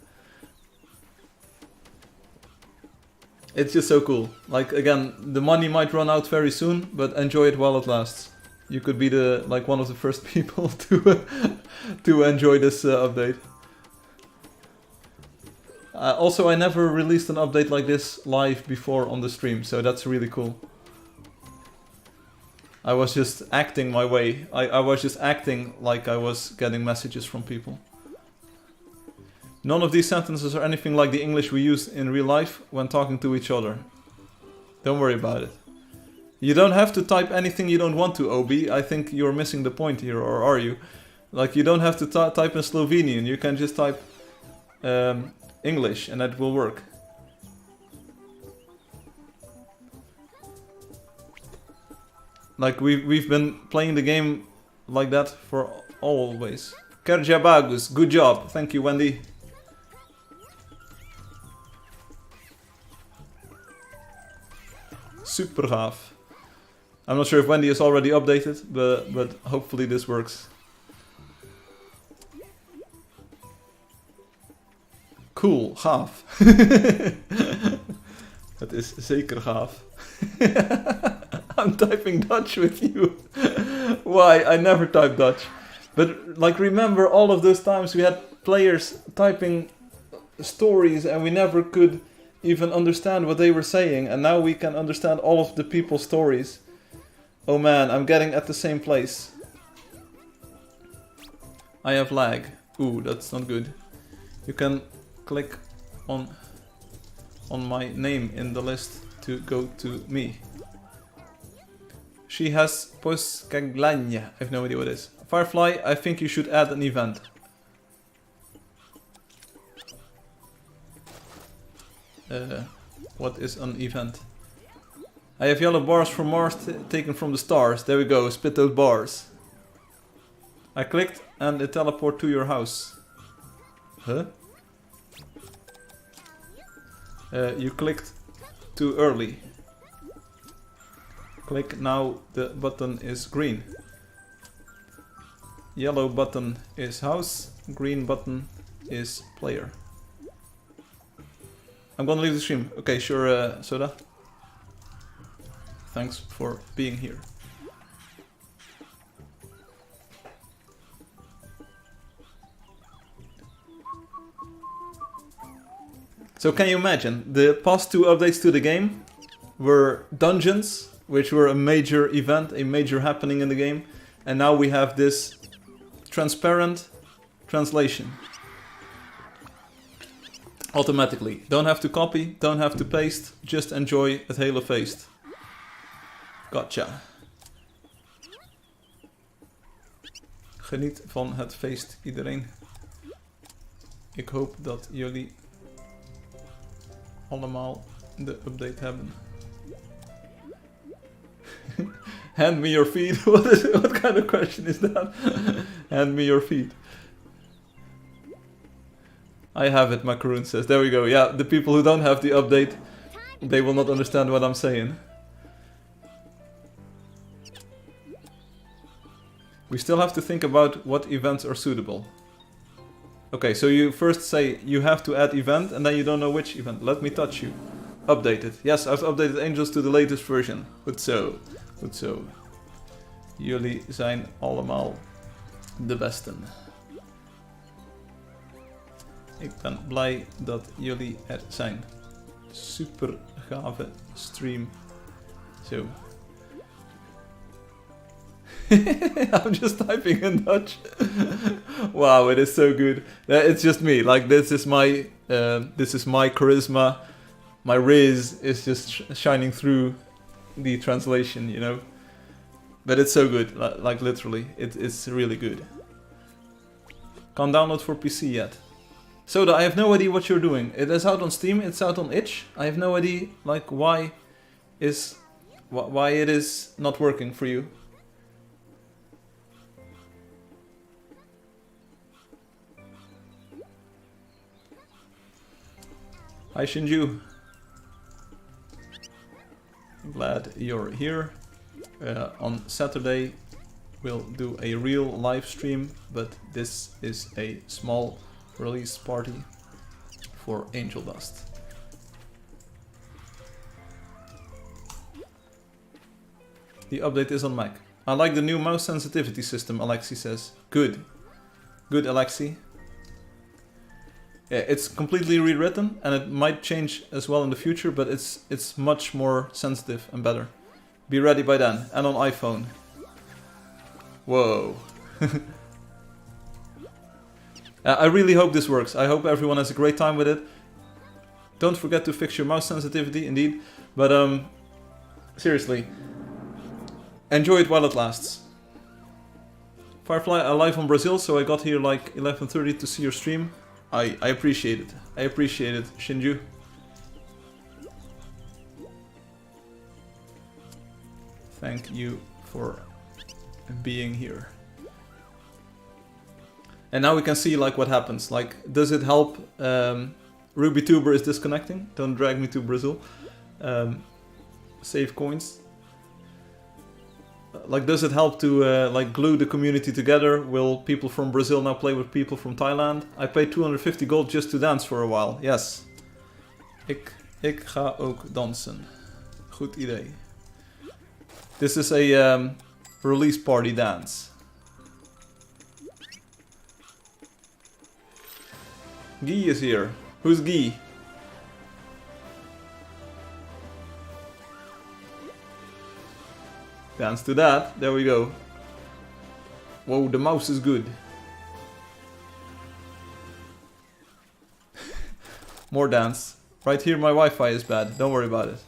[SPEAKER 1] It's just so cool. Like, again, the money might run out very soon, but enjoy it while it lasts. You could be one of the first people to enjoy this update. Also, I never released an update like this live before on the stream, so that's really cool. I was just acting my way. I was just acting like I was getting messages from people. None of these sentences are anything like the English we use in real life when talking to each other. Don't worry about it. You don't have to type anything you don't want to, OB. I think you're missing the point here, or are you? Like, you don't have to type in Slovenian. You can just type English and that will work. Like, we've been playing the game like that for always. Kerja bagus. Good job. Thank you, Wendy. Super gaaf. I'm not sure if Wendy is already updated, but hopefully this works. Cool, gaaf. Het is zeker gaaf. I'm typing Dutch with you. Why? I never type Dutch. But like, remember all of those times we had players typing stories and we never could even understand what they were saying, and now we can understand all of the people's stories. Oh man, I'm getting at the same place. I have lag. Ooh, that's not good. You can click on my name in the list to go to me. She has Poskaglania. I have no idea what it is. Firefly, I think you should add an event. What is an event? I have yellow bars from Mars taken from the stars. There we go, spit those bars. I clicked and it teleported to your house. Huh? You clicked too early. Click now, the button is green. Yellow button is house, green button is player. I'm gonna leave the stream. Okay, sure, Soda. Thanks for being here. So can you imagine, the past two updates to the game were dungeons, which were a major event, a major happening in the game, and now we have this transparent translation. Automatically. Don't have to copy, don't have to paste, just enjoy het hele feest. Gotcha. Geniet van het feest, iedereen. Ik hoop dat jullie allemaal de update hebben. Hand me your feet. What kind of question is that? Hand me your feet. I have it, Macaroon says. There we go. Yeah, the people who don't have the update, they will not understand what I'm saying. We still have to think about what events are suitable. Okay, so you first say you have to add event and then you don't know which event. Let me touch you. Updated. Yes, I've updated Angels to the latest version. Goed zo. Goed zo. Jullie zijn allemaal de besten. Ik ben blij dat jullie er zijn. Super gave stream. Zo. I'm just typing in Dutch. Wow, it is so good. It's just me. Like this is my charisma. My riz is just shining through the translation, you know. But it's so good. Like literally, it's really good. Can't download for PC yet. Soda, I have no idea what you're doing. It is out on Steam. It's out on itch. I have no idea like why it is not working for you. Hi Shinju. Glad you're here. On Saturday we'll do a real live stream, but this is a small release party for Angeldust. The update is on Mac. I like the new mouse sensitivity system, Alexi says. Good. Good, Alexi. Yeah, it's completely rewritten, and it might change as well in the future, but it's much more sensitive and better. Be ready by then, and on iPhone. Whoa. I really hope this works. I hope everyone has a great time with it. Don't forget to fix your mouse sensitivity, indeed. But seriously, enjoy it while it lasts. Firefly, I live on Brazil, so I got here like 11:30 to see your stream. I appreciate it. I appreciate it, Shinju. Thank you for being here. And now we can see like what happens. Like, does it help? RubyTuber is disconnecting. Don't drag me to Brazil. Save coins. Like, does it help to like glue the community together? Will people from Brazil now play with people from Thailand? I paid 250 gold just to dance for a while. Yes. Ik ga ook dansen. Goed idee. This is a release party dance. Guy is here. Who's Guy? Dance to that. There we go. Whoa, the mouse is good. More dance. Right here my Wi-Fi is bad. Don't worry about it.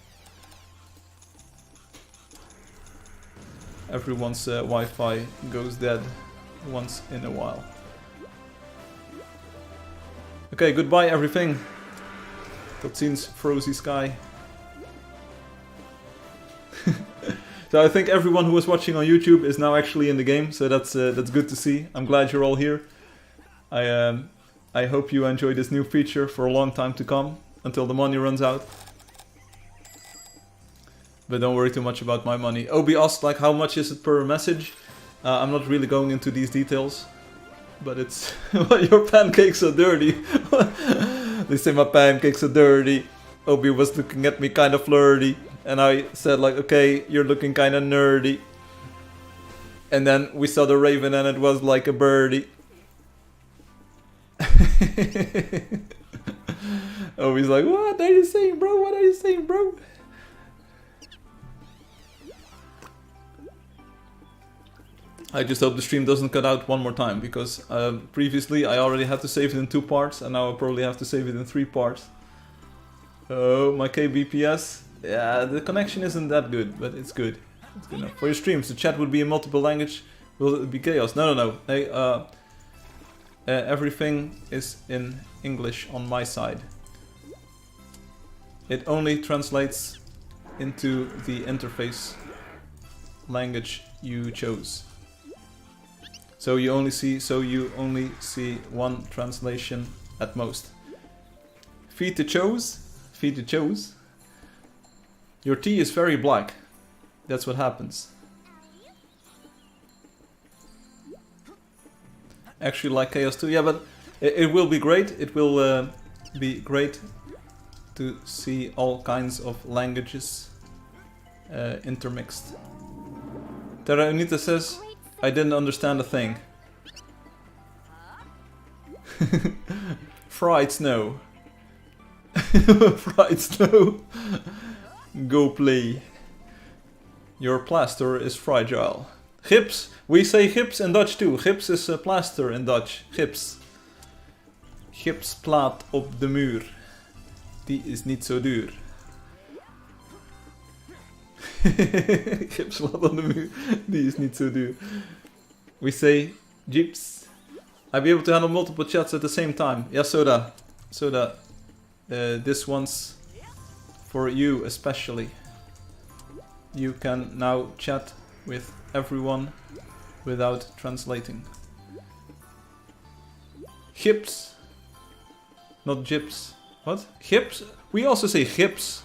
[SPEAKER 1] Everyone's Wi-Fi goes dead once in a while. Okay, goodbye everything. Tot ziens, Frozy Sky. So I think everyone who was watching on YouTube is now actually in the game, so that's good to see. I'm glad you're all here. I hope you enjoy this new feature for a long time to come, until the money runs out. But don't worry too much about my money. Obi asked like how much is it per message. I'm not really going into these details, but it's your pancakes are dirty. They say my pancakes are dirty. Obi was looking at me kind of flirty. And I said like, okay, you're looking kind of nerdy. And then we saw the raven and it was like a birdie. Oh, he's like, what are you saying, bro? What are you saying, bro? I just hope the stream doesn't cut out one more time, because previously I already had to save it in 2 parts, and now I'll probably have to save it in 3 parts. Oh, my kbps. Yeah, the connection isn't that good, but it's good. It's good enough. For your streams, the chat would be in multiple language. Will it be chaos? No, no, no. Hey, everything is in English on my side. It only translates into the interface language you chose. So you only see one translation at most. Feed the chose. Feed the chose. Your tea is very black. That's what happens. Actually like chaos too. Yeah, but it will be great. It will be great to see all kinds of languages intermixed. Terra Unita says, I didn't understand a thing. Fried snow. Fried snow. Go play. Your plaster is fragile. Gips. We say gips in Dutch too. Gips is plaster in Dutch. Gips. Gipsplaat op de muur. Die is niet zo duur. Gipsplaat op de muur. Die is niet zo duur. We say gips. I'll be able to handle multiple chats at the same time. Yeah, Soda. Soda. This one's for you especially. You can now chat with everyone without translating. Gips. Not gyps. What? Gips? We also say gips.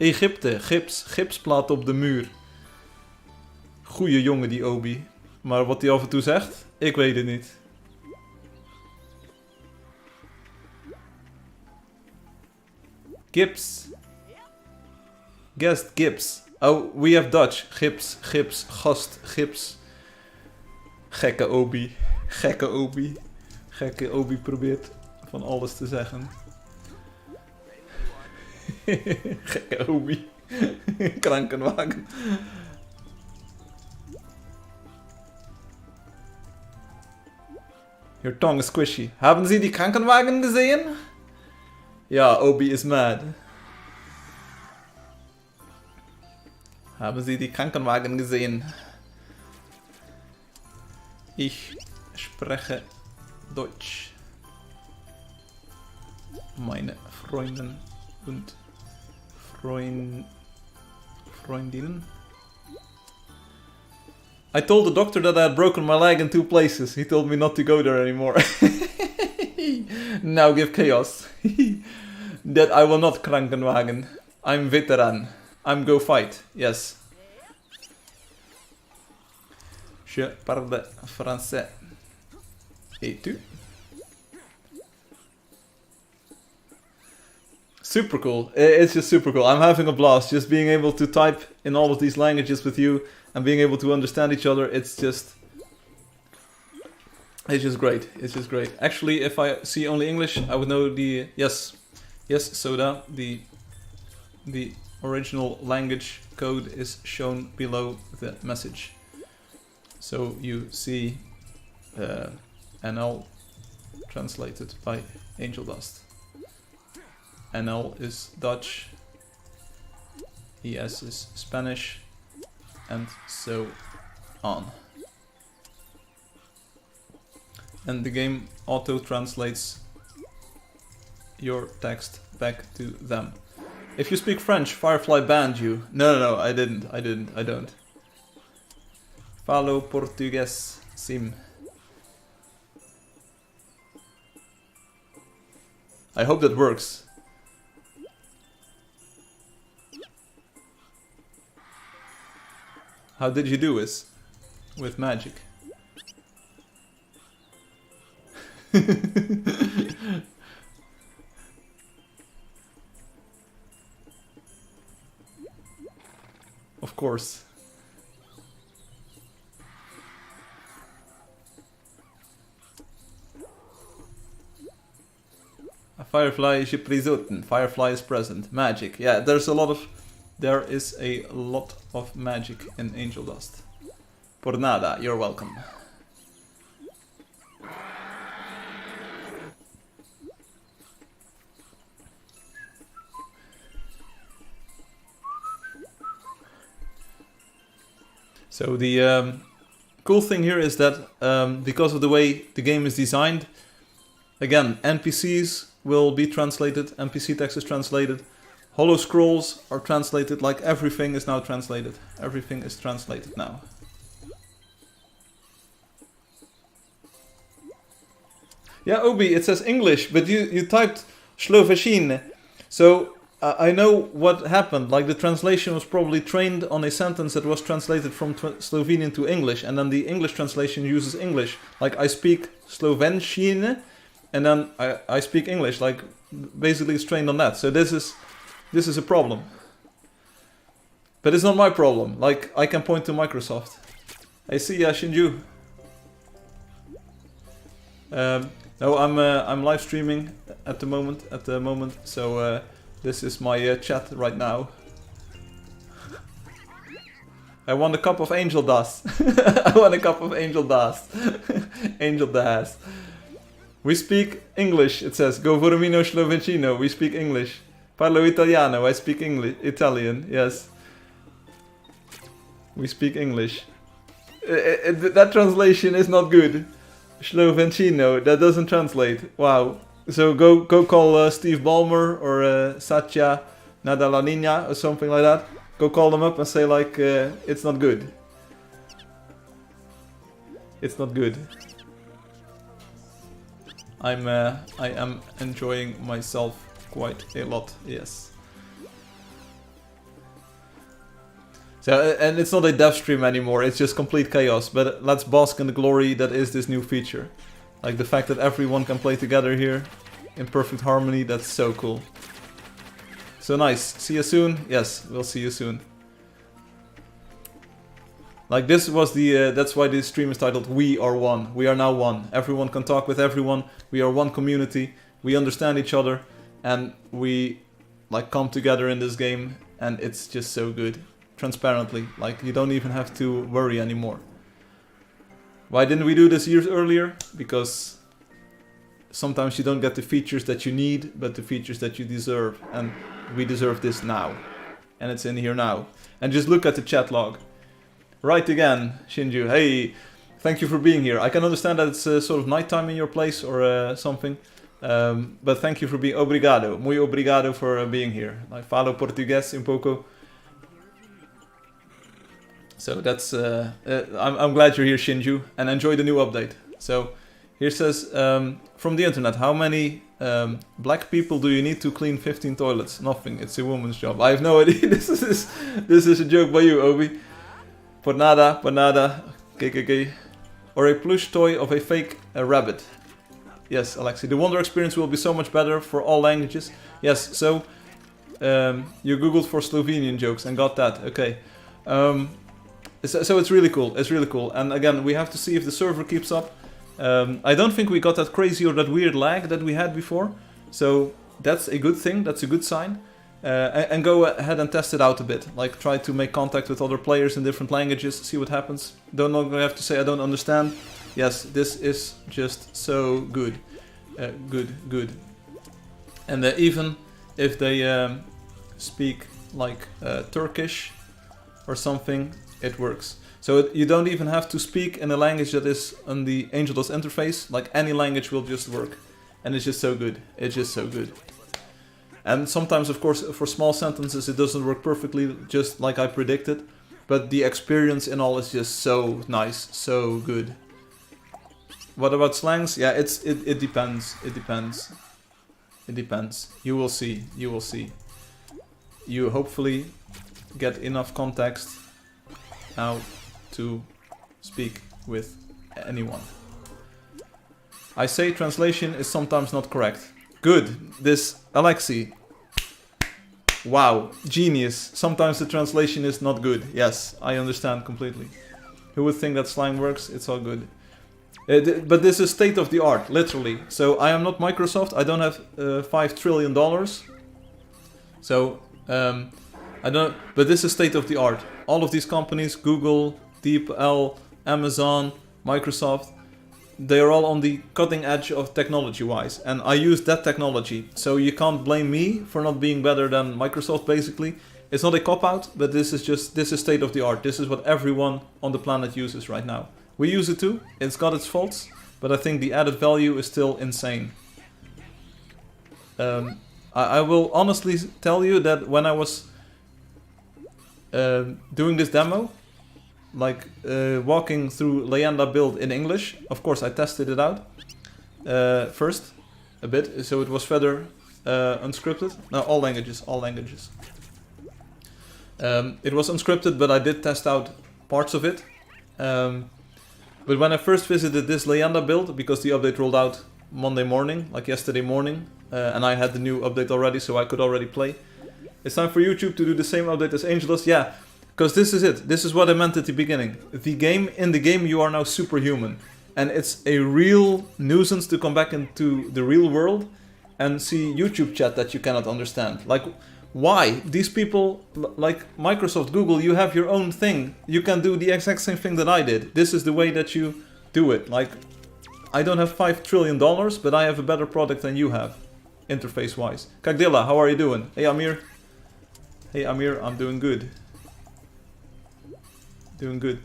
[SPEAKER 1] Egypte. Gips. Gipsplaat op de muur. Goeie jongen die Obi. Maar wat hij af en toe zegt? Ik weet het niet. Gips. Guest gips. Oh, we have Dutch. Gips, gips, gast, gips. Gekke Obi. Gekke Obi. Gekke Obi probeert van alles te zeggen. Gekke Obi. Krankenwagen. Your tongue is squishy. Haben Sie die Krankenwagen gesehen? Ja, Obi is mad. Haben Sie die Krankenwagen gesehen? Ich spreche Deutsch. Meine Freunde und Freundinnen. I told the doctor that I had broken my leg in 2 places. He told me not to go there anymore. Now give chaos. That I will not Krankenwagen. I'm veteran. I'm go fight. Yes. Je parle français. Et tu? Super cool. It's just super cool. I'm having a blast just being able to type in all of these languages with you and being able to understand each other. It's just great. It's just great. Actually, if I see only English, I would know the yes, Soda. The original language code is shown below the message. So you see NL translated by Angeldust. NL is Dutch, ES is Spanish, and so on. And the game auto-translates your text back to them. If you speak French, Firefly banned you. No, I don't. Falo Português, sim. I hope that works. How did you do this? With magic. Of course. A Firefly is present. Firefly is present. Magic. Yeah, there is a lot of magic in Angeldust. Por nada, you're welcome. So the cool thing here is that because of the way the game is designed, again, NPCs will be translated, NPC text is translated, Hollow Scrolls are translated, like everything is now translated. Everything is translated now. Yeah, Obi, it says English, but you typed Slovene. So I know what happened. Like the translation was probably trained on a sentence that was translated from Slovenian to English, and then the English translation uses English. Like I speak Slovenshine, and then I speak English. Like basically it's trained on that. So this is a problem. But it's not my problem. Like I can point to Microsoft. I see ya, Shinju. No, I'm live streaming at the moment. So this is my chat right now. I want a cup of Angeldust. I want a cup of Angeldust. Angeldust. We speak English, it says. Govoromino Sloventino. We speak English. Parlo Italiano. I speak English. Italian, yes. We speak English. That translation is not good. Sloventino. That doesn't translate. Wow. So go call Steve Ballmer or Satya Nadalanina or something like that. Go call them up and say like, it's not good. It's not good. I am enjoying myself quite a lot, yes. So, and it's not a dev stream anymore, it's just complete chaos, but let's bask in the glory that is this new feature. Like the fact that everyone can play together here in perfect harmony, that's so cool. So nice. See you soon? Yes, we'll see you soon. Like this was the, that's why this stream is titled We Are One. We are now one. Everyone can talk with everyone. We are one community. We understand each other. And we like come together in this game. And it's just so good. Transparently. Like you don't even have to worry anymore. Why didn't we do this years earlier? Because sometimes you don't get the features that you need, but the features that you deserve. And we deserve this now. And it's in here now. And just look at the chat log. Right again, Shinju. Hey, thank you for being here. I can understand that it's sort of nighttime in your place or something. But thank you for being... Obrigado. Muy obrigado for being here. I falo português un pouco. So that's... I'm glad you're here, Shinju. And enjoy the new update. So here says, from the internet, how many black people do you need to clean 15 toilets? Nothing. It's a woman's job. I have no idea. This is a joke by you, Obi. Por nada, KKK. Or a plush toy of a fake rabbit. Yes, Alexi. The Wonder experience will be so much better for all languages. Yes, so you googled for Slovenian jokes and got that. Okay. So it's really cool. It's really cool. And again, we have to see if the server keeps up. I don't think we got that crazy or that weird lag that we had before. So that's a good thing. That's a good sign. And go ahead and test it out a bit. Like try to make contact with other players in different languages, see what happens. Don't have to say I don't understand. Yes, this is just so good. Good. And even if they speak like Turkish or something, it works. So you don't even have to speak in a language that is on the Angeldust interface. Like any language will just work. And it's just so good. It's just so good. And sometimes, of course, for small sentences it doesn't work perfectly, just like I predicted. But the experience in all is just so nice, so good. What about slangs? Yeah, it depends. It depends. It depends. You will see. You will see. You hopefully get enough context now to speak with anyone. I say translation is sometimes not correct. Good. This Alexi. Wow. Genius. Sometimes the translation is not good. Yes, I understand completely. Who would think that slang works? It's all good. But this is state of the art, literally. So I am not Microsoft. I don't have $5 trillion. So I don't. But this is state of the art. All of these companies, Google, DeepL, Amazon, Microsoft, they are all on the cutting edge of technology-wise, and I use that technology. So you can't blame me for not being better than Microsoft. Basically, it's not a cop-out, but this is state of the art. This is what everyone on the planet uses right now. We use it too. It's got its faults, but I think the added value is still insane. I will honestly tell you that when I was doing this demo, like walking through Leyenda build in English, of course I tested it out first a bit, so it was further unscripted. No, all languages. It was unscripted, but I did test out parts of it. But when I first visited this Leyenda build, because the update rolled out Monday morning, like yesterday morning, and I had the new update already, so I could already play. It's time for YouTube to do the same update as Angeldust. Yeah, because this is it. This is what I meant at the beginning. In the game, you are now superhuman. And it's a real nuisance to come back into the real world and see YouTube chat that you cannot understand. Like, why? These people, like Microsoft, Google, you have your own thing. You can do the exact same thing that I did. This is the way that you do it. Like, I don't have $5 trillion, but I have a better product than you have, interface-wise. Kagdilla, how are you doing? Hey, Amir. Hey, Amir, I'm doing good. Doing good.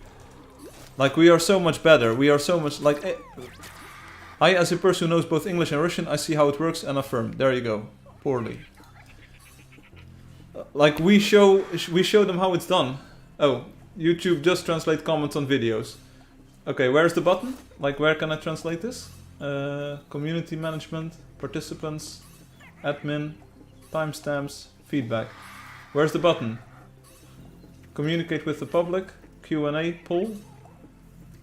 [SPEAKER 1] Like, we are so much better. We are so much, like... I, as a person who knows both English and Russian, I see how it works and affirm. There you go. Poorly. Like, we show them how it's done. Oh, YouTube just translate comments on videos. Okay, where's the button? Like, where can I translate this? Community management, participants, admin, timestamps, feedback. Where's the button? Communicate with the public, Q&A, poll.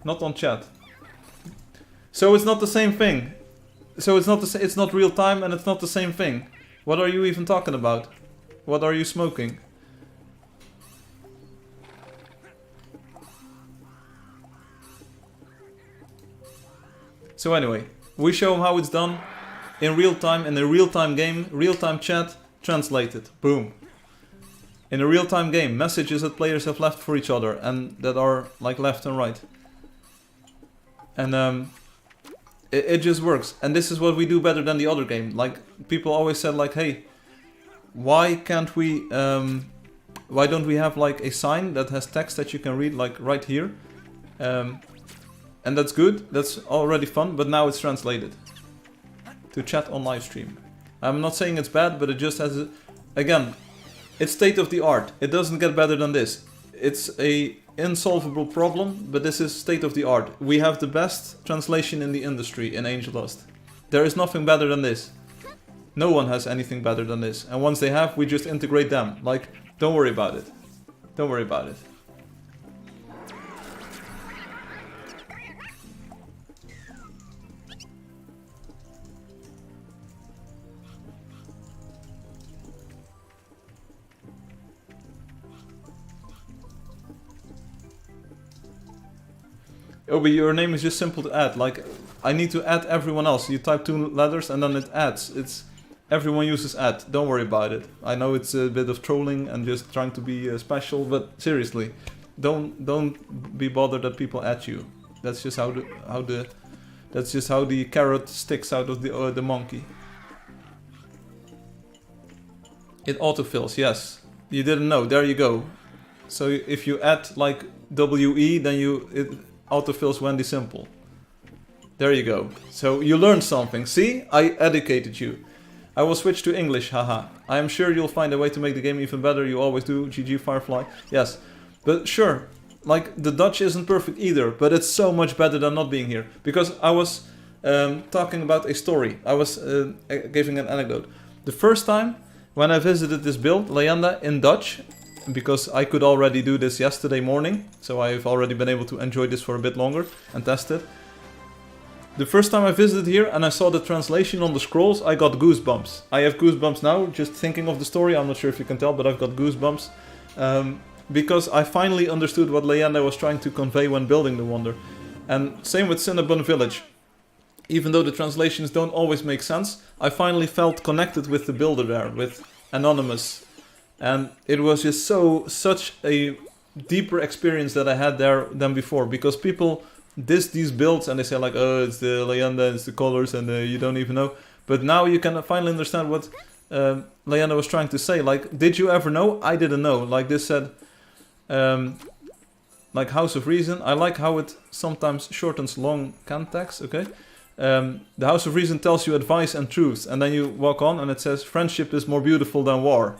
[SPEAKER 1] Not on chat. So it's not the same thing. So it's not real time and it's not the same thing. What are you even talking about? What are you smoking? So anyway, we show them how it's done in real time, in a real time game, real time chat, translated. Boom. In a real time game, messages that players have left for each other and that are like left and right. And it just works. And this is what we do better than the other game. Like, people always said like, hey, why can't we, why don't we have like a sign that has text that you can read like right here? And that's good, that's already fun, but now it's translated to chat on live stream. I'm not saying it's bad, but it just has a, again, it's state of the art. It doesn't get better than this. It's a insolvable problem, but this is state of the art. We have the best translation in the industry in Angeldust. There is nothing better than this. No one has anything better than this. And once they have, we just integrate them. Like, don't worry about it. Don't worry about it. Oh, but your name is just simple to add. Like, I need to add everyone else. You type 2 letters and then it adds. It's everyone uses add. Don't worry about it. I know it's a bit of trolling and just trying to be special, but seriously, don't be bothered that people add you. That's just how the carrot sticks out of the monkey. It autofills. Yes, you didn't know. There you go. So if you add like WE, then it autofills Wendy Simple. There you go. So you learned something. See? I educated you. I will switch to English, haha. I am sure you'll find a way to make the game even better. You always do. GG Firefly. Yes. But sure, like, the Dutch isn't perfect either, but it's so much better than not being here. Because I was talking about a story. I was giving an anecdote. The first time when I visited this build, Leyenda, in Dutch, because I could already do this yesterday morning, so I've already been able to enjoy this for a bit longer and test it. The first time I visited here and I saw the translation on the scrolls, I got goosebumps. I have goosebumps now, just thinking of the story. I'm not sure if you can tell, but I've got goosebumps. Because I finally understood what Leyenda was trying to convey when building the wonder. And same with Cinnabon Village. Even though the translations don't always make sense, I finally felt connected with the builder there, with Anonymous. And it was just such a deeper experience that I had there than before, because people diss these builds and they say like, oh, it's the Leyenda, it's the colors, and you don't even know. But now you can finally understand what Leyenda was trying to say. Like, did you ever know? I didn't know. Like this said, like House of Reason. I like how it sometimes shortens long cant tags, okay? The House of Reason tells you advice and truth, and then you walk on and it says, friendship is more beautiful than war.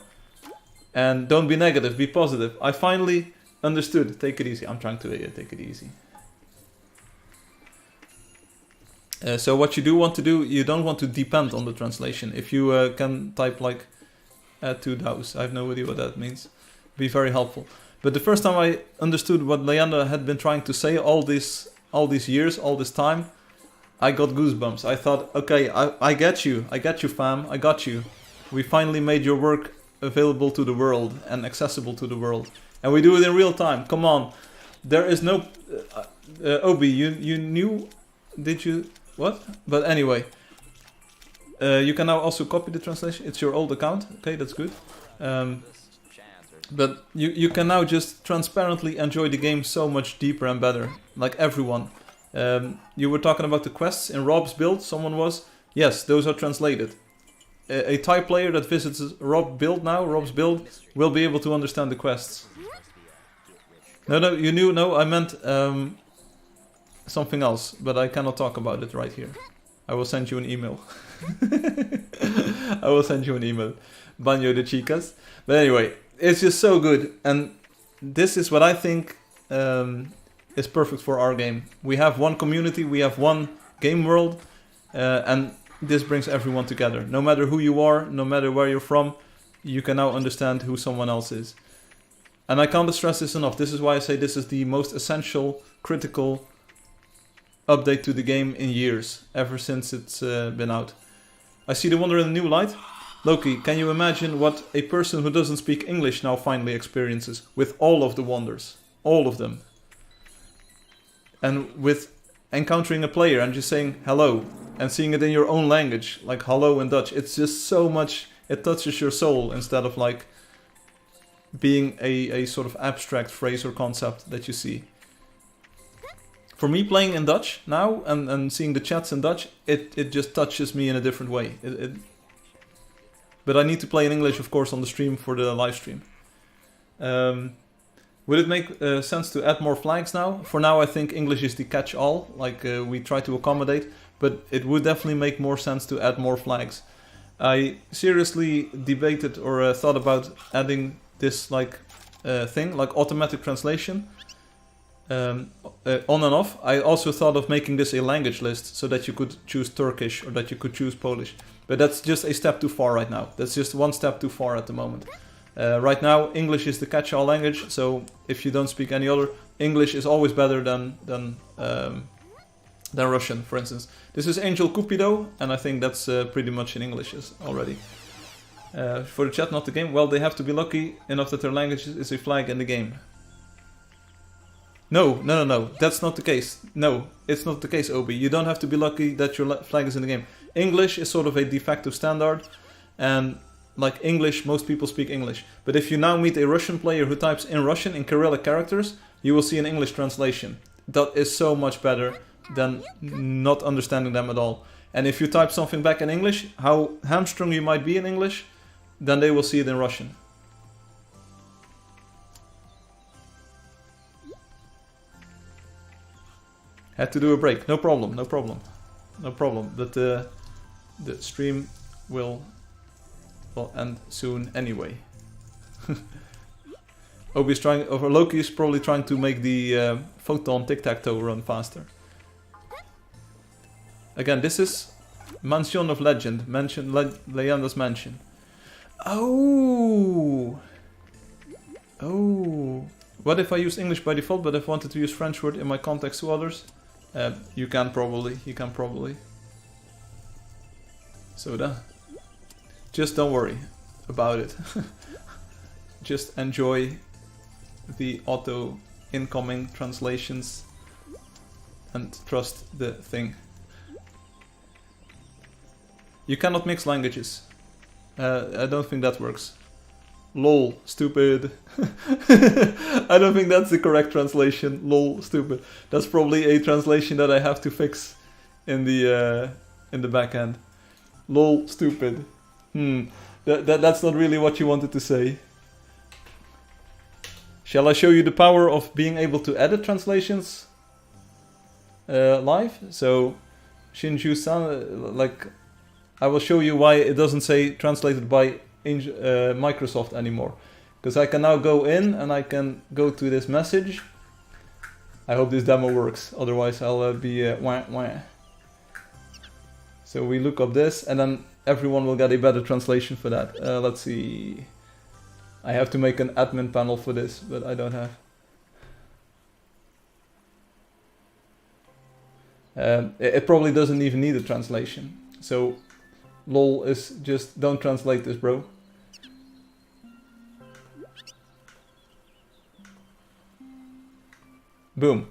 [SPEAKER 1] And don't be negative, be positive. I finally understood. Take it easy. I'm trying to take it easy. So what you do want to do, you don't want to depend on the translation. If you can type like add to house, I have no idea what that means. Be very helpful. But the first time I understood what Leyenda had been trying to say all these years, all this time, I got goosebumps. I thought, okay, I get you, fam, I got you. We finally made your work available to the world and accessible to the world, and we do it in real time. Come on, there is no Obi, you knew did you... What? But anyway. You can now also copy the translation. It's your old account. Okay, that's good. But you can now just transparently enjoy the game so much deeper and better. Like everyone. You were talking about the quests in Rob's build, someone was. Yes, those are translated. A Thai player that visits Rob's build, will be able to understand the quests. No, you knew, no, I meant something else, but I cannot talk about it right here. I will send you an email. I will send you an email. Banyo de chicas. But anyway, it's just so good, and this is what I think is perfect for our game. We have one community, we have one game world, and this brings everyone together. No matter who you are, no matter where you're from, you can now understand who someone else is. And I can't stress this enough. This is why I say this is the most essential, critical update to the game in years, ever since it's been out. I see the wonder in a new light. Loki, can you imagine what a person who doesn't speak English now finally experiences with all of the wonders? All of them. And with encountering a player and just saying hello and seeing it in your own language, like hello in Dutch. It's just so much, it touches your soul instead of like being a sort of abstract phrase or concept that you see. For me, playing in Dutch now and seeing the chats in Dutch, it just touches me in a different way. But I need to play in English, of course, on the stream for the live stream. Would it make sense to add more flags now? For now, I think English is the catch-all, like we try to accommodate, but it would definitely make more sense to add more flags. I seriously debated or thought about adding this like thing, like automatic translation, on and off. I also thought of making this a language list so that you could choose Turkish or that you could choose Polish. But that's just a step too far right now. That's just one step too far at the moment. Right now, English is the catch-all language, so if you don't speak any other, English is always better than Russian, for instance. This is Angel Cupido, and I think that's pretty much in English already. For the chat, not the game. Well, they have to be lucky enough that their language is a flag in the game. No, that's not the case. No, it's not the case, Obi. You don't have to be lucky that your flag is in the game. English is sort of a de facto standard, and like English, most people speak English. But if you now meet a Russian player who types in Russian in Cyrillic characters, you will see an English translation. That is so much better than not understanding them at all. And if you type something back in English, how hamstrung you might be in English, then they will see it in Russian. Had to do a break. No problem, no problem. No problem. But the stream will end soon anyway. Obi's trying, or Loki is probably trying to make the photon tic-tac-toe run faster. Again, this is Mansion of Legend, Leyenda's Mansion. Oh! Oh! What if I use English by default, but if I wanted to use French word in my context to others? You can probably. So then, just don't worry about it. Just enjoy the auto incoming translations and trust the thing. You cannot mix languages. I don't think that works. Lol, stupid. I don't think that's the correct translation. Lol, stupid. That's probably a translation that I have to fix in the back end. Lol, stupid. That's not really what you wanted to say. Shall I show you the power of being able to edit translations live? So, Shinju-san, like, I will show you why it doesn't say translated by Microsoft anymore. Because I can now go in and I can go to this message. I hope this demo works, otherwise I'll be wah wah. So we look up this and then everyone will get a better translation for that. Let's see. I have to make an admin panel for this, but I don't have. It probably doesn't even need a translation. So lol is just don't translate this, bro. Boom.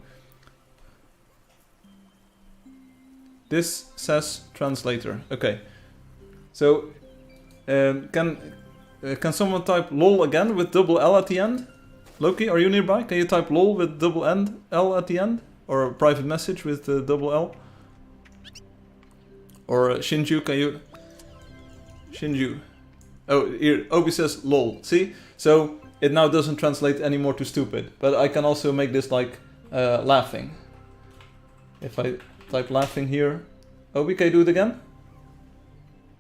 [SPEAKER 1] This says translator. Okay. So, can someone type lol again with double L at the end? Loki, are you nearby? Can you type lol with double L at the end? Or a private message with double L? Or Shinju, can you... Shinju. Oh, here, Obi says lol. See? So, it now doesn't translate anymore to stupid. But I can also make this like laughing. If I type laughing here. Obi, can you do it again?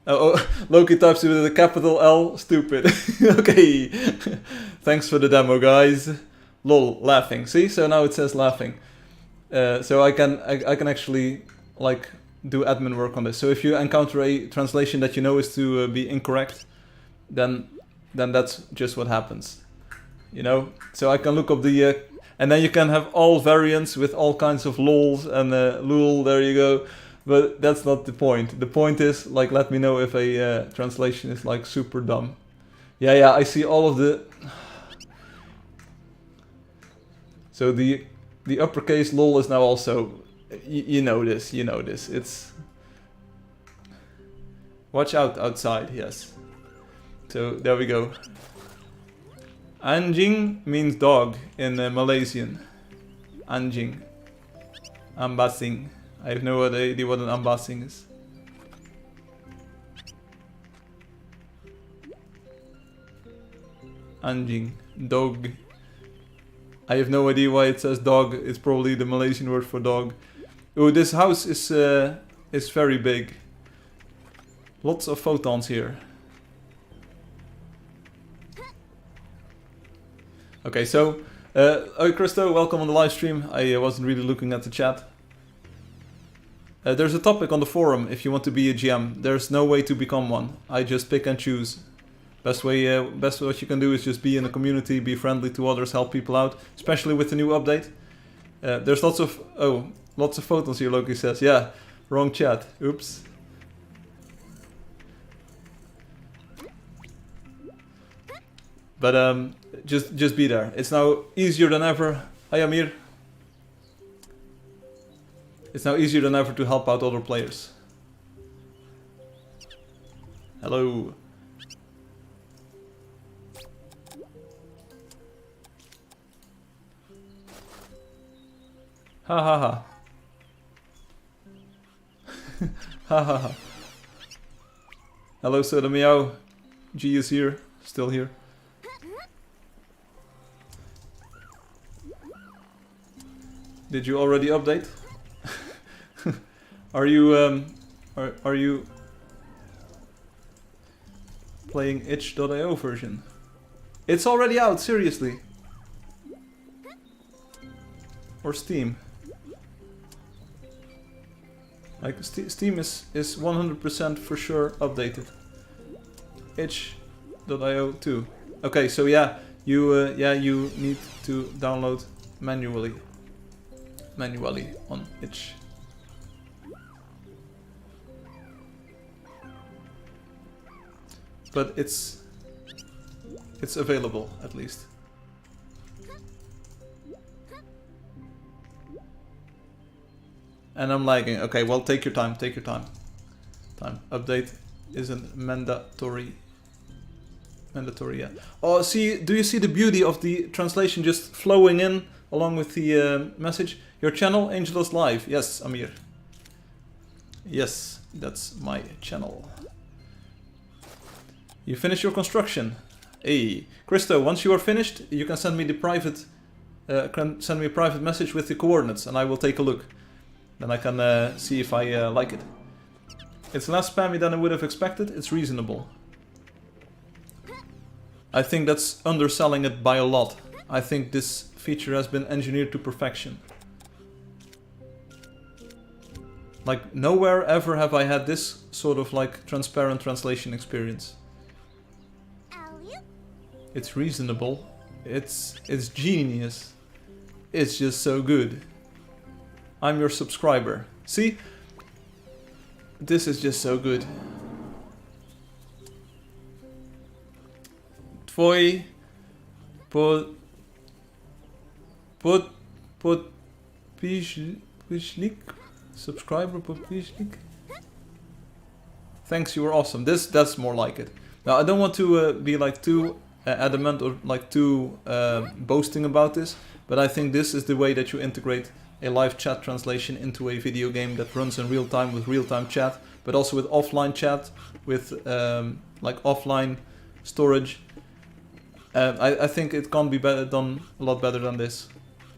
[SPEAKER 1] Oh, Loki types it with a capital L, stupid. Okay. Thanks for the demo, guys. Lol, laughing. See? So now it says laughing. So I can actually like do admin work on this. So if you encounter a translation that you know is to be incorrect, then that's just what happens. You know? So I can look up the... and then you can have all variants with all kinds of lols and lul, there you go. But that's not the point. The point is, like, let me know if a translation is, like, super dumb. Yeah, I see all of the... So the uppercase lol is now also... You know this. It's... Watch out outside, yes. So, there we go. Anjing means dog in Malaysian. Anjing. Ambasing. I have no idea what an ambasing is. Anjing. Dog. I have no idea why it says dog. It's probably the Malaysian word for dog. Oh, this house is very big. Lots of photons here. Okay, so... oh, Christo, welcome on the live stream. I wasn't really looking at the chat. There's a topic on the forum if you want to be a GM. There's no way to become one. I just pick and choose. Best what you can do is just be in a community, be friendly to others, help people out, especially with the new update. There's lots of photons here, Loki says. Yeah, wrong chat. Oops. But just be there. It's now easier than ever. Hi Amir. It's now easier than ever to help out other players. Hello. Ha ha ha. Ha ha ha. Hello Soda Meow. G is here. Still here. Did you already update? Are you playing itch.io version? It's already out, seriously. Or Steam. Like Steam is 100% for sure updated. Itch.io too. Okay, so yeah, you need to download manually on itch. But it's available at least. And I'm lagging. Okay, well take your time, Update isn't mandatory. Yeah. Oh, see, do you see the beauty of the translation just flowing in along with the message? Your channel, Angeldust Live. Yes, Amir. Yes, that's my channel. You finish your construction. Hey, Christo, once you are finished, you can send me the private, send me a private message with the coordinates, and I will take a look. Then I can see if I like it. It's less spammy than I would have expected. It's reasonable. I think that's underselling it by a lot. I think this feature has been engineered to perfection. Like, nowhere ever have I had this sort of like transparent translation experience. It's reasonable. It's genius. It's just so good. I'm your subscriber. See? This is just so good. Tvoj podpišlik Subscriber publicly. Thanks, you were awesome. That's more like it. Now I don't want to be like too adamant or like too boasting about this, but I think this is the way that you integrate a live chat translation into a video game that runs in real time with real-time chat, but also with offline chat, with like offline storage. I think it can be done a lot better than this.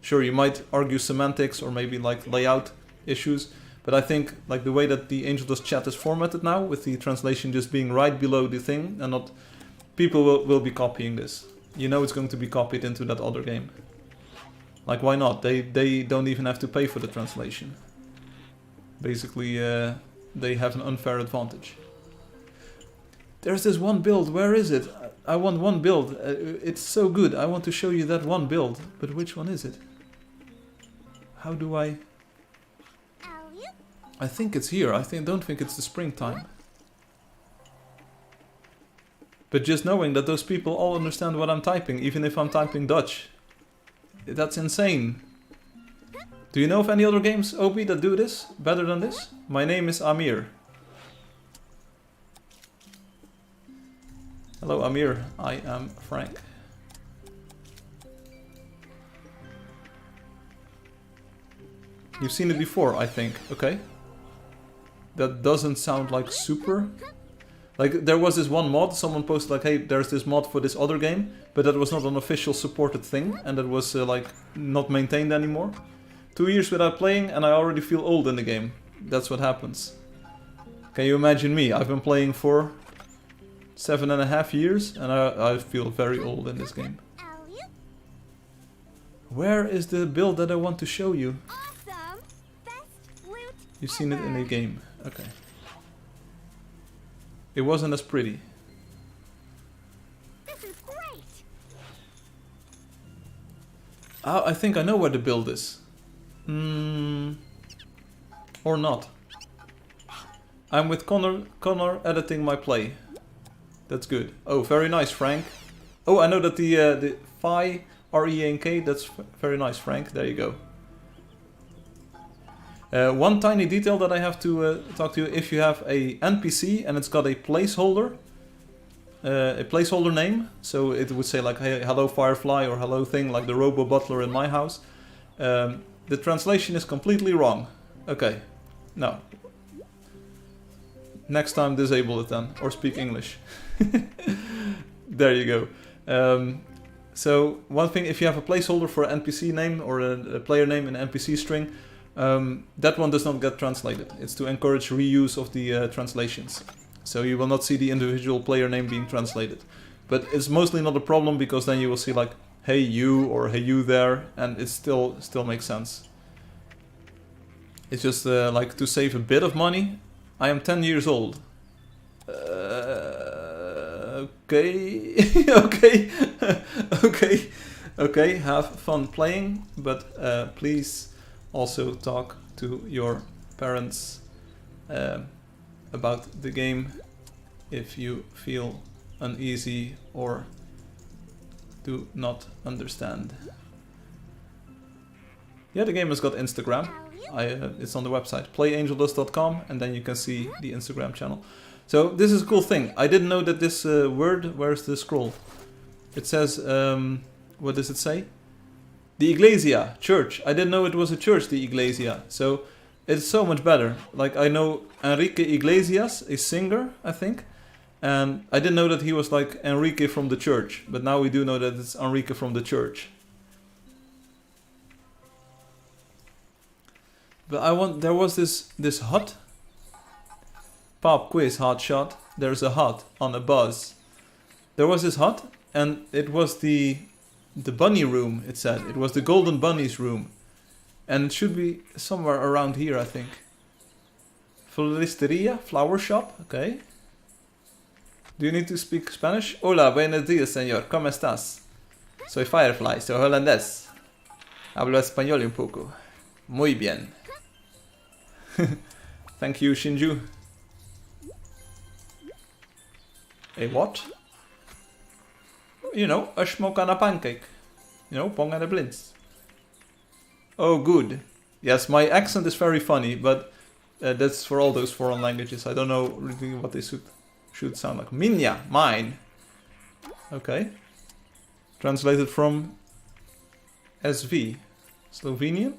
[SPEAKER 1] Sure, you might argue semantics or maybe like layout issues, but I think like the way that the Angeldust chat is formatted now, with the translation just being right below the thing, and not people will be copying this. You know it's going to be copied into that other game. Like, why not? They don't even have to pay for the translation. Basically, they have an unfair advantage. There's this one build. Where is it? I want one build. It's so good. I want to show you that one build. But which one is it? How do I... I think it's here. Don't think it's the springtime. But just knowing that those people all understand what I'm typing, even if I'm typing Dutch. That's insane. Do you know of any other games, Obi, that do this better than this? My name is Amir. Hello, Amir. I am Frank. You've seen it before, I think. Okay. That doesn't sound like super. Like, there was this one mod, someone posted like, hey, there's this mod for this other game, but that was not an official supported thing, and that was like not maintained anymore. 2 years without playing, and I already feel old in the game. That's what happens. Can you imagine me? I've been playing for 7.5 years, and I feel very old in this game. Where is the build that I want to show you?
[SPEAKER 2] Awesome. Best loot
[SPEAKER 1] You've seen it in a game. Okay. It wasn't as pretty.
[SPEAKER 2] This is great.
[SPEAKER 1] I think I know where the build is. Or not. I'm with Connor editing my play. That's good. Oh, very nice, Frank. Oh, I know that the Phi R-E-N-K, that's very nice, Frank. There you go. One tiny detail that I have to talk to you. If you have a NPC and it's got a placeholder name, so it would say like, hey, hello Firefly or hello thing, like the Robo Butler in my house. The translation is completely wrong. Okay, no. Next time disable it then, or speak English. There you go. So one thing, if you have a placeholder for an NPC name or a player name in an NPC string, that one does not get translated. It's to encourage reuse of the translations. So you will not see the individual player name being translated. But it's mostly not a problem, because then you will see like, hey you or hey you there, and it still makes sense. It's just like to save a bit of money. I am 10 years old. Okay, okay, have fun playing, but please also talk to your parents about the game if you feel uneasy or do not understand. Yeah, the game has got Instagram. It's on the website playangeldust.com, and then you can see the Instagram channel. So this is a cool thing. I didn't know that this word, where's the scroll? It says, what does it say? The Iglesia, church. I didn't know it was a church, the Iglesia. So it's so much better. Like, I know Enrique Iglesias, a singer, I think. And I didn't know that he was like Enrique from the church. But now we do know that it's Enrique from the church. But there was this hut. Pop quiz hot shot. There's a hut on a buzz. There was this hut, and it was the bunny room, it said. It was the golden bunny's room. And it should be somewhere around here, I think. Floristeria, flower shop, okay. Do you need to speak Spanish? Hola, buenos días, señor. ¿Cómo estás? Soy Firefly, soy holandés. Hablo español un poco. Muy bien. Thank you, Shinju. A what? You know, a smoke on a pancake. You know, pong and a blitz. Oh, good. Yes, my accent is very funny, but that's for all those foreign languages. I don't know really what they should sound like. Minja, mine. Okay. Translated from SV. Slovenian?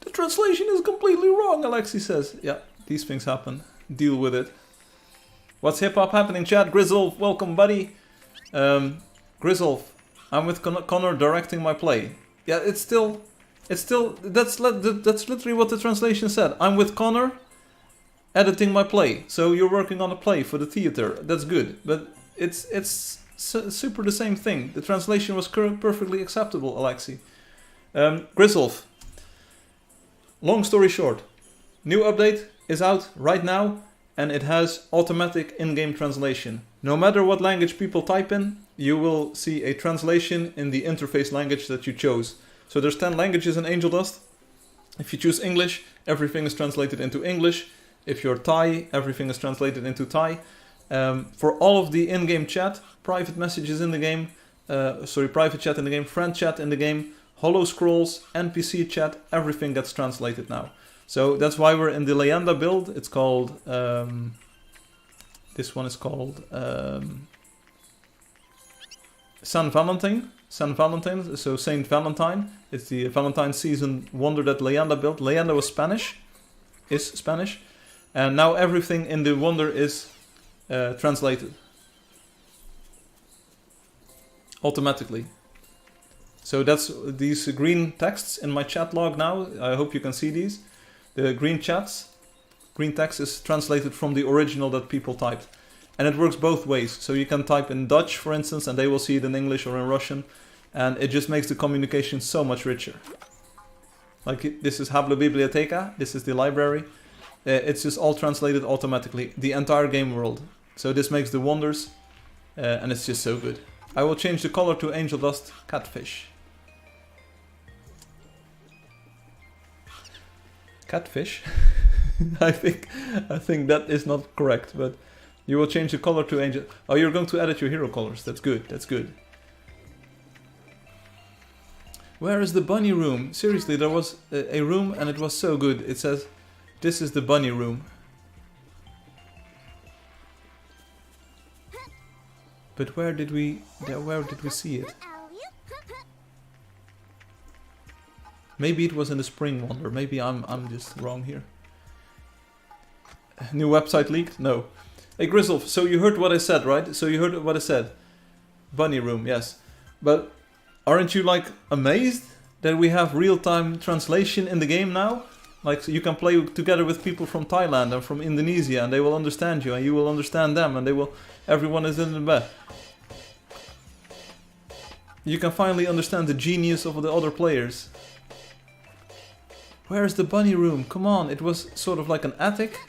[SPEAKER 1] The translation is completely wrong, Alexi says. Yeah, these things happen. Deal with it. What's hip-hop happening, chat? Grizzle, welcome, buddy. Grizzle, I'm with Connor directing my play. Yeah, it's still, that's literally what the translation said. I'm with Connor editing my play. So you're working on a play for the theater. That's good, but it's super the same thing. The translation was perfectly acceptable, Alexi. Grizzle, long story short, new update is out right now, and it has automatic in-game translation. No matter what language people type in, you will see a translation in the interface language that you chose. So there's 10 languages in Angeldust. If you choose English, everything is translated into English. If you're Thai, everything is translated into Thai. For all of the in-game chat, private messages in the game, private chat in the game, friend chat in the game, holo scrolls, NPC chat, everything gets translated now. So that's why we're in the Leyenda build. It's called, this one is called San Valentine, so Saint Valentine. It's the Valentine season wonder that Leyenda built. Leyenda was is Spanish. And now everything in the wonder is translated. Automatically. So that's these green texts in my chat log now. I hope you can see these. The green text is translated from the original that people typed. And it works both ways. So you can type in Dutch, for instance, and they will see it in English or in Russian. And it just makes the communication so much richer. Like this is Habla Biblioteca, this is the library. It's just all translated automatically, the entire game world. So this makes the wonders, and it's just so good. I will change the color to Angeldust Catfish. Catfish? I think that is not correct, but you will change the color to Angel. Oh, you're going to edit your hero colors. That's good. That's good. Where is the bunny room? Seriously, there was a room and it was so good. It says, this is the bunny room. But where did we see it? Maybe it was in the Spring Wonder. Maybe I'm just wrong here. New website leaked? No. Hey Grizzle, so you heard what I said, right? So you heard what I said. Bunny room, yes. But aren't you like amazed that we have real-time translation in the game now? Like so you can play together with people from Thailand and from Indonesia, and they will understand you and you will understand them, and everyone is in the bed. You can finally understand the genius of the other players. Where's the bunny room? Come on, it was sort of like an attic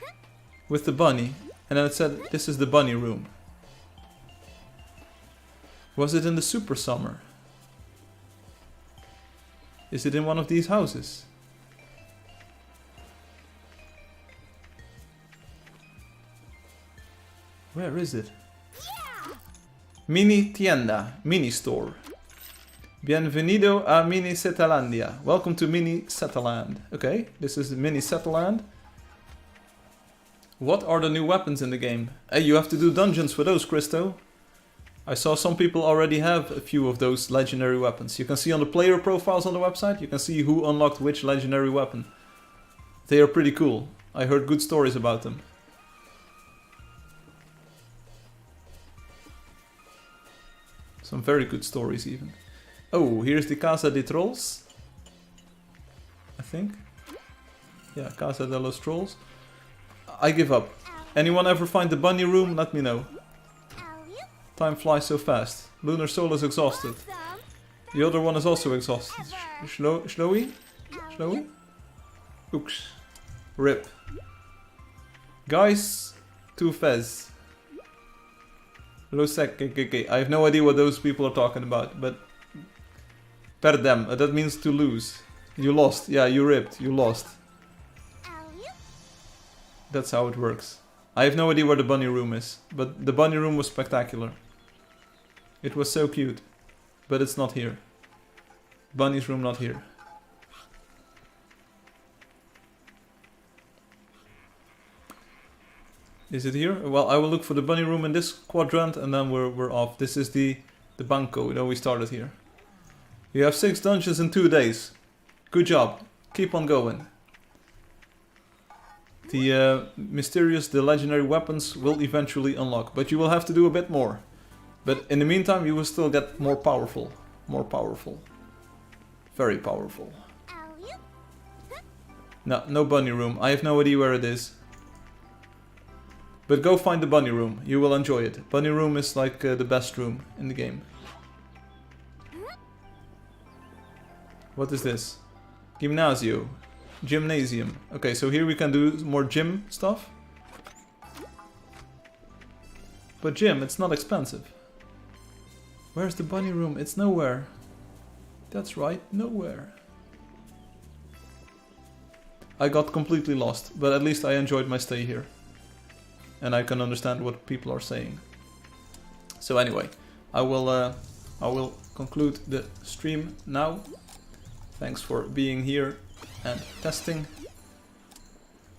[SPEAKER 1] with the bunny. And then it said, this is the bunny room. Was it in the Super Summer? Is it in one of these houses? Where is it? Yeah. Mini tienda, mini store. Bienvenido a Mini Setalandia. Welcome to Mini Setaland. Okay, this is the Mini Setaland. What are the new weapons in the game? Hey, you have to do dungeons for those, Christo. I saw some people already have a few of those legendary weapons. You can see on the player profiles on the website, you can see who unlocked which legendary weapon. They are pretty cool. I heard good stories about them. Some very good stories even. Oh, here's the Casa de Trolls. I think. Yeah, Casa de los Trolls. I give up. Anyone ever find the bunny room? Let me know. Time flies so fast. Lunar Soul is exhausted. The other one is also exhausted. Slowy? Slowy? Oops. Rip. Guys, to Fez. Losek, I have no idea what those people are talking about, but perdem, that means to lose. You lost. Yeah, you ripped. You lost. That's how it works. I have no idea where the bunny room is, but the bunny room was spectacular. It was so cute. but it's not here. Bunny's room not here. Is it here? Well, I will look for the bunny room in this quadrant and then we're off. This is the banco, you know, we started here. You have 6 dungeons in 2 days. Good job. Keep on going. The the legendary weapons will eventually unlock, but you will have to do a bit more. But in the meantime, you will still get more powerful. More powerful. Very powerful. No, no bunny room. I have no idea where it is. But go find the bunny room. You will enjoy it. Bunny room is like the best room in the game. What is this? Gymnasio. Gymnasium. Okay, so here we can do more gym stuff. But gym, it's not expensive. Where's the bunny room? It's nowhere. That's right, nowhere. I got completely lost, but at least I enjoyed my stay here. And I can understand what people are saying. So anyway, I will conclude the stream now. Thanks for being here and testing.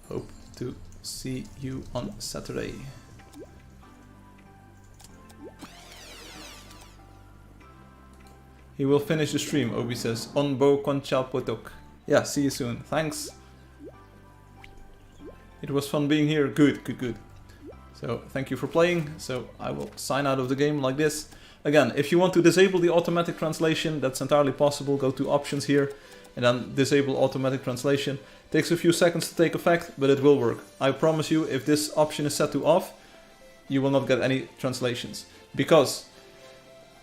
[SPEAKER 1] Hope to see you on Saturday. He will finish the stream, Obi says. On bo potok. Yeah, see you soon. Thanks. It was fun being here. Good, good, good. So thank you for playing. So I will sign out of the game like this. Again, if you want to disable the automatic translation, that's entirely possible. Go to options here and then disable automatic translation. Takes a few seconds to take effect, but it will work. I promise you, if this option is set to off, you will not get any translations. Because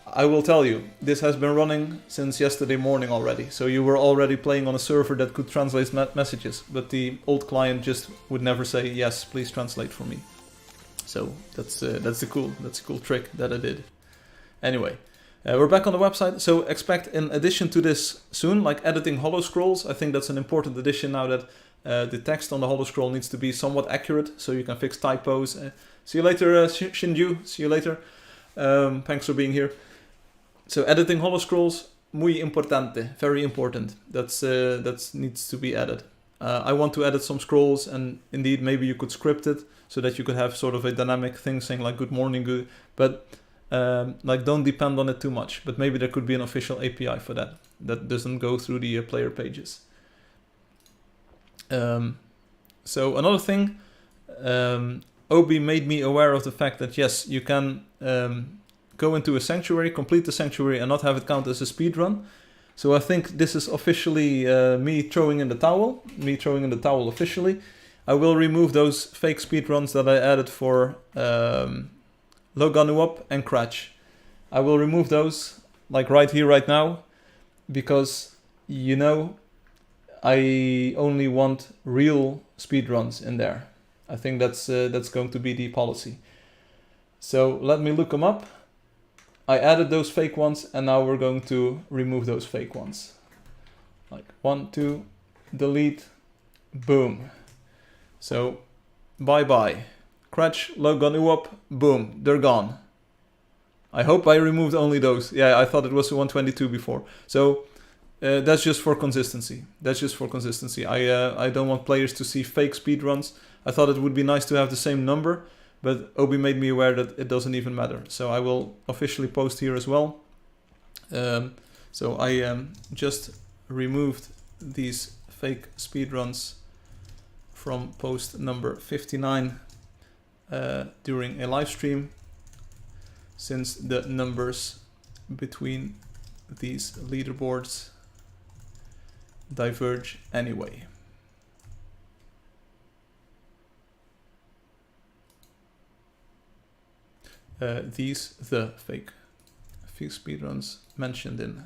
[SPEAKER 1] I will tell you, this has been running since yesterday morning already. So you were already playing on a server that could translate messages, but the old client just would never say, yes, please translate for me. So that's a cool trick that I did. Anyway, we're back on the website. So expect in addition to this soon, like editing holo scrolls. I think that's an important addition now that the text on the holo scroll needs to be somewhat accurate, so you can fix typos. See you later, Shinju. See you later. Thanks for being here. So editing holo scrolls, muy importante, very important. That needs to be added. I want to edit some scrolls, and indeed maybe you could script it so that you could have sort of a dynamic thing saying like good morning, good, but like don't depend on it too much. But maybe there could be an official API for that doesn't go through the player pages. So another thing, Obi made me aware of the fact that yes, you can go into a sanctuary, complete the sanctuary, and not have it count as a speed run. So I think this is officially me throwing in the towel. Me throwing in the towel officially. I will remove those fake speedruns that I added for Loganuop and Cratch. I will remove those, like right here, right now, because, you know, I only want real speedruns in there. I think that's going to be the policy. So let me look them up. I added those fake ones, and now we're going to remove those fake ones. Like 1, 2, delete, boom. So, bye-bye. Cratch, Loganuop, boom, they're gone. I hope I removed only those. Yeah, I thought it was 122 before. So, that's just for consistency. That's just for consistency. I don't want players to see fake speedruns. I thought it would be nice to have the same number, but Obi made me aware that it doesn't even matter. So I will officially post here as well. So I just removed these fake speedruns from post number 59 during a live stream, since the numbers between these leaderboards diverge anyway. The fake speedruns mentioned in.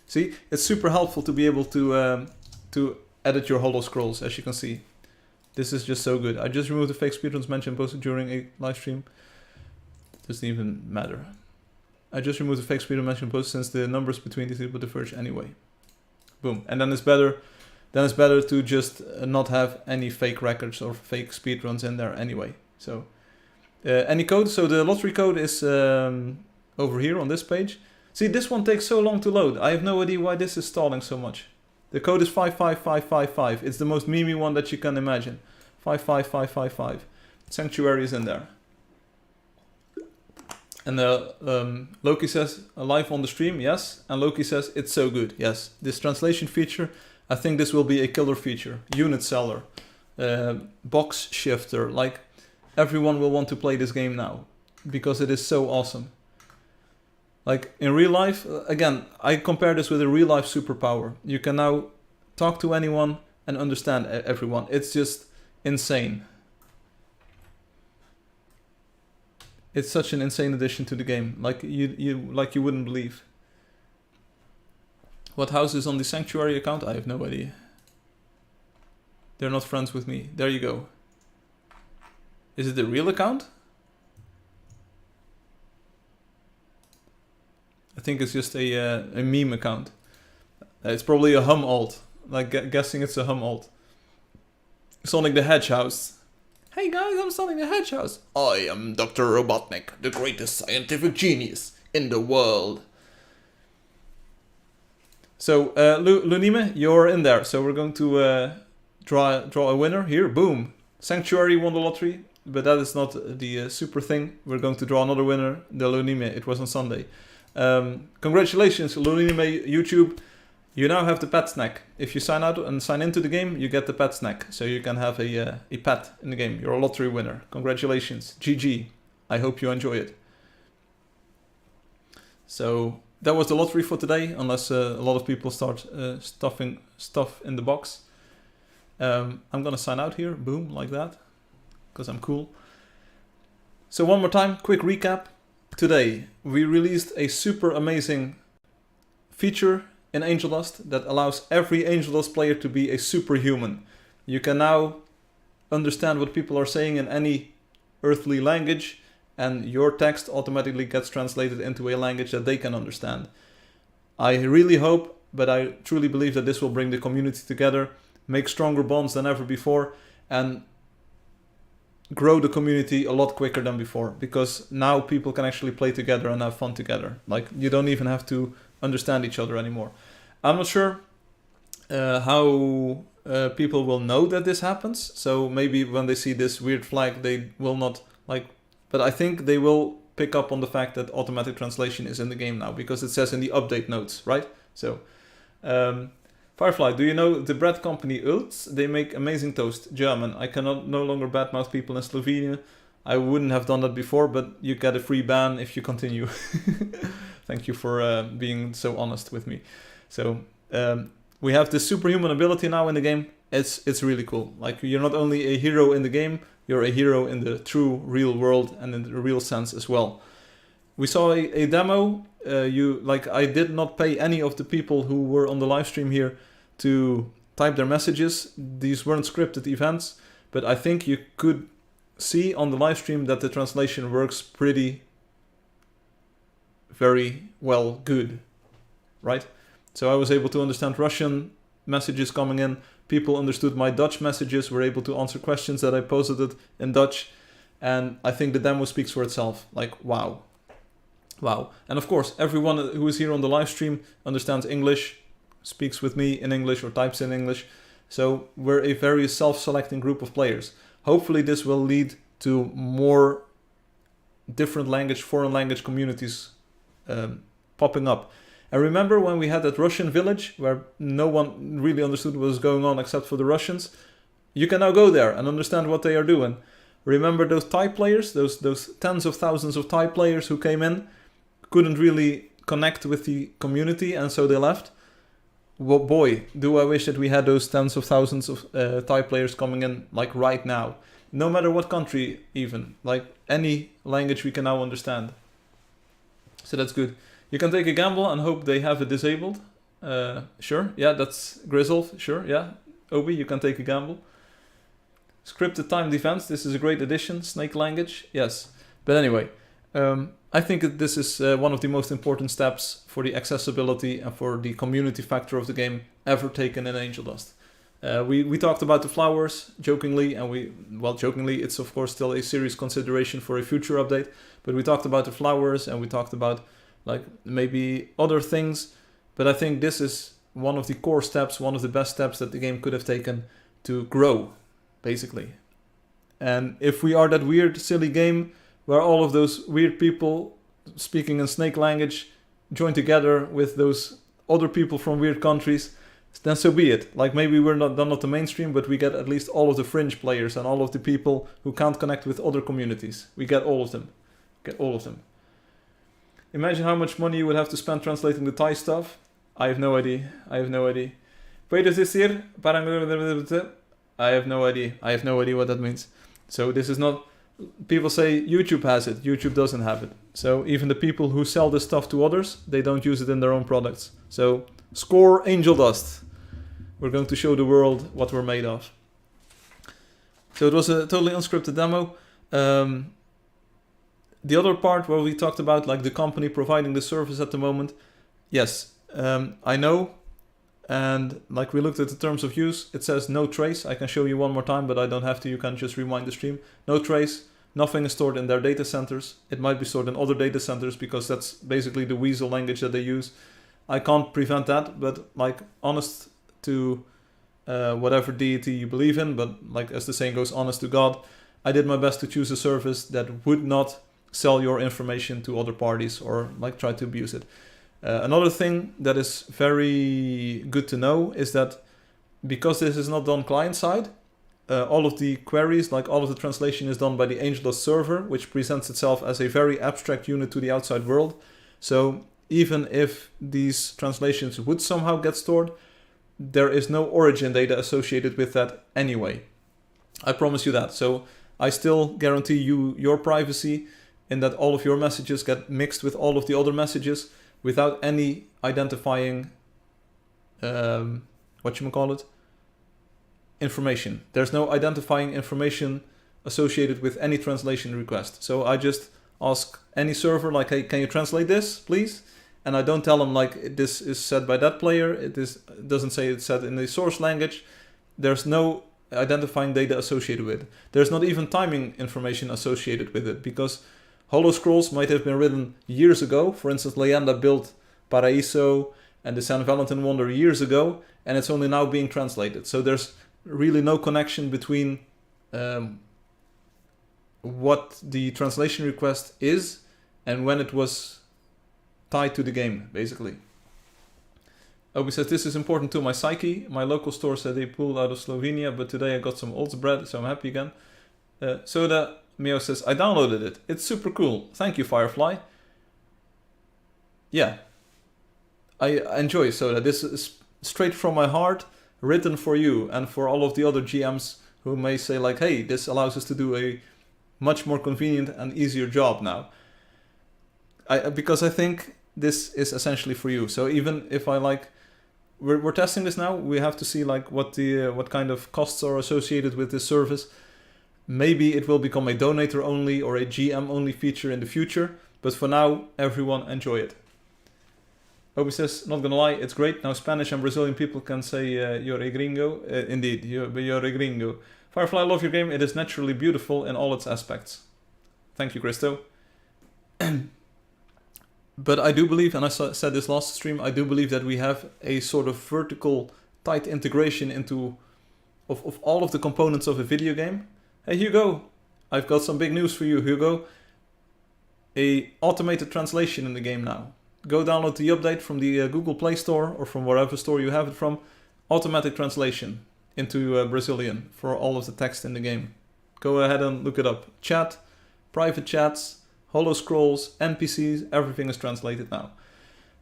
[SPEAKER 1] See, it's super helpful to be able to edit your holo scrolls, as you can see. This is just so good. I just removed the fake speedruns mentioned posted during a live stream. Doesn't even matter. I just removed the fake speedrun mentioned posted since the numbers between these people diverge anyway. Boom. And then it's better. Then it's better to just not have any fake records or fake speedruns in there anyway. So any code. So the lottery code is over here on this page. See, this one takes so long to load. I have no idea why this is stalling so much. The code is 55555. It's the most memey one that you can imagine. 55555. Sanctuary is in there. And Loki says, live on the stream, yes. And Loki says, it's so good, yes. This translation feature, I think this will be a killer feature. Unit seller, box shifter, like everyone will want to play this game now. Because it is so awesome. Like in real life, again, I compare this with a real life superpower. You can now talk to anyone and understand everyone. It's just insane. It's such an insane addition to the game, like you wouldn't believe. What house is on the Sanctuary account? I have no idea. They're not friends with me. There you go. Is it the real account? I think it's just a meme account. It's probably a hum alt. Like guessing it's a hum alt. Sonic the Hedgehog. Hey guys, I'm Sonic the Hedgehog. I am Dr. Robotnik, the greatest scientific genius in the world. So, Lunime, you're in there. So we're going to draw a winner here. Boom. Sanctuary won the lottery, but that is not the super thing. We're going to draw another winner, the Lunime. It was on Sunday. Congratulations, Lunime YouTube. You now have the pet snack. If you sign out and sign into the game, you get the pet snack. So you can have a pet in the game. You're a lottery winner. Congratulations. GG. I hope you enjoy it. So that was the lottery for today, unless a lot of people start stuffing stuff in the box. I'm gonna sign out here. Boom, like that. Because I'm cool. So one more time, quick recap. Today, we released a super amazing feature in Angeldust that allows every Angeldust player to be a superhuman. You can now understand what people are saying in any earthly language, and your text automatically gets translated into a language that they can understand. I really hope, but I truly believe that this will bring the community together, make stronger bonds than ever before, and grow the community a lot quicker than before, because now people can actually play together and have fun together. Like, you don't even have to understand each other anymore. I'm not sure how people will know that this happens, so maybe when they see this weird flag they will not like, but I think they will pick up on the fact that automatic translation is in the game now, because it says in the update notes, right? So Firefly, do you know the bread company Ulz? They make amazing toast. German. I cannot no longer badmouth people in Slovenia. I wouldn't have done that before, but you get a free ban if you continue. Thank you for being so honest with me. So we have this superhuman ability now in the game. It's really cool. Like, you're not only a hero in the game, you're a hero in the true real world and in the real sense as well. We saw a demo. I did not pay any of the people who were on the live stream here to type their messages. These weren't scripted events, but I think you could see on the live stream that the translation works very well, good, right? So I was able to understand Russian messages coming in. People understood my Dutch messages, were able to answer questions that I posted in Dutch. And I think the demo speaks for itself. Like, wow. Wow. And of course, everyone who is here on the live stream understands English, speaks with me in English or types in English. So we're a very self-selecting group of players. Hopefully this will lead to more different foreign language communities popping up. And remember when we had that Russian village where no one really understood what was going on except for the Russians? You can now go there and understand what they are doing. Remember those Thai players, those tens of thousands of Thai players who came in, couldn't really connect with the community, and so they left? Well, boy, do I wish that we had those tens of thousands of Thai players coming in, like, right now. No matter what country, even. Like, any language we can now understand. So that's good. You can take a gamble and hope they have it disabled. Sure, yeah, that's Grizzle, sure, yeah. Obi, you can take a gamble. Scripted timed events, this is a great addition. Snake language, yes. But anyway, I think that this is one of the most important steps for the accessibility and for the community factor of the game ever taken in Angeldust. We talked about the flowers jokingly, and jokingly, it's of course still a serious consideration for a future update, but we talked about the flowers and we talked about like maybe other things, but I think this is one of the core steps, one of the best steps that the game could have taken to grow, basically. And if we are that weird, silly game where all of those weird people speaking in snake language join together with those other people from weird countries, then so be it. Like maybe we're not the mainstream, but we get at least all of the fringe players and all of the people who can't connect with other communities. We get all of them. Get all of them. Imagine how much money you would have to spend translating the Thai stuff. I have no idea. I have no idea. Puedes decir para... I have no idea. I have no idea what that means. So this is not... People say YouTube has it. YouTube doesn't have it. So even the people who sell this stuff to others, they don't use it in their own products. So score Angeldust. We're going to show the world what we're made of. So it was a totally unscripted demo. The other part where we talked about like the company providing the service at the moment. Yes, I know. And like we looked at the terms of use, it says no trace. I can show you one more time, but I don't have to. You can just rewind the stream. No trace. Nothing is stored in their data centers. It might be stored in other data centers because that's basically the weasel language that they use. I can't prevent that, but like honest to whatever deity you believe in, but like as the saying goes, honest to God, I did my best to choose a service that would not sell your information to other parties or like try to abuse it. Another thing that is very good to know is that because this is not done client-side, all of the queries, like all of the translation is done by the Angeldust server, which presents itself as a very abstract unit to the outside world. So even if these translations would somehow get stored, there is no origin data associated with that anyway. I promise you that. So I still guarantee you your privacy in that all of your messages get mixed with all of the other messages without any identifying, information. There's no identifying information associated with any translation request. So I just ask any server like, hey, can you translate this, please? And I don't tell them like this is said by that player. It doesn't say it's said in the source language. There's no identifying data associated with it. There's not even timing information associated with it because Hollow Scrolls might have been written years ago. For instance, Leyenda built Paraíso and the San Valentin Wonder years ago, and it's only now being translated. So there's really no connection between what the translation request is and when it was tied to the game, basically. Obi says, this is important to my psyche. My local store said they pulled out of Slovenia, but today I got some old bread, so I'm happy again. Soda Mio says, I downloaded it. It's super cool. Thank you, Firefly. Yeah. I enjoy Soda. This is straight from my heart, written for you and for all of the other GMs who may say like, hey, this allows us to do a much more convenient and easier job now. Because I think this is essentially for you. So even if I like, we're testing this now, we have to see like what kind of costs are associated with this service. Maybe it will become a donator only or a GM only feature in the future, but for now, everyone enjoy it. Obi says, not gonna lie, it's great. Now Spanish and Brazilian people can say you're a gringo. Indeed, you're a gringo. Firefly, I love your game. It is naturally beautiful in all its aspects. Thank you, Christo. But I do believe, and I said this last stream, I do believe that we have a sort of vertical tight integration of all of the components of a video game. Hey Hugo, I've got some big news for you, Hugo. A automated translation in the game now. Go download the update from the Google Play Store or from wherever store you have it from. Automatic translation into Brazilian for all of the text in the game. Go ahead and look it up. Chat, private chats, Hollow Scrolls, NPCs, everything is translated now.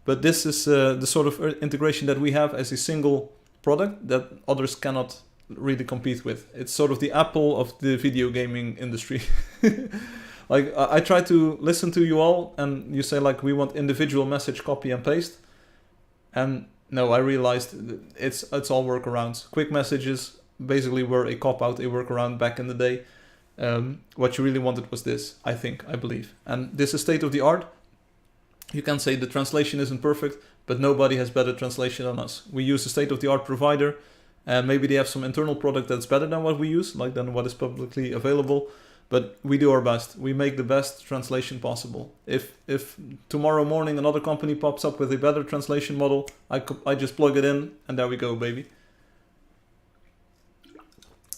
[SPEAKER 1] But this is the sort of integration that we have as a single product that others cannot really compete with. It's sort of the Apple of the video gaming industry. Like I try to listen to you all and you say like we want individual message copy and paste, and no, I realized it's all workarounds. Quick messages basically were a cop-out, a workaround back in the day. What you really wanted was this, I believe, and this is state of the art. You can say the translation isn't perfect, but nobody has better translation than us. We use a state of the art provider, and maybe they have some internal product that's better than what we use, like than what is publicly available. but we do our best. We make the best translation possible. If tomorrow morning another company pops up with a better translation model, I just plug it in and there we go, baby.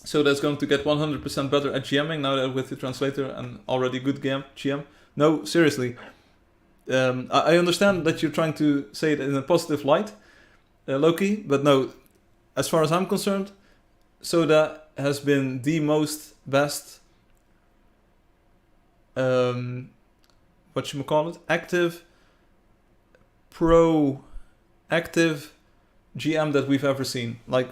[SPEAKER 1] So that's going to get 100% better at GMing now that with the translator and already good GM. No, seriously. I understand that you're trying to say it in a positive light, Loki, but no, as far as I'm concerned, Soda has been the most best, active, proactive GM that we've ever seen. Like,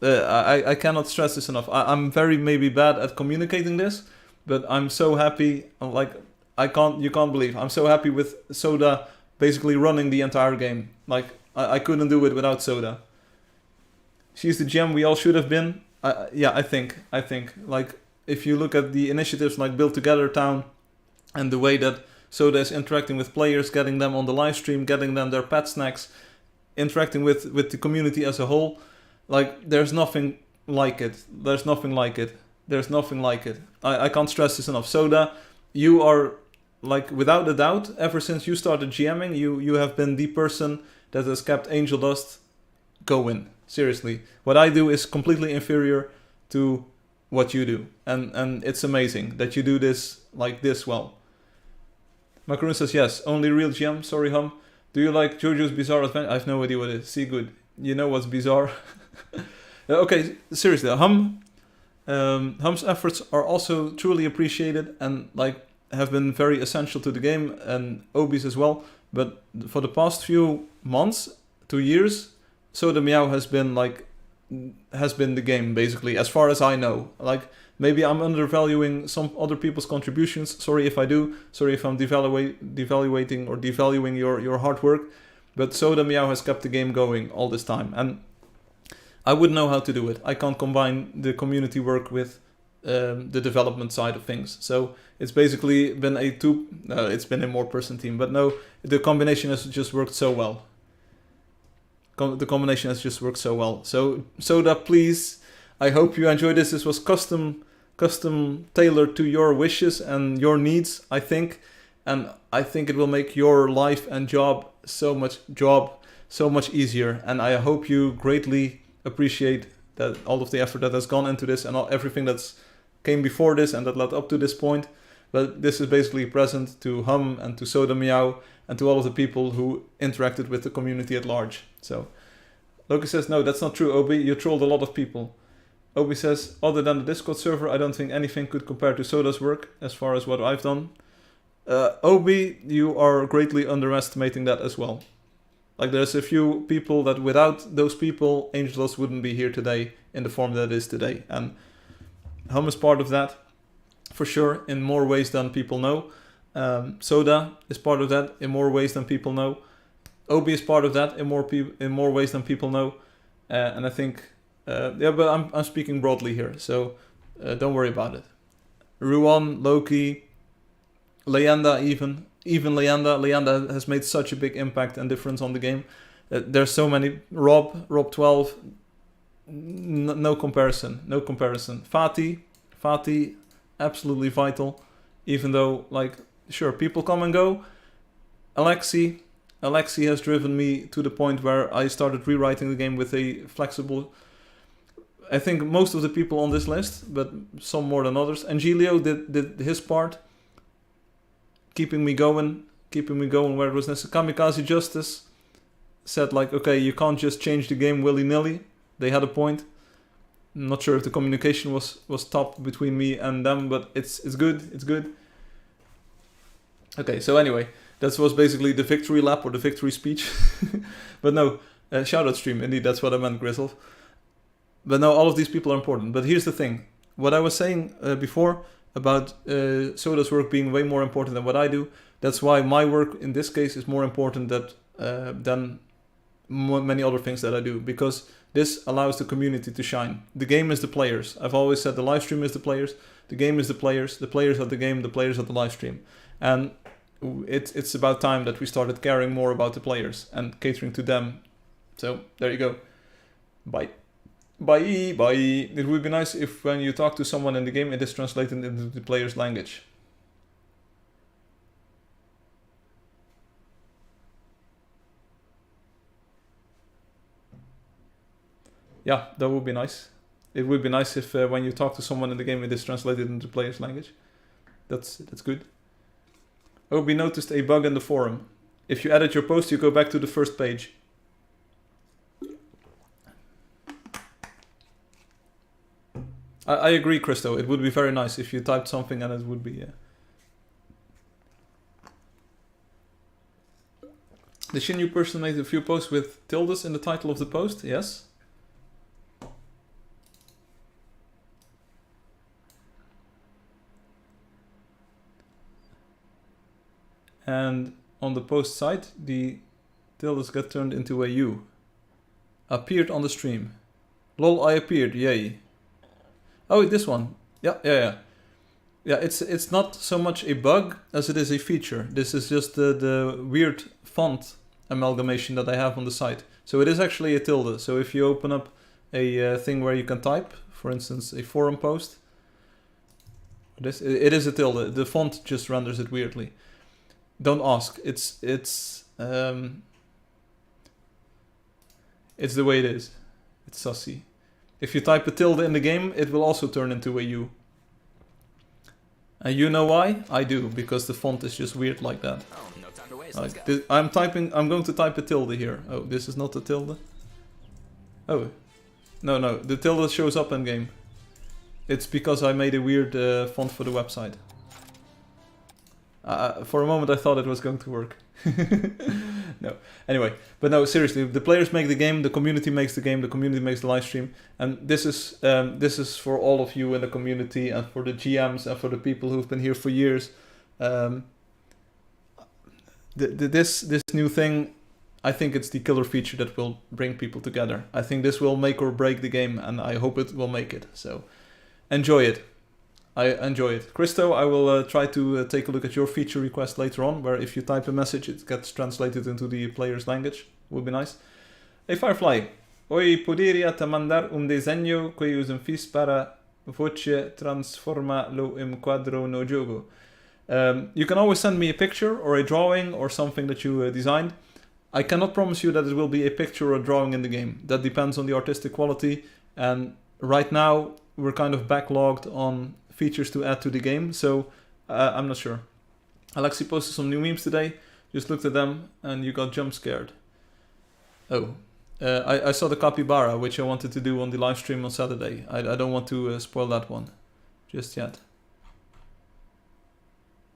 [SPEAKER 1] I cannot stress this enough. I'm very maybe bad at communicating this, but I'm so happy. Like, you can't believe. I'm so happy with Soda basically running the entire game. Like, I couldn't do it without Soda. She's the GM we all should have been. Yeah, I think. Like, if you look at the initiatives like Build Together Town and the way that Soda is interacting with players, getting them on the live stream, getting them their pet snacks, interacting with the community as a whole, like, there's nothing like it. I can't stress this enough. Soda, you are, like, without a doubt, ever since you started GMing, you have been the person that has kept Angeldust going. Seriously. What I do is completely inferior to what you do. And it's amazing that you do this like this well. Macaroon says, yes, only real GM. Sorry, Hum. Do you like JoJo's Bizarre Adventure? I have no idea what it is. See, good. You know what's bizarre? Okay, seriously. Hum's efforts are also truly appreciated and, like, have been very essential to the game, and Obi's as well. But for the past few months, 2 years, Soda Meow has been the game, basically, as far as I know. Like, maybe I'm undervaluing some other people's contributions. Sorry if I do. Sorry if I'm devaluating or devaluing your hard work. But Soda Meow has kept the game going all this time. And I wouldn't know how to do it. I can't combine the community work with the development side of things. So it's basically been it's been a more-person team. But no, the combination has just worked so well. So Soda, please, I hope you enjoyed this. This was custom tailored to your wishes and your needs, I think. And I think it will make your life and job so much easier. And I hope you greatly appreciate that all of the effort that has gone into this and everything that's came before this and that led up to this point. But this is basically a present to Hum and to Soda Meow and to all of the people who interacted with the community at large. So Loki says, no, that's not true, Obi. You trolled a lot of people. Obi says, other than the Discord server, I don't think anything could compare to Soda's work as far as what I've done. Obi, you are greatly underestimating that as well. Like, there's a few people that without those people, Angeldust wouldn't be here today in the form that it is today. And Hum is part of that, for sure, in more ways than people know. Soda is part of that in more ways than people know. Obi is part of that in more ways than people know. And I think, but I'm speaking broadly here, so don't worry about it. Ruan, Loki, Leanda even Leanda. Leanda has made such a big impact and difference on the game. There's so many. Rob 12, no comparison. Fatih, absolutely vital. Even though, like, sure, people come and go. Alexi has driven me to the point where I started rewriting the game with a flexible. I think most of the people on this list, but some more than others. Angelio did his part, keeping me going where it was necessary. Kamikaze Justice said, like, okay, you can't just change the game willy-nilly. They had a point. I'm not sure if the communication was top between me and them, but it's good. Okay, so anyway, that was basically the victory lap or the victory speech. But no, shoutout stream, indeed, that's what I meant, Grizzle. But no, all of these people are important. But here's the thing. What I was saying before about Soda's work being way more important than what I do, that's why my work in this case is more important than many other things that I do, because this allows the community to shine. The game is the players. I've always said the live stream is the players, the game is the players are the game, the players are the live stream. And it's about time that we started caring more about the players and catering to them. So there you go. Bye. Bye, bye. It would be nice if when you talk to someone in the game, it is translated into the player's language. Yeah, that would be nice. It would be nice if when you talk to someone in the game, it is translated into the player's language. That's good. Oh, we noticed a bug in the forum. If you edit your post, you go back to the first page. I agree, Christo. It would be very nice if you typed something and it would be... The Shinju person made a few posts with tildes in the title of the post, yes? And on the post site, the tildes got turned into a U. Appeared on the stream. Lol, I appeared, yay. Oh, this one. Yeah. Yeah, it's not so much a bug as it is a feature. This is just the weird font amalgamation that I have on the site. So it is actually a tilde. So if you open up a thing where you can type, for instance, a forum post, it is a tilde. The font just renders it weirdly. Don't ask. It's the way it is. It's sussy. If you type a tilde in the game, it will also turn into a U. And you know why? I do, because the font is just weird like that.
[SPEAKER 3] Oh, no time to waste.
[SPEAKER 1] Like,
[SPEAKER 3] Let's go.
[SPEAKER 1] I'm going to type a tilde here. Oh, this is not a tilde? Oh. No, the tilde shows up in game. It's because I made a weird font for the website. For a moment I thought it was going to work. No. Anyway, but no, seriously, the players make the game, the community makes the game, the community makes the live stream, and this is for all of you in the community and for the GMs and for the people who've been here for years. This new thing, I think it's the killer feature that will bring people together. I think this will make or break the game, and I hope it will make it. So, enjoy it. I enjoy it. Christo, I will try to take a look at your feature request later on, where if you type a message, it gets translated into the player's language. Would be nice. Hey Firefly, hoy poderia te mandar desenho que uso fiz para voce transforma-lo em quadro no jogo. You can always send me a picture or a drawing or something that you designed. I cannot promise you that it will be a picture or a drawing in the game. That depends on the artistic quality, and right now we're kind of backlogged on features to add to the game, so I'm not sure. Alexi posted some new memes today, just looked at them and you got jump scared. Oh, I saw the capybara, which I wanted to do on the live stream on Saturday. I don't want to spoil that one just yet.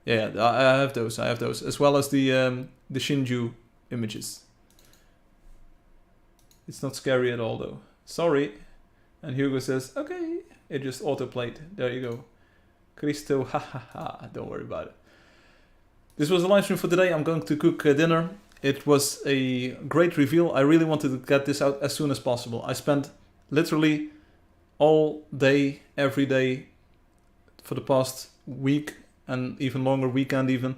[SPEAKER 1] Yeah, I have those, as well as the Shinju images. It's not scary at all though. Sorry. And Hugo says, okay. It just autoplayed. There you go. Christo, ha. Don't worry about it. This was the live stream for today. I'm going to cook dinner. It was a great reveal. I really wanted to get this out as soon as possible. I spent literally all day, every day for the past week and even longer weekend even.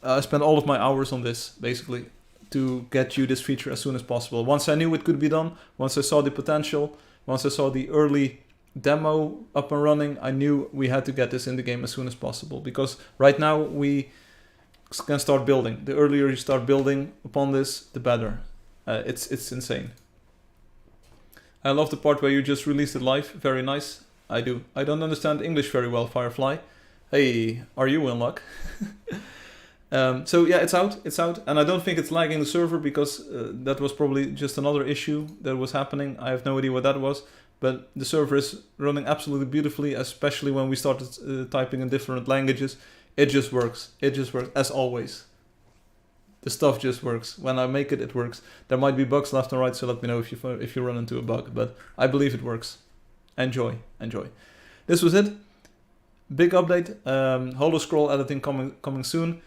[SPEAKER 1] I spent all of my hours on this, basically, to get you this feature as soon as possible. Once I knew it could be done, once I saw the potential, once I saw the early demo up and running, I knew we had to get this in the game as soon as possible, because right now we can start building. The earlier you start building upon this, the better. It's insane. I love the part where you just released it live. Very nice. I do. I don't understand English very well, Firefly. Hey, are you in luck? So yeah, it's out, and I don't think it's lagging the server, because that was probably just another issue that was happening. I have no idea what that was, but the server is running absolutely beautifully, especially when we started typing in different languages. It just works. It just works, as always. The stuff just works. When I make it, it works. There might be bugs left and right, so let me know if you run into a bug, but I believe it works. Enjoy. This was it. Big update. Holo scroll editing coming soon.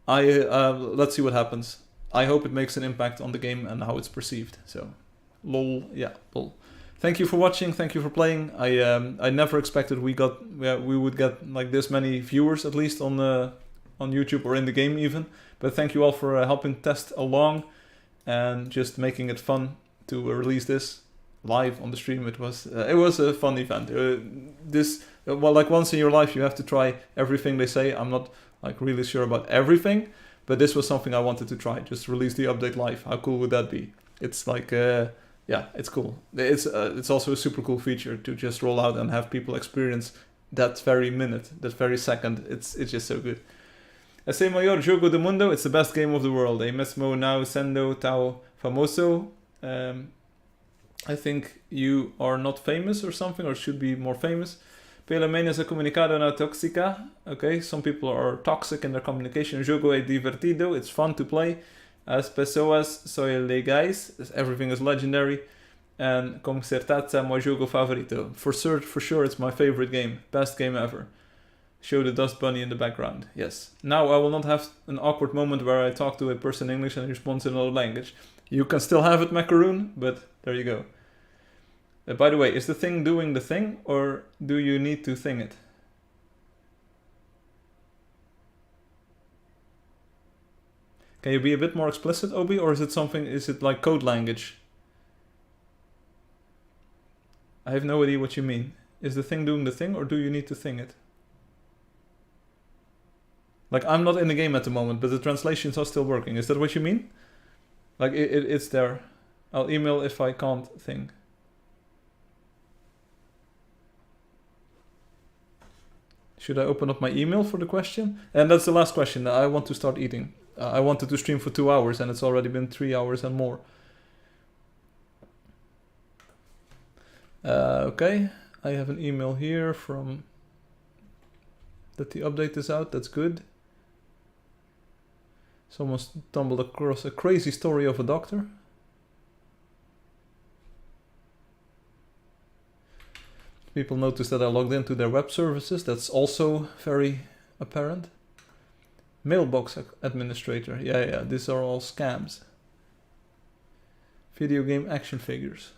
[SPEAKER 1] Let's see what happens. I hope it makes an impact on the game and how it's perceived. So, lol. Thank you for watching. Thank you for playing. I never expected we would get like this many viewers, at least on YouTube or in the game even. But thank you all for helping test along and just making it fun to release this. live on the stream. It was a fun event. Well, like once in your life you have to try everything they say. I'm not like really sure about everything, but this was something I wanted to try. Just release the update live. How cool would that be? It's like yeah, it's cool. It's also a super cool feature to just roll out and have people experience that very minute, that very second. It's just so good. Esse maior jogo do mundo, it's the best game of the world. E mesmo now sendo tão famoso. I think you are not famous or something, or should be more famous. Pelo menos a comunicado na tóxica. Okay, some people are toxic in their communication. O jogo é divertido, it's fun to play. As pessoas são legais, everything is legendary. And com certeza meu jogo favorito. For sure, it's my favorite game. Best game ever. Show the dust bunny in the background. Yes. Now I will not have an awkward moment where I talk to a person in English and he responds in another language. You can still have it, Macaroon, but there you go. By the way, is the thing doing the thing, or do you need to thing it? Can you be a bit more explicit, Obi, or is it like code language? I have no idea what you mean. Is the thing doing the thing, or do you need to thing it? Like, I'm not in the game at the moment, but the translations are still working. Is that what you mean? Like, it's there. I'll email if I can't thing. Should I open up my email for the question? And that's the last question. I want to start eating. I wanted to stream for 2 hours, and it's already been 3 hours and more. Okay, I have an email here from... that the update is out. That's good. Someone stumbled across a crazy story of a doctor. People notice that I logged into their web services. That's also very apparent. Mailbox administrator. Yeah, these are all scams. Video game action figures.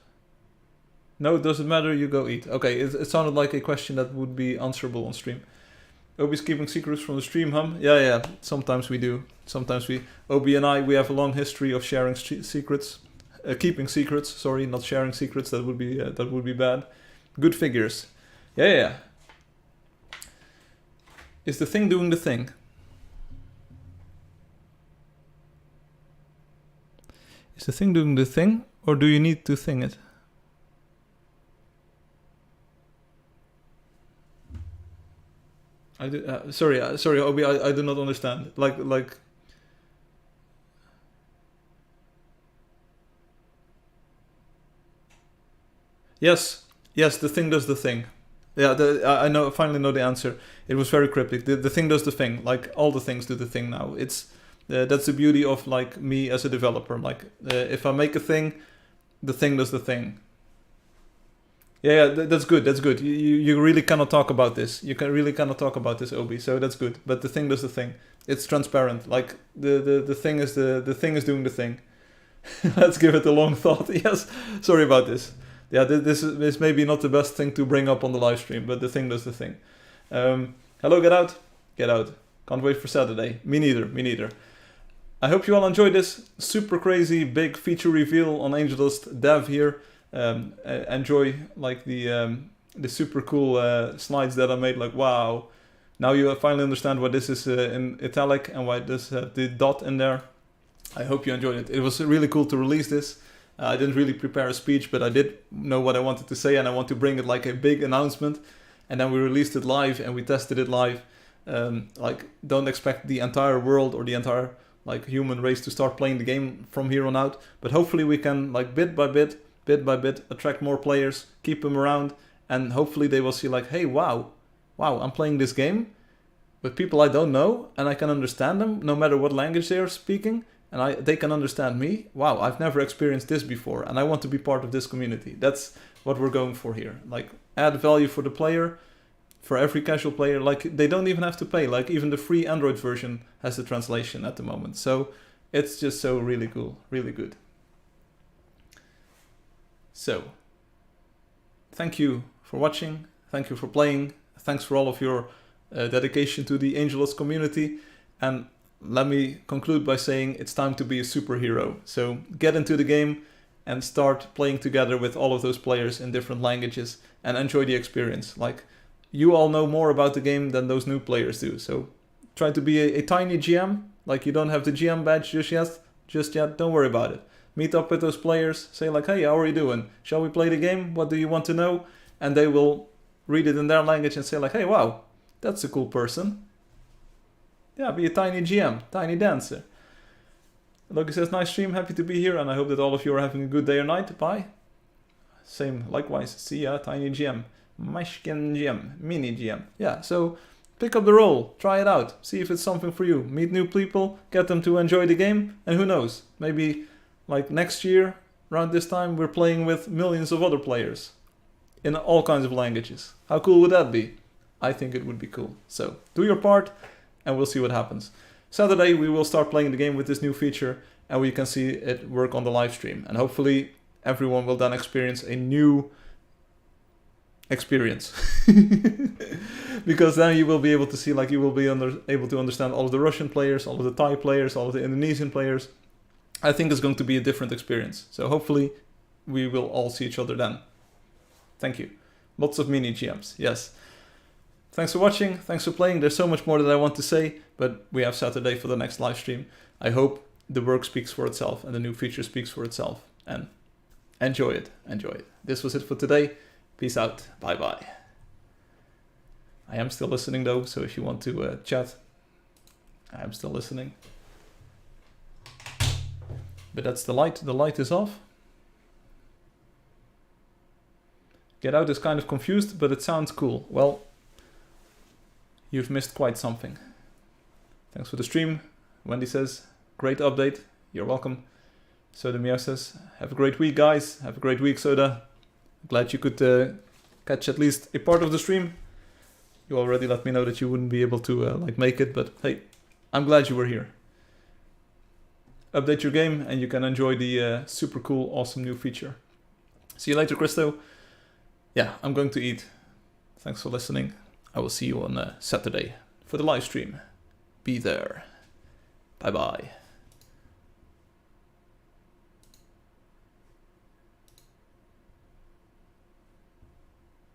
[SPEAKER 1] No, it doesn't matter, you go eat. Okay, it sounded like a question that would be answerable on stream. Obi's keeping secrets from the stream, hum? Yeah, sometimes we do. Obi and I, we have a long history of sharing secrets. Keeping secrets, sorry, not sharing secrets, that would be bad. Good figures. Yeah. Is the thing doing the thing? Is the thing doing the thing, or do you need to thing it? I do. Sorry, Obi. I do not understand. Like. Yes. The thing does the thing. Yeah, I know. Finally know the answer. It was very cryptic. The thing does the thing. Like all the things do the thing now. It's that's the beauty of like me as a developer. Like if I make a thing, the thing does the thing. Yeah, that's good. You really cannot talk about this. Really cannot talk about this, Obi. So that's good. But the thing does the thing. It's transparent. Like the thing is the thing is doing the thing. Let's give it a long thought. Yes. Sorry about this. Yeah, this is maybe not the best thing to bring up on the live stream, but the thing does the thing. Hello, get out. Can't wait for Saturday. Me neither. I hope you all enjoyed this super crazy big feature reveal on Angeldust Dev here. Enjoy like the super cool slides that I made. Like, wow, now you finally understand why this is in italic and why this the dot in there. I hope you enjoyed it. It was really cool to release this. I didn't really prepare a speech, but I did know what I wanted to say, and I want to bring it like a big announcement. And then we released it live and we tested it live. Like, don't expect the entire world or the entire like human race to start playing the game from here on out, but hopefully we can like bit by bit attract more players, keep them around, and hopefully they will see like, hey, wow, I'm playing this game with people I don't know, and I can understand them no matter what language they are speaking, and they can understand me. Wow, I've never experienced this before, and I want to be part of this community. That's what we're going for here. Like, add value for the player, for every casual player. Like, they don't even have to pay. Like, even the free Android version has the translation at the moment. So it's just so really cool, really good. So, thank you for watching, thank you for playing, thanks for all of your dedication to the Angeldust community, and let me conclude by saying it's time to be a superhero. So get into the game and start playing together with all of those players in different languages and enjoy the experience. Like, you all know more about the game than those new players do, so try to be a tiny GM. Like, you don't have the GM badge just yet, don't worry about it. Meet up with those players, say like, hey, how are you doing? Shall we play the game? What do you want to know? And they will read it in their language and say like, hey, wow, that's a cool person. Yeah, be a tiny GM, tiny dancer. Loki says, nice stream, happy to be here, and I hope that all of you are having a good day or night. Bye. Same, likewise. See ya, tiny GM. Mashkin GM, mini GM. Yeah, so pick up the role, try it out, see if it's something for you. Meet new people, get them to enjoy the game, and who knows, maybe like next year, around this time, we're playing with millions of other players in all kinds of languages. How cool would that be? I think it would be cool. So do your part, and we'll see what happens. Saturday, we will start playing the game with this new feature, and we can see it work on the live stream. And hopefully everyone will then experience a new experience. Because then you will be able to see, like, you will be able to understand all of the Russian players, all of the Thai players, all of the Indonesian players. I think it's going to be a different experience. So hopefully we will all see each other then. Thank you. Lots of mini GMs, yes. Thanks for watching, thanks for playing. There's so much more that I want to say, but we have Saturday for the next live stream. I hope the work speaks for itself and the new feature speaks for itself. And enjoy it, enjoy it. This was it for today. Peace out, bye bye. I am still listening though, so if you want to chat, I am still listening. But that's the light is off. Get Out is kind of confused, but it sounds cool. Well, you've missed quite something. Thanks for the stream. Wendy says, great update. You're welcome. Soda Mia says, have a great week, guys. Have a great week, Soda. Glad you could catch at least a part of the stream. You already let me know that you wouldn't be able to like make it, but hey, I'm glad you were here. Update your game and you can enjoy the super cool, awesome new feature. See you later, Christo. Yeah, I'm going to eat. Thanks for listening. I will see you on Saturday for the live stream. Be there. Bye bye.